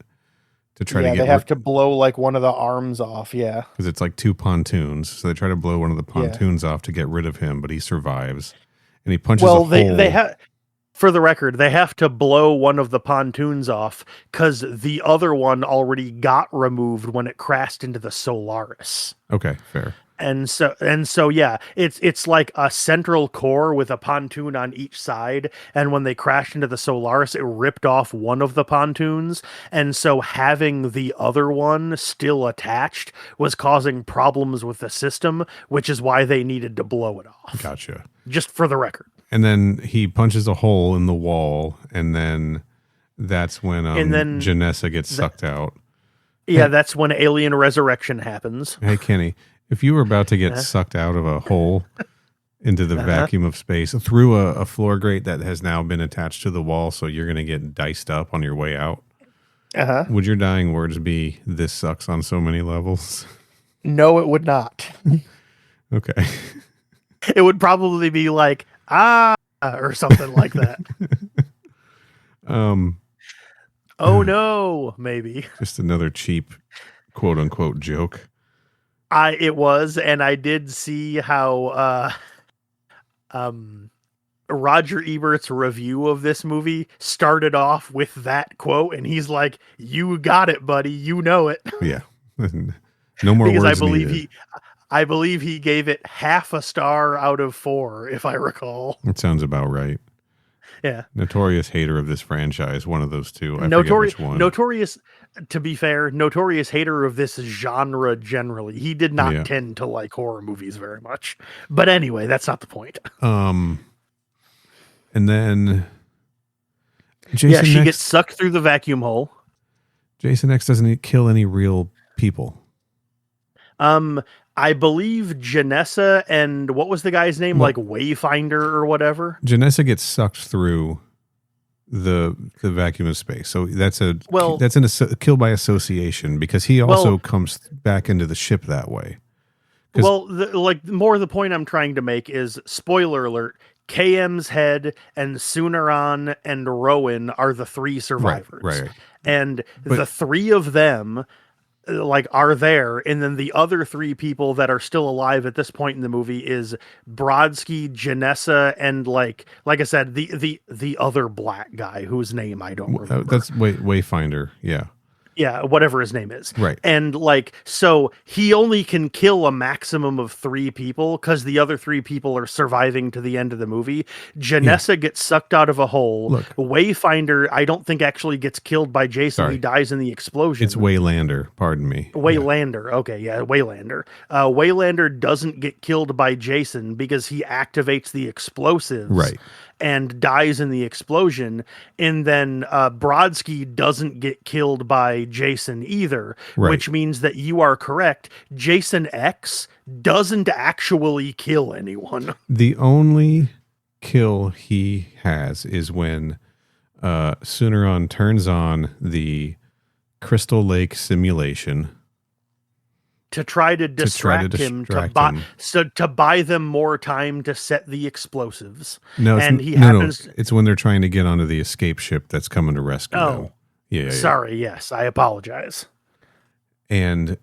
To try to get. They have to blow like one of the arms off, because it's like 2 pontoons. So they try to blow one of the pontoons off to get rid of him, but he survives, and he punches. Well, they have. For the record, they have to blow one of the pontoons off because the other one already got removed when it crashed into the Solaris. Okay, fair. And so, yeah, it's like a central core with a pontoon on each side. And when they crashed into the Solaris, it ripped off one of the pontoons. And so having the other one still attached was causing problems with the system, which is why they needed to blow it off. Gotcha. Just for the record. And then he punches a hole in the wall, and then that's when Janessa gets sucked out. Yeah, that's when alien resurrection happens. Hey, Kenny. If you were about to get sucked out of a hole into the vacuum of space through a floor grate that has now been attached to the wall, so you're going to get diced up on your way out, would your dying words be, "This sucks on so many levels"? No, it would not. Okay. It would probably be like, or something like that. Oh no, maybe. Just another cheap quote unquote joke. It was, and I did see how Roger Ebert's review of this movie started off with that quote, and he's like, "You got it, buddy. You know it." Yeah. No more because words I believe he gave it 0.5 star out of 4, if I recall. That sounds about right. Yeah. Notorious hater of this franchise, one of those two. I forget which one. Notorious, to be fair, notorious hater of this genre generally. He did not tend to like horror movies very much. But anyway, that's not the point. And then Jason she X gets sucked through the vacuum hole. Jason X doesn't kill any real people. I believe Janessa and what was the guy's name? Like Wayfinder or whatever. Janessa gets sucked through the vacuum of space. So that's a kill by association, because he also comes back into the ship that way. Well, more the point I'm trying to make is, spoiler alert, KM's head and Sunaran and Rowan are the 3 survivors. Right. And the 3 of them are there, and then the other 3 people that are still alive at this point in the movie is Brodsky, Janessa, and like I said, the other black guy whose name I don't remember. That's Wayfinder. Yeah. Yeah, whatever his name is. Right. And like, so he only can kill a maximum of 3 people because the other 3 people are surviving to the end of the movie. Janessa gets sucked out of a hole. Look. Wayfinder, I don't think actually gets killed by Jason. Sorry. He dies in the explosion. It's Waylander, pardon me. Waylander. Okay, yeah, Waylander. Waylander doesn't get killed by Jason because he activates the explosives. Right. And dies in the explosion. And then Brodsky doesn't get killed by Jason either, which means that you are correct. Jason X doesn't actually kill anyone. The only kill he has is when Suneron turns on the Crystal Lake simulation to try to distract him to buy them more time to set the explosives. No, and it's when they're trying to get onto the escape ship that's coming to rescue them. Yeah. Sorry, yes, I apologize. And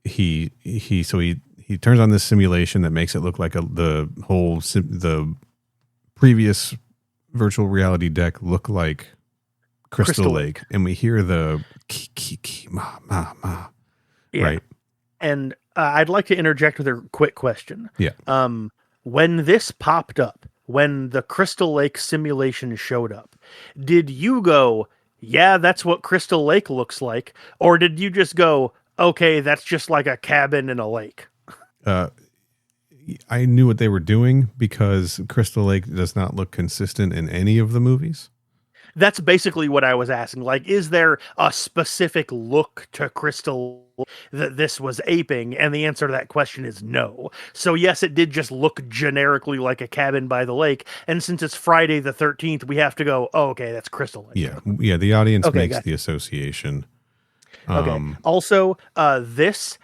he turns on this simulation that makes it look like the previous virtual reality deck look like Crystal Lake, and we hear the ki ma ma ma. Yeah. Right. And I'd like to interject with a quick question. Yeah. When this popped up, when the Crystal Lake simulation showed up, did you go, yeah, that's what Crystal Lake looks like? Or did you just go, okay, that's just like a cabin in a lake? I knew what they were doing because Crystal Lake does not look consistent in any of the movies. That's basically what I was asking. Like, is there a specific look to Crystal that this was aping? And the answer to that question is no. So yes, it did just look generically like a cabin by the lake. And since it's Friday the 13th, we have to go, oh, okay, that's Crystal Lake. Yeah. The audience makes the association. Okay. Also, this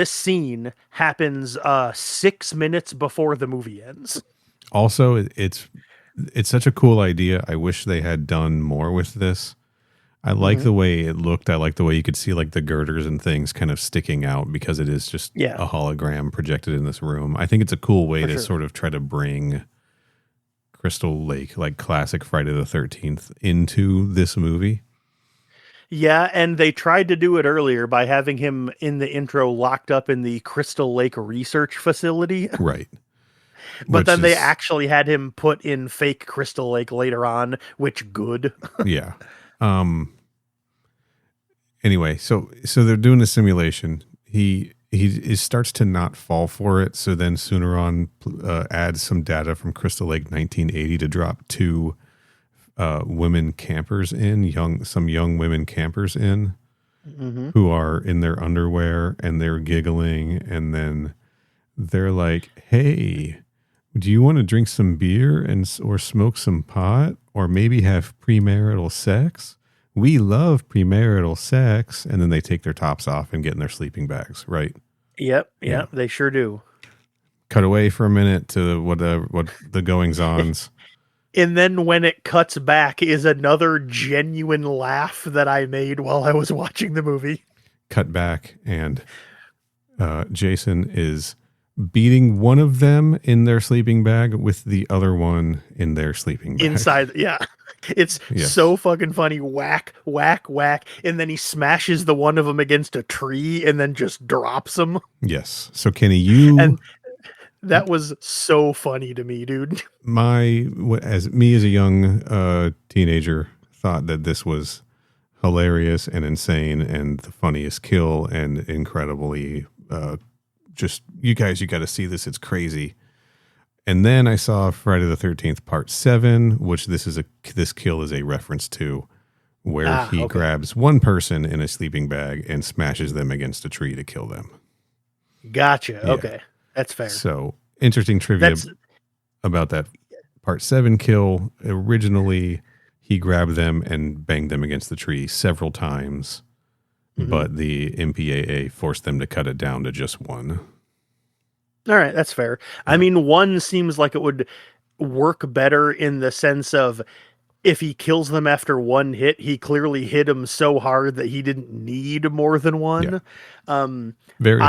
scene happens 6 minutes before the movie ends. Also, it's such a cool idea. I wish they had done more with this. I like the way it looked. I like the way you could see like the girders and things kind of sticking out because it is just a hologram projected in this room. I think it's a cool way to sort of try to bring Crystal Lake, like classic Friday the 13th, into this movie. Yeah, and they tried to do it earlier by having him in the intro locked up in the Crystal Lake research facility. Right. But then they actually had him put in fake Crystal Lake later on, which good. Yeah. Anyway, so they're doing the simulation. He starts to not fall for it. So then Suneron adds some data from Crystal Lake 1980 to drop 2 women campers in, some young women campers in, who are in their underwear and they're giggling, and then they're like, "Hey, do you want to drink some beer or smoke some pot or maybe have premarital sex? We love premarital sex." And then they take their tops off and get in their sleeping bags, right? Yep, they sure do. Cut away for a minute to what the goings-ons. And then when it cuts back is another genuine laugh that I made while I was watching the movie. Cut back, and Jason is beating one of them in their sleeping bag with the other one in their sleeping bag. Inside, yeah. It's so fucking funny. Whack, whack, whack. And then he smashes the one of them against a tree and then just drops them. Yes. So Kenny, you... That was so funny to me, dude. As a young teenager, thought that this was hilarious and insane and the funniest kill and incredibly just, you got to see this. It's crazy. And then I saw Friday the 13th Part 7, which this kill is a reference to, where he grabs one person in a sleeping bag and smashes them against a tree to kill them. Gotcha. Yeah. Okay. That's fair. So interesting trivia about that Part 7 kill. Originally, he grabbed them and banged them against the tree several times, but the MPAA forced them to cut it down to just one. All right, that's fair. Yeah. I mean, one seems like it would work better in the sense of if he kills them after one hit, he clearly hit them so hard that he didn't need more than one. Yeah. Very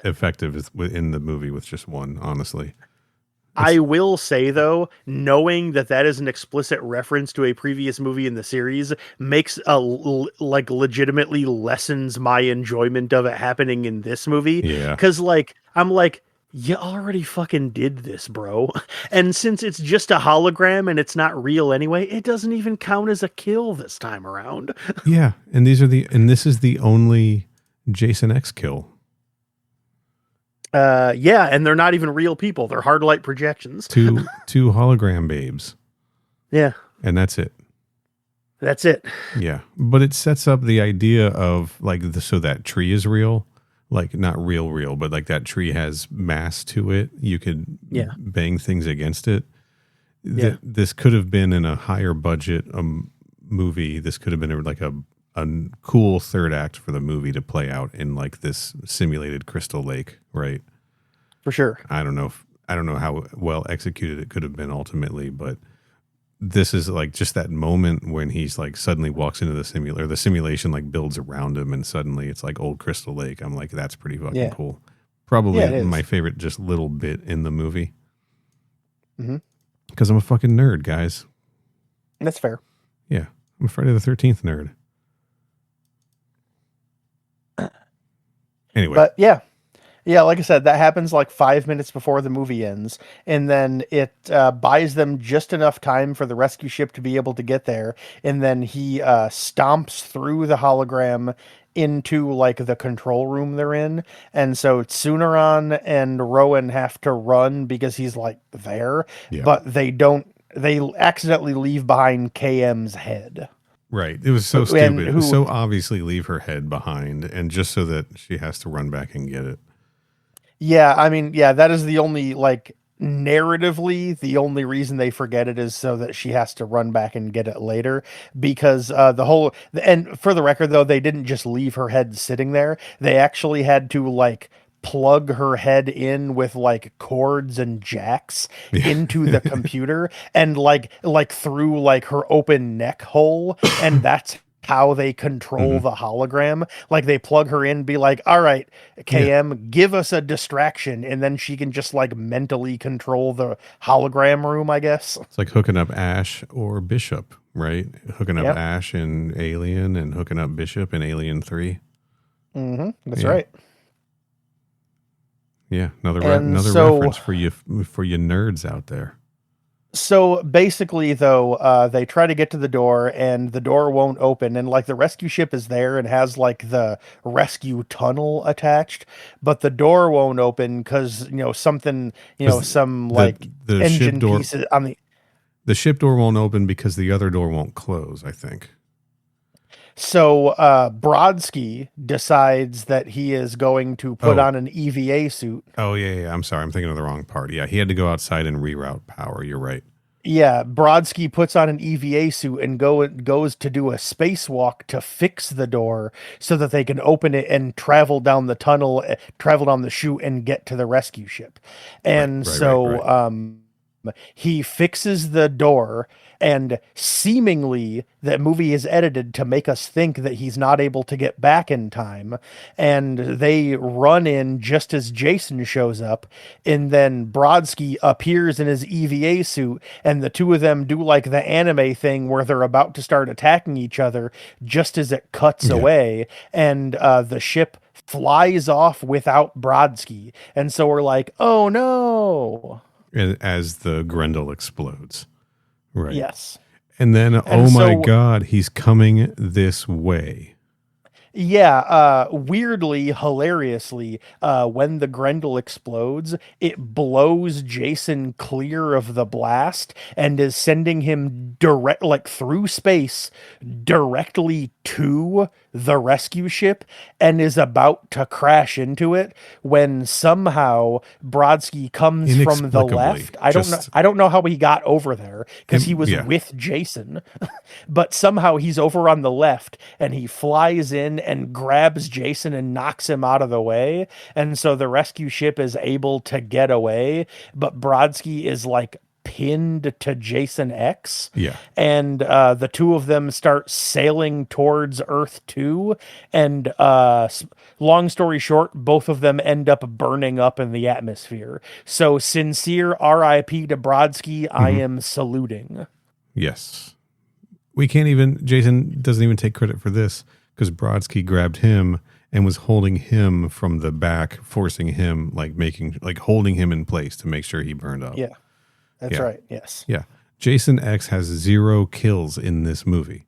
effective in the movie with just one, honestly. I will say though, knowing that that is an explicit reference to a previous movie in the series makes like legitimately lessens my enjoyment of it happening in this movie. Yeah. Because like I'm like, you already fucking did this, bro. And since it's just a hologram and it's not real anyway, it doesn't even count as a kill this time around. Yeah, and this is the only Jason X kill. Yeah, and they're not even real people. They're hard light projections. Two hologram babes. Yeah. And that's it. That's it. Yeah. But it sets up the idea of like so that tree is real. Like not real, but like that tree has mass to it. You could bang things against it. Yeah. This could have been in a higher budget movie. This could have been like a cool third act for the movie to play out in like this simulated Crystal Lake, right? For sure. I don't know how well executed it could have been ultimately, but this is like just that moment when he's like suddenly walks into the simulator, the simulation like builds around him and suddenly it's like old Crystal Lake. I'm like, that's pretty fucking cool. Probably my favorite just little bit in the movie. Because I'm a fucking nerd, guys. That's fair. Yeah. I'm a Friday the 13th nerd. Anyway. But yeah, like I said, that happens like 5 minutes before the movie ends. And then it buys them just enough time for the rescue ship to be able to get there. And then he stomps through the hologram into like the control room they're in. And so Tsuneron and Rowan have to run because he's like there, but they accidentally leave behind KM's head. Right. It was so stupid. It was so obviously leave her head behind and just so that she has to run back and get it. Yeah, I mean, that is the only, like, narratively, the only reason they forget it is so that she has to run back and get it later. Because and for the record, though, they didn't just leave her head sitting there. They actually had to, like, plug her head in with like cords and jacks into the computer and like through like her open neck hole, and that's how they control the hologram. Like they plug her in, be like, all right, KM, give us a distraction, and then she can just like mentally control the hologram room, I guess. It's like hooking up Ash or Bishop, right? Hooking up Ash in Alien and hooking up Bishop in Alien 3. That's right. Yeah, another reference for you nerds out there. So basically, though, they try to get to the door, and the door won't open. And like the rescue ship is there and has like the rescue tunnel attached, but the door won't open because some like the engine ship door, pieces on the ship door won't open because the other door won't close, I think. So Brodsky decides that he is going to put on an EVA suit. Oh, yeah. I'm sorry. I'm thinking of the wrong part. Yeah, he had to go outside and reroute power. You're right. Yeah, Brodsky puts on an EVA suit and goes to do a spacewalk to fix the door so that they can open it and travel down the tunnel, travel down the chute and get to the rescue ship. And he fixes the door, and seemingly that movie is edited to make us think that he's not able to get back in time. And they run in just as Jason shows up, and then Brodsky appears in his EVA suit, and the two of them do like the anime thing where they're about to start attacking each other just as it cuts away, and the ship flies off without Brodsky. And so we're like, oh no. As the Grendel explodes. Right. Yes. And then, my God, he's coming this way. Yeah, weirdly, hilariously, when the Grendel explodes, it blows Jason clear of the blast and is sending him through space directly to the rescue ship, and is about to crash into it when somehow Brodsky comes from the left. I don't know how he got over there because he was with Jason, but somehow he's over on the left and he flies in and grabs Jason and knocks him out of the way. And so the rescue ship is able to get away, but Brodsky is like pinned to Jason X. Yeah. And the two of them start sailing towards Earth 2. And long story short, both of them end up burning up in the atmosphere. So sincere RIP to Brodsky, I am saluting. Yes. We can't even, Jason doesn't even take credit for this because Brodsky grabbed him and was holding him from the back, forcing him, holding him in place to make sure he burned up. Yeah, that's right. Yes. Yeah. Jason X has 0 kills in this movie.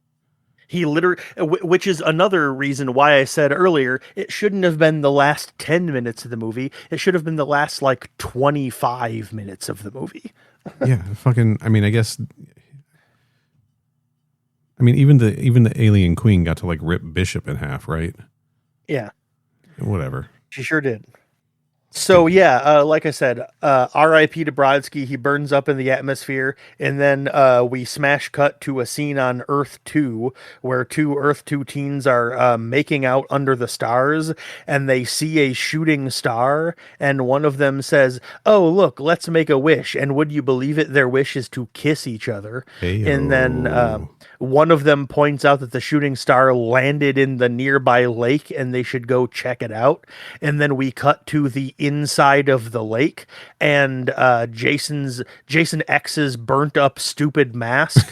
He literally, which is another reason why I said earlier, it shouldn't have been the last 10 minutes of the movie. It should have been the last 25 minutes of the movie. Yeah. Fucking, even the alien queen got to rip Bishop in half, right? Yeah. Whatever. She sure did. So like I said, R.I.P. to Brodsky. He burns up in the atmosphere, and then we smash cut to a scene on Earth 2 where 2 Earth 2 teens are making out under the stars, and they see a shooting star, and one of them says, "Oh, look, let's make a wish." And would you believe it? Their wish is to kiss each other. Hey-o. And then one of them points out that the shooting star landed in the nearby lake, and they should go check it out. And then we cut to the inside of the lake, and Jason X's burnt up stupid mask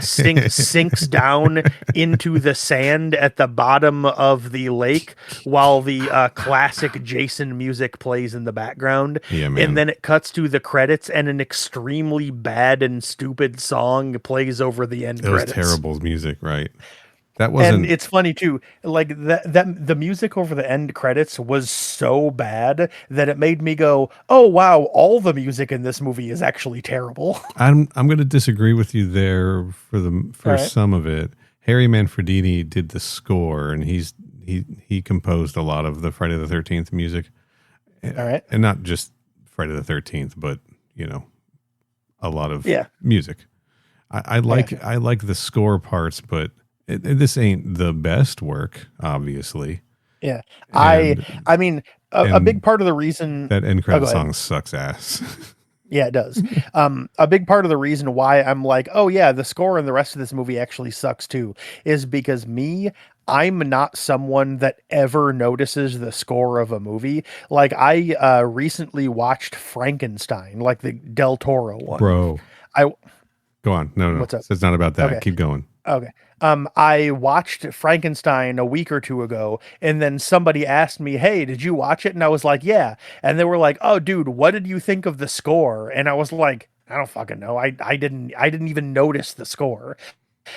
sinks down into the sand at the bottom of the lake while the classic Jason music plays in the background. Yeah, man. And then it cuts to the credits, and an extremely bad and stupid song plays over the end credits. It was terrible music, right? That wasn't. And it's funny too, that the music over the end credits was so bad that it made me go, "Oh wow, all the music in this movie is actually terrible." I'm going to disagree with you there for some of it. Harry Manfredini did the score, and he composed a lot of the Friday the 13th music. All right, and not just Friday the 13th, but a lot of music. I like the score parts, but this ain't the best work, obviously. Yeah, I mean, a big part of the reason that end credit song sucks ass. Yeah, it does. A big part of the reason why I'm like, oh yeah, the score and the rest of this movie actually sucks too, is because I'm not someone that ever notices the score of a movie. Like I recently watched Frankenstein, like the Del Toro one. Bro, go on. No. What's up? It's not about that. Okay. Keep going. Okay. I watched Frankenstein a week or two ago, and then somebody asked me, "Hey, did you watch it?" And I was like, "Yeah." And they were like, "Oh, dude, what did you think of the score?" And I was like, "I don't fucking know. I didn't even notice the score."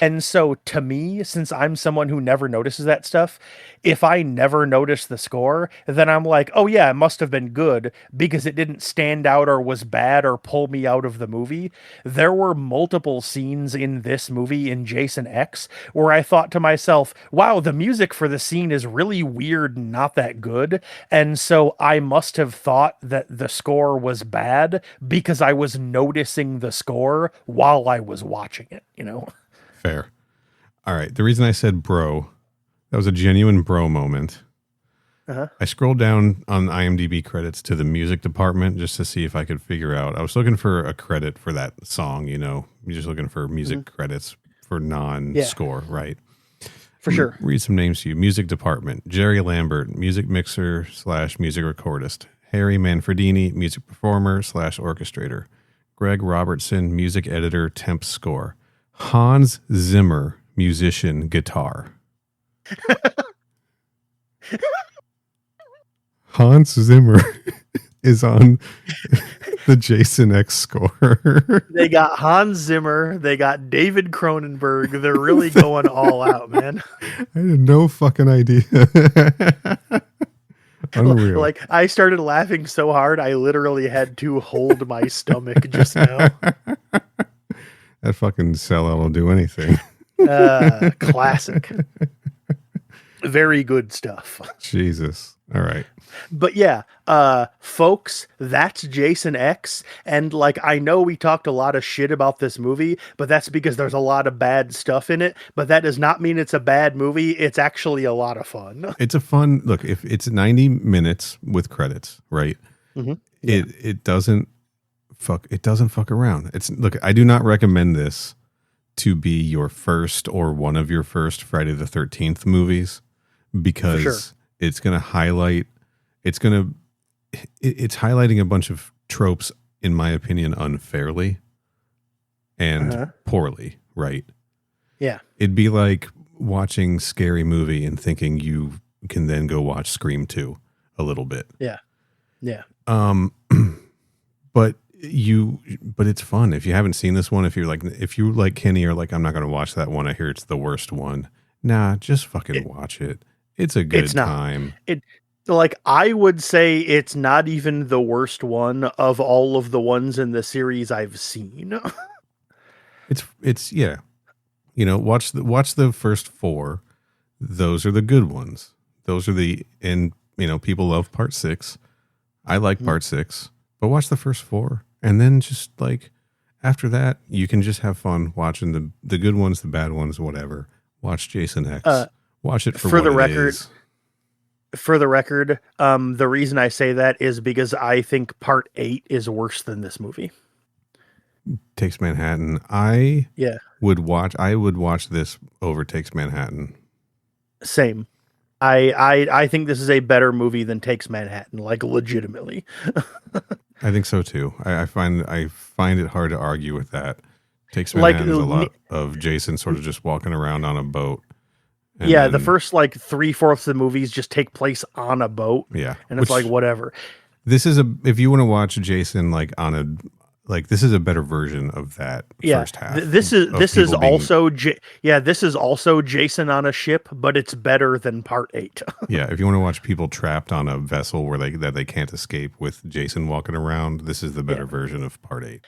And so to me, since I'm someone who never notices that stuff, if I never notice the score, then I'm like, oh yeah, it must have been good because it didn't stand out or was bad or pull me out of the movie. There were multiple scenes in this movie in Jason X where I thought to myself, wow, the music for the scene is really weird and not that good. And so I must have thought that the score was bad because I was noticing the score while I was watching it, Fair. All right. The reason I said bro, that was a genuine bro moment. Uh-huh. I scrolled down on IMDb credits to the music department just to see if I could figure out. I was looking for a credit for that song, You're just looking for music credits for non-score, right? For sure. Read some names to you. Music department. Jerry Lambert, music mixer / music recordist. Harry Manfredini, music performer / orchestrator. Greg Robertson, music editor, temp score. Hans Zimmer, musician, guitar. Hans Zimmer is on the Jason X score. They got Hans Zimmer. They got David Cronenberg. They're really going all out, man. I had no fucking idea. Unreal. Like, I started laughing so hard, I literally had to hold my stomach just now. That fucking sellout will do anything. Classic. Very good stuff. Jesus. All right. But yeah, folks, that's Jason X. And I know we talked a lot of shit about this movie, but that's because there's a lot of bad stuff in it. But that does not mean it's a bad movie. It's actually a lot of fun. It's a fun look. If it's 90 minutes with credits, right? Mm-hmm. Yeah. It doesn't It doesn't fuck around. Look, I do not recommend this to be your first or one of your first Friday the 13th movies, because sure. it's going to highlight, it's highlighting a bunch of tropes, in my opinion, unfairly and poorly, right? Yeah. It'd be like watching Scary Movie and thinking you can then go watch Scream 2 a little bit. Yeah. Yeah. But it's fun. If you haven't seen this one, if you like Kenny are like, I'm not going to watch that one, I hear it's the worst one. Nah, just fucking watch it. It's a good time. Like, I would say it's not even the worst one of all of the ones in the series I've seen. It's yeah. You know, watch the first 4. Those are the good ones. Those are and people love part 6. I like part 6, but watch the first 4. And then just like after that, you can just have fun watching the good ones, the bad ones, whatever. Watch Jason X. Watch it for the what record. it is. For the record, the reason I say that is because I think part 8 is worse than this movie. Takes Manhattan. I Yeah. would watch this over Takes Manhattan. Same. I think this is a better movie than Takes Manhattan, like legitimately. I think so too. I find it hard to argue with that. Takes Manhattan is a lot of Jason sort of just walking around on a boat. Yeah, the first like 3/4 of the movies just take place on a boat. Yeah, and it's like whatever. This is if you want to watch Jason like this is a better version of that first half. This is also Jason on a ship, but it's better than part 8. Yeah, if you want to watch people trapped on a vessel where they can't escape with Jason walking around, this is the better version of part 8.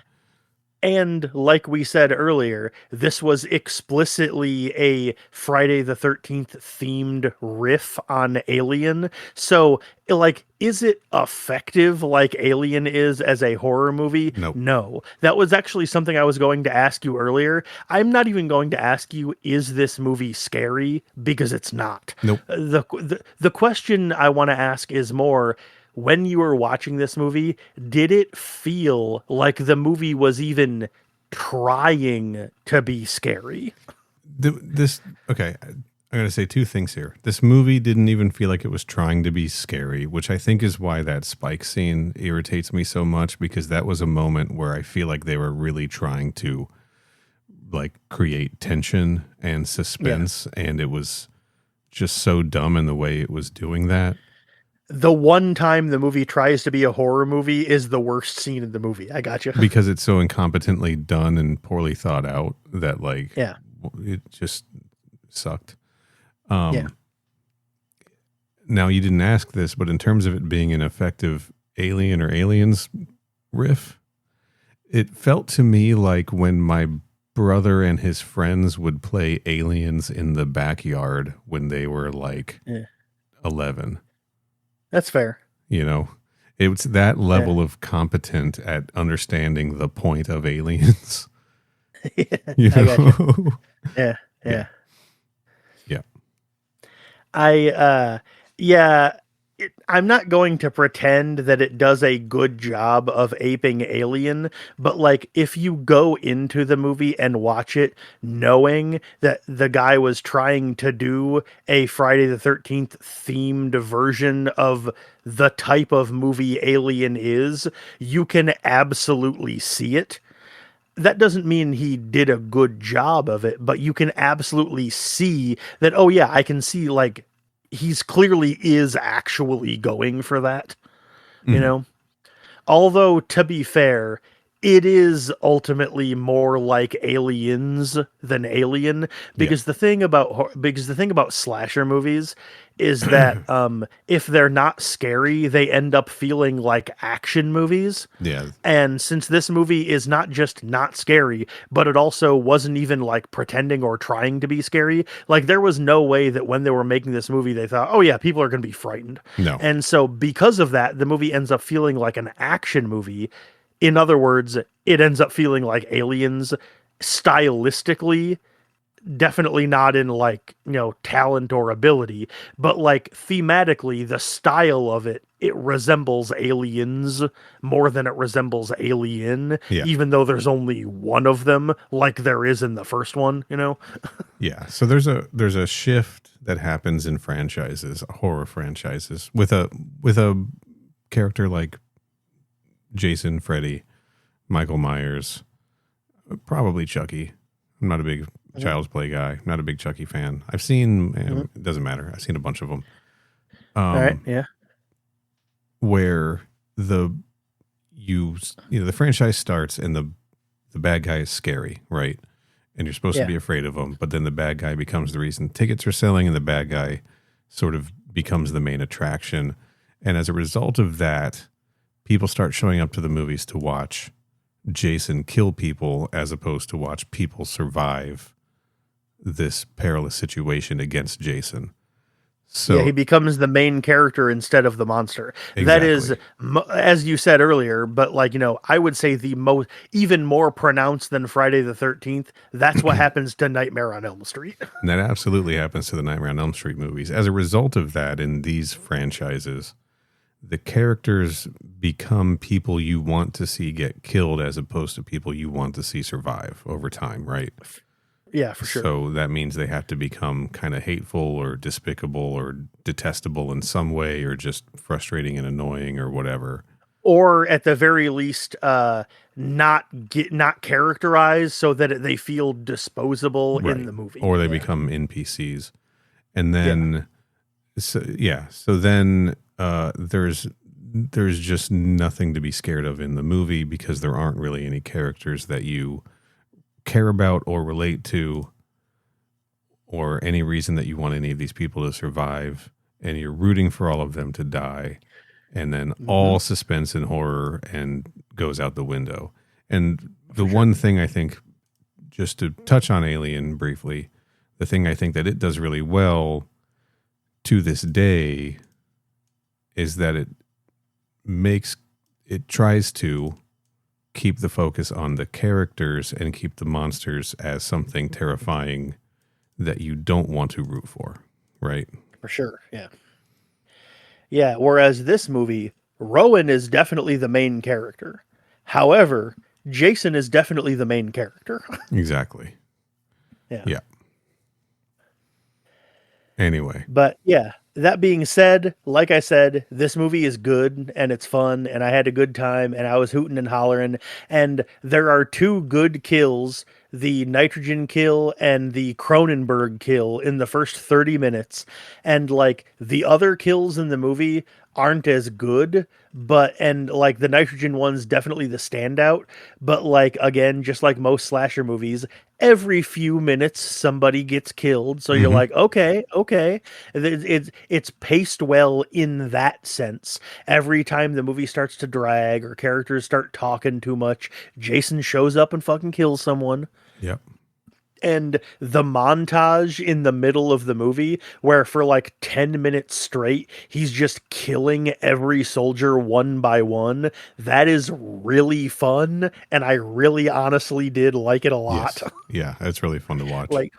And like we said earlier, this was explicitly a Friday the 13th themed riff on Alien. So, like, is it effective like Alien is as a horror movie? Nope. No. That was actually something I was going to ask you earlier. I'm not even going to ask you, is this movie scary? Because it's not. Nope. The question I want to ask is more, when you were watching this movie, did it feel like the movie was even trying to be scary? Okay, I'm going to say 2 things here. This movie didn't even feel like it was trying to be scary, which I think is why that spike scene irritates me so much, because that was a moment where I feel like they were really trying to like create tension and suspense, and it was just so dumb in the way it was doing that. The one time the movie tries to be a horror movie is the worst scene in the movie. I got you. Because it's so incompetently done and poorly thought out that it just sucked. Now, you didn't ask this, but in terms of it being an effective Alien or Aliens riff, it felt to me like when my brother and his friends would play Aliens in the backyard when they were 11. That's fair. It's that level of competent at understanding the point of Aliens. I got you. Yeah. I'm not going to pretend that it does a good job of aping Alien, but like if you go into the movie and watch it knowing that the guy was trying to do a Friday the 13th themed version of the type of movie Alien is, you can absolutely see it. That doesn't mean he did a good job of it, but you can absolutely see that, oh yeah, I can see like he's clearly is actually going for that, although to be fair, it is ultimately more like Aliens than Alien, because the thing about slasher movies is that if they're not scary, they end up feeling like action movies. Yeah. And since this movie is not just not scary, but it also wasn't even like pretending or trying to be scary, like there was no way that when they were making this movie, they thought, oh yeah, people are going to be frightened. No. And so because of that, the movie ends up feeling like an action movie. In other words, it ends up feeling like Aliens stylistically definitely not in like, talent or ability, but like thematically, the style of it resembles Aliens more than it resembles Alien, Yeah. even though there's only one of them, like there is in the first one. Yeah. So there's a shift that happens in franchises, horror franchises, with a character like Jason, Freddy, Michael Myers, probably Chucky. I'm not a big Mhm. Child's Play guy. Not a big Chucky fan. I've seen. Mhm. It doesn't matter. I've seen a bunch of them. All right, yeah, Where the the franchise starts and the bad guy is scary, right? And you're supposed to yeah, be afraid of him, but then the bad guy becomes the reason tickets are selling, and the bad guy sort of becomes the main attraction. And as a result of that, people start showing up to the movies to watch Jason kill people as opposed to watch people survive this perilous situation against Jason. yeah. He So becomes the main character instead of the monster. That is, exactly. as you said earlier, but like I would say the most, even more pronounced than Friday the 13th. That's what happens to Nightmare on Elm Street. And that absolutely happens to the Nightmare on Elm Street movies. As a result of that, in these franchises, the characters become people you want to see get killed as opposed to people you want to see survive over time, right? Yeah, for sure. So that means they have to become kind of hateful or despicable or detestable in some way or just frustrating and annoying or whatever. Or at the very least, not characterized so that they feel disposable in Right. the movie. Or they Yeah, become NPCs. And yeah, then so then there's just nothing to be scared of in the movie because there aren't really any characters that you care about or relate to or any reason that you want any of these people to survive, and you're rooting for all of them to die, and then hmm, all suspense and horror and goes out the window. And the for sure. one thing I think, just to touch on Alien briefly, the thing I think that it does really well to this day is that it tries to keep the focus on the characters and keep the monsters as something terrifying that you don't want to root for, right? For sure. Yeah. Yeah. Whereas this movie, Rowan is definitely the main character. However, Jason is definitely the main character. Exactly. Yeah. Yeah. Anyway, But yeah, that being said, like I said, this movie is good and it's fun and I had a good time and I was hooting and hollering. And there are two good kills, the nitrogen kill and the Cronenberg kill in the first 30 minutes. And like the other kills in the movie aren't as good, and like the nitrogen one's definitely the standout. But like again, just like most slasher movies, every few minutes somebody gets killed. So you're hmm like, okay, okay. It's paced well in that sense. Every time the movie starts to drag or characters start talking too much, Jason shows up and fucking kills someone. yep. And the montage in the middle of the movie, where for like 10 minutes straight, he's just killing every soldier one by one, that is really fun. And I really honestly did like it a lot. Yes. Yeah, it's really fun to watch. Like,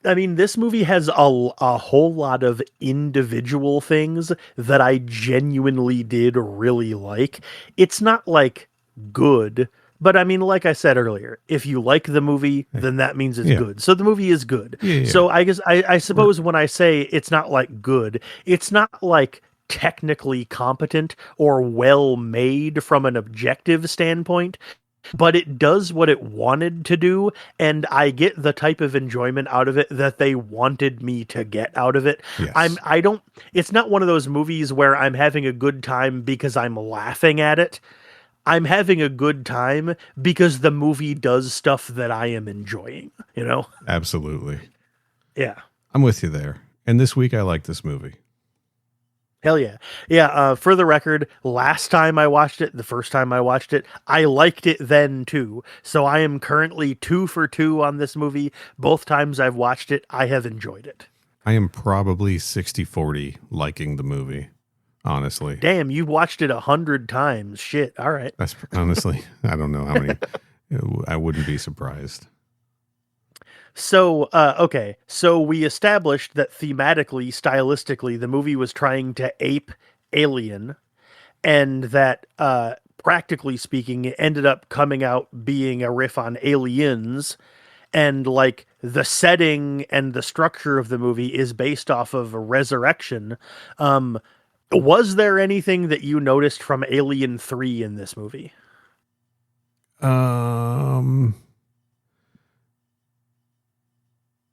I mean, this movie has a whole lot of individual things that I genuinely did really like. It's not like good, but I mean, like I said earlier, if you like the movie, Hey, then that means it's yeah. good. So the movie is good. Yeah, yeah. So I guess I We're, suppose when I say it's not like good, it's not like technically competent or well made from an objective standpoint, but it does what it wanted to do, and I get the type of enjoyment out of it that they wanted me to get out of it. yes. I don't It's not one of those movies where I'm having a good time because I'm laughing at it. I'm having a good time because the movie does stuff that I am enjoying. Absolutely. Yeah. I'm with you there. And this week I like this movie. Hell yeah. Yeah, for the record, last time I watched it, the first time I watched it, I liked it then too. So I am currently 2 for 2 on this movie. Both times I've watched it, I have enjoyed it. I am probably 60-40 liking the movie, honestly. Damn, you've watched it 100 times. Shit. All right. That's honestly, I don't know how many. I wouldn't be surprised. Okay. So we established that thematically, stylistically, the movie was trying to ape Alien, and that practically speaking, it ended up coming out being a riff on Aliens, and like the setting and the structure of the movie is based off of Resurrection. Um, was there anything that you noticed from Alien 3 in this movie?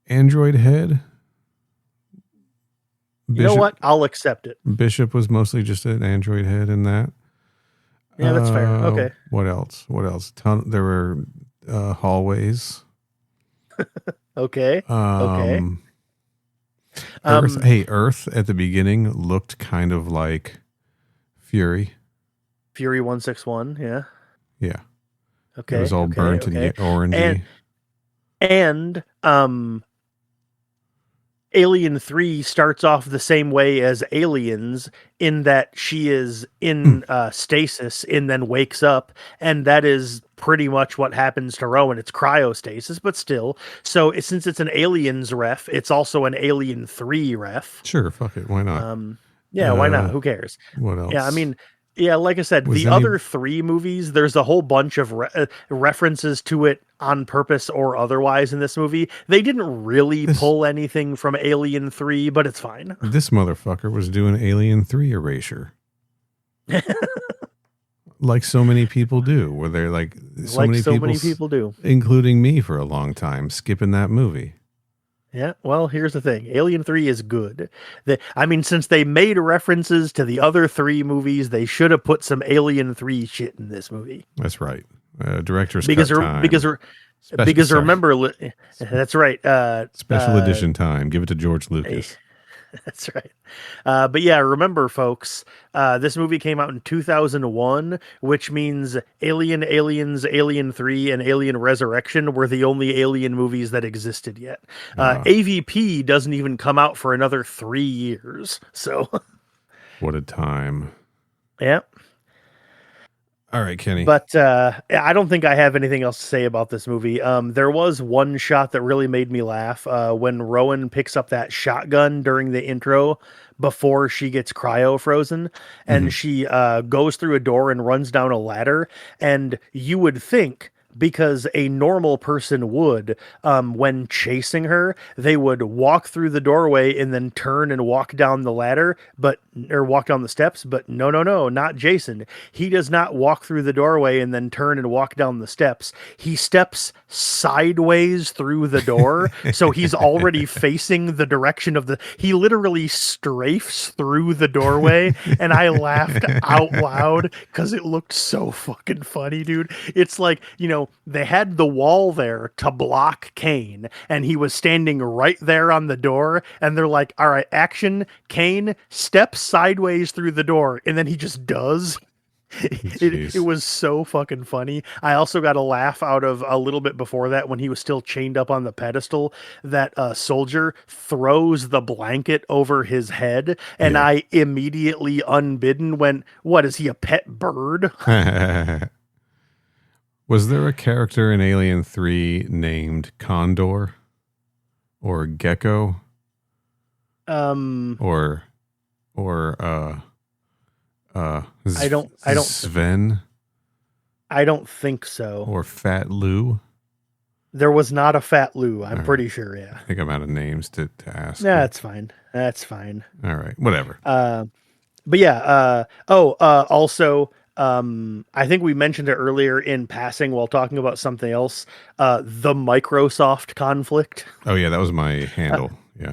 Android head. You know what? I'll accept it. Bishop was mostly just an android head in that. Yeah, that's fair. Okay. What else? There were hallways. Okay. Okay. Earth at the beginning looked kind of like Fury. Fury 161. Yeah. Yeah. Okay. It was all burnt and orangey. And Alien 3 starts off the same way as Aliens in that she is in stasis and then wakes up, and that is pretty much what happens to Rowan. It's cryostasis, but still. So since it's an Aliens ref, it's also an Alien 3 ref. Sure, fuck it. Why not? Yeah, why not? Who cares? What else? Yeah, I mean, yeah, like I said, other 3 movies, there's a whole bunch of references to it on purpose or otherwise in this movie. They didn't really pull anything from Alien 3, but it's fine. This motherfucker was doing Alien 3 erasure. Like so many people do, where they're like many people do, including me for a long time, skipping that movie. Yeah, well, here's the thing. Alien 3 is good. Since they made references to the other 3 movies, they should have put some Alien 3 shit in this movie. That's right. Director's cut time. Remember, that's right. Special edition time. Give it to George Lucas. That's right. But yeah, remember, folks, this movie came out in 2001, which means Alien, Aliens, Alien 3, and Alien Resurrection were the only Alien movies that existed yet. AVP doesn't even come out for another 3 years. So, what a time. Yeah. All right, Kenny. But I don't think I have anything else to say about this movie. There was one shot that really made me laugh when Rowan picks up that shotgun during the intro before she gets cryo frozen, and she goes through a door and runs down a ladder. And you would think, because a normal person would, when chasing her, they would walk through the doorway and then turn and walk down the ladder, or walk down the steps. But no, not Jason. He does not walk through the doorway and then turn and walk down the steps. He steps sideways through the door. So he's already facing the direction he literally strafes through the doorway. And I laughed out loud because it looked so fucking funny, dude. It's like, they had the wall there to block Kane, and he was standing right there on the door, and they're like, all right, action, Kane steps sideways through the door, and then he just does. It was so fucking funny. I also got a laugh out of a little bit before that when he was still chained up on the pedestal, that soldier throws the blanket over his head, and I immediately unbidden went, what, is he a pet bird? Was there a character in Alien 3 named Condor or Gecko? Or I don't Sven? I don't think so. Or Fat Lou? There was not a Fat Lou, I'm pretty sure, yeah. I think I'm out of names to ask. Yeah, that's fine. That's fine. All right, whatever. But yeah, also, I think we mentioned it earlier in passing while talking about something else, the Microsoft conflict. Oh yeah, that was my handle. Yeah.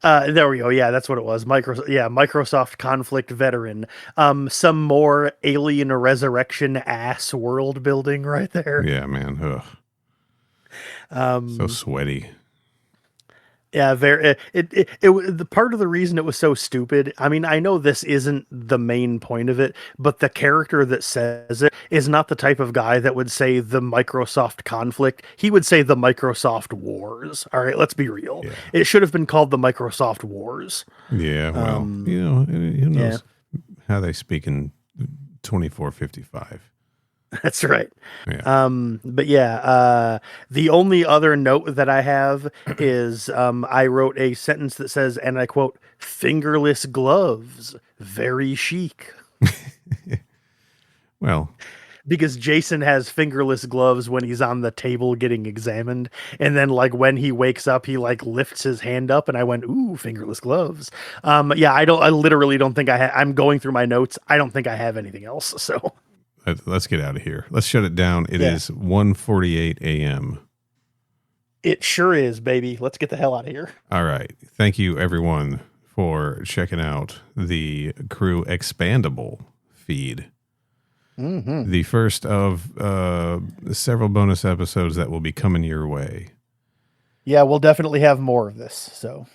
There we go. Yeah, that's what it was. Microsoft conflict veteran. Some more Alien Resurrection ass world building right there. Yeah, man. Ugh. So sweaty. Yeah, the part of the reason it was so stupid. I mean, I know this isn't the main point of it, but the character that says it is not the type of guy that would say the Microsoft conflict. He would say the Microsoft wars. All right, let's be real. Yeah. It should have been called the Microsoft wars. Yeah, well, who knows how they speak in 2455. That's right. Yeah. But yeah, the only other note that I have is I wrote a sentence that says, and I quote, "Fingerless gloves, very chic." Well, Because Jason has fingerless gloves when he's on the table getting examined, and then like when he wakes up, he like lifts his hand up, and I went, "Ooh, fingerless gloves." Yeah, I literally don't think I'm going through my notes. I don't think I have anything else. So let's get out of here. Let's shut it down. It Yeah. is 1:48 a.m. it sure is, baby. Let's get the hell out of here. All right. Thank you, everyone, for checking out the Crew Expendable feed. Mm-hmm. The first of several bonus episodes that will be coming your way. Yeah, we'll definitely have more of this. So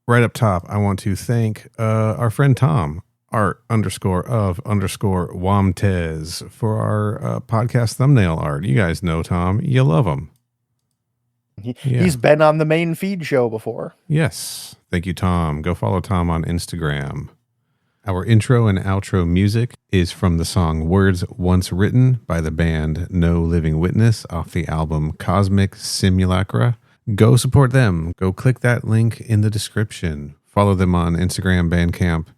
Right up top, I want to thank our friend Tom, art_of_Wamtez, for our podcast thumbnail art. You guys know Tom. You love him. he's been on the main feed show before. Yes. Thank you, Tom. Go follow Tom on Instagram. Our intro and outro music is from the song Words Once Written by the band No Living Witness off the album Cosmic Simulacra. Go support them. Go click that link in the description. Follow them on Instagram, Bandcamp,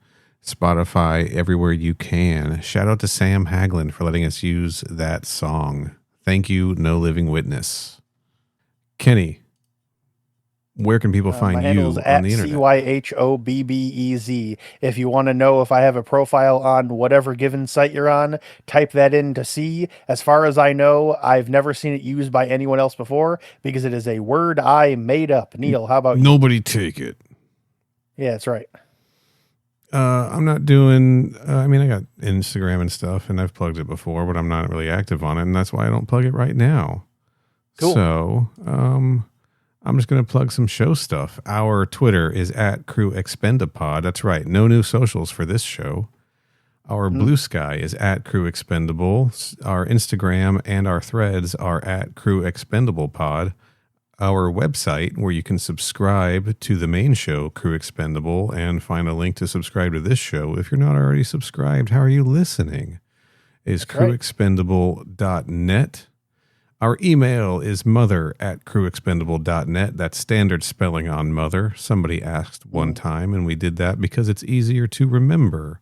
Spotify, everywhere you can. Shout out to Sam Haglund for letting us use that song. Thank you, No Living Witness. Kenny, where can people My find handle you is on at the internet? CYHOBBEZ. If you want to know if I have a profile on whatever given site you're on, type that in to see. As far as I know, I've never seen it used by anyone else before because it is a word I made up. Neil, how about you? Nobody take it. Yeah, that's right. I'm not doing, I mean, I got Instagram and stuff, and I've plugged it before, but I'm not really active on it, and that's why I don't plug it right now. Cool. So, I'm just going to plug some show stuff. Our Twitter is at Crew Expendapod. That's right. No new socials for this show. Our Blue Sky is at Crew Expendable. Our Instagram and our threads are at Crew Expendable Pod. Our website, where you can subscribe to the main show, Crew Expendable, and find a link to subscribe to this show. If you're not already subscribed, how are you listening? Is crewexpendable.net. Our email is mother@crewexpendable.net. That's standard spelling on mother. Somebody asked one time, and we did that because it's easier to remember.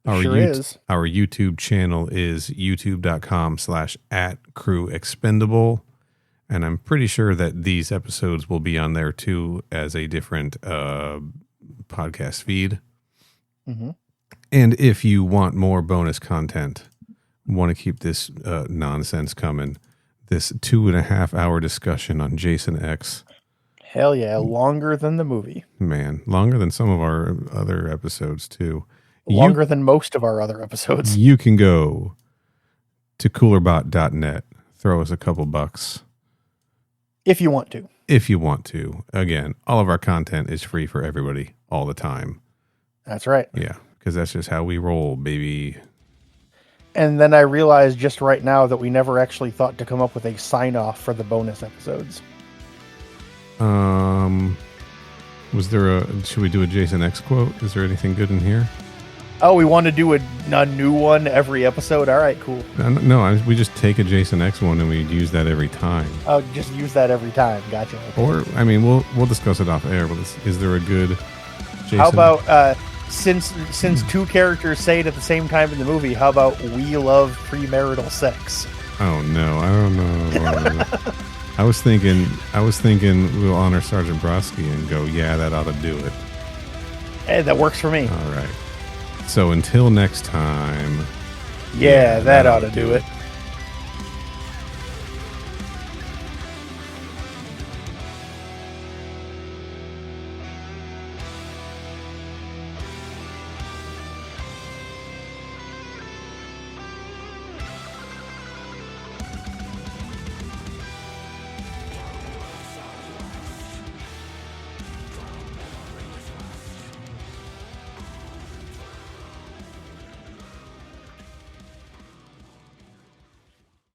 Our YouTube channel is youtube.com/@crewexpendable. And I'm pretty sure that these episodes will be on there too as a different podcast feed. Mm-hmm. And if you want more bonus content, want to keep this nonsense coming, this 2.5 hour discussion on Jason X. Hell yeah, longer than the movie. Man, longer than some of our other episodes too. Longer than most of our other episodes. You can go to coolerbot.net, throw us a couple bucks. If you want to. If you want to. Again, all of our content is free for everybody all the time. That's right. Yeah, because that's just how we roll, baby. And then I realized just right now that we never actually thought to come up with a sign-off for the bonus episodes. Was there should we do a Jason X quote? Is there anything good in here? Oh, we want to do a new one every episode? All right, cool. No, we just take a Jason X one and we use that every time. Oh, just use that every time. Gotcha. Okay. Or, I mean, we'll discuss it off air, but is there a good Jason? How about, since two characters say it at the same time in the movie, how about we love premarital sex? Oh, no, I don't know. I was thinking we'll honor Sergeant Brodsky and go, yeah, that ought to do it. Hey, that works for me. All right. So until next time. Yeah, that ought to do it.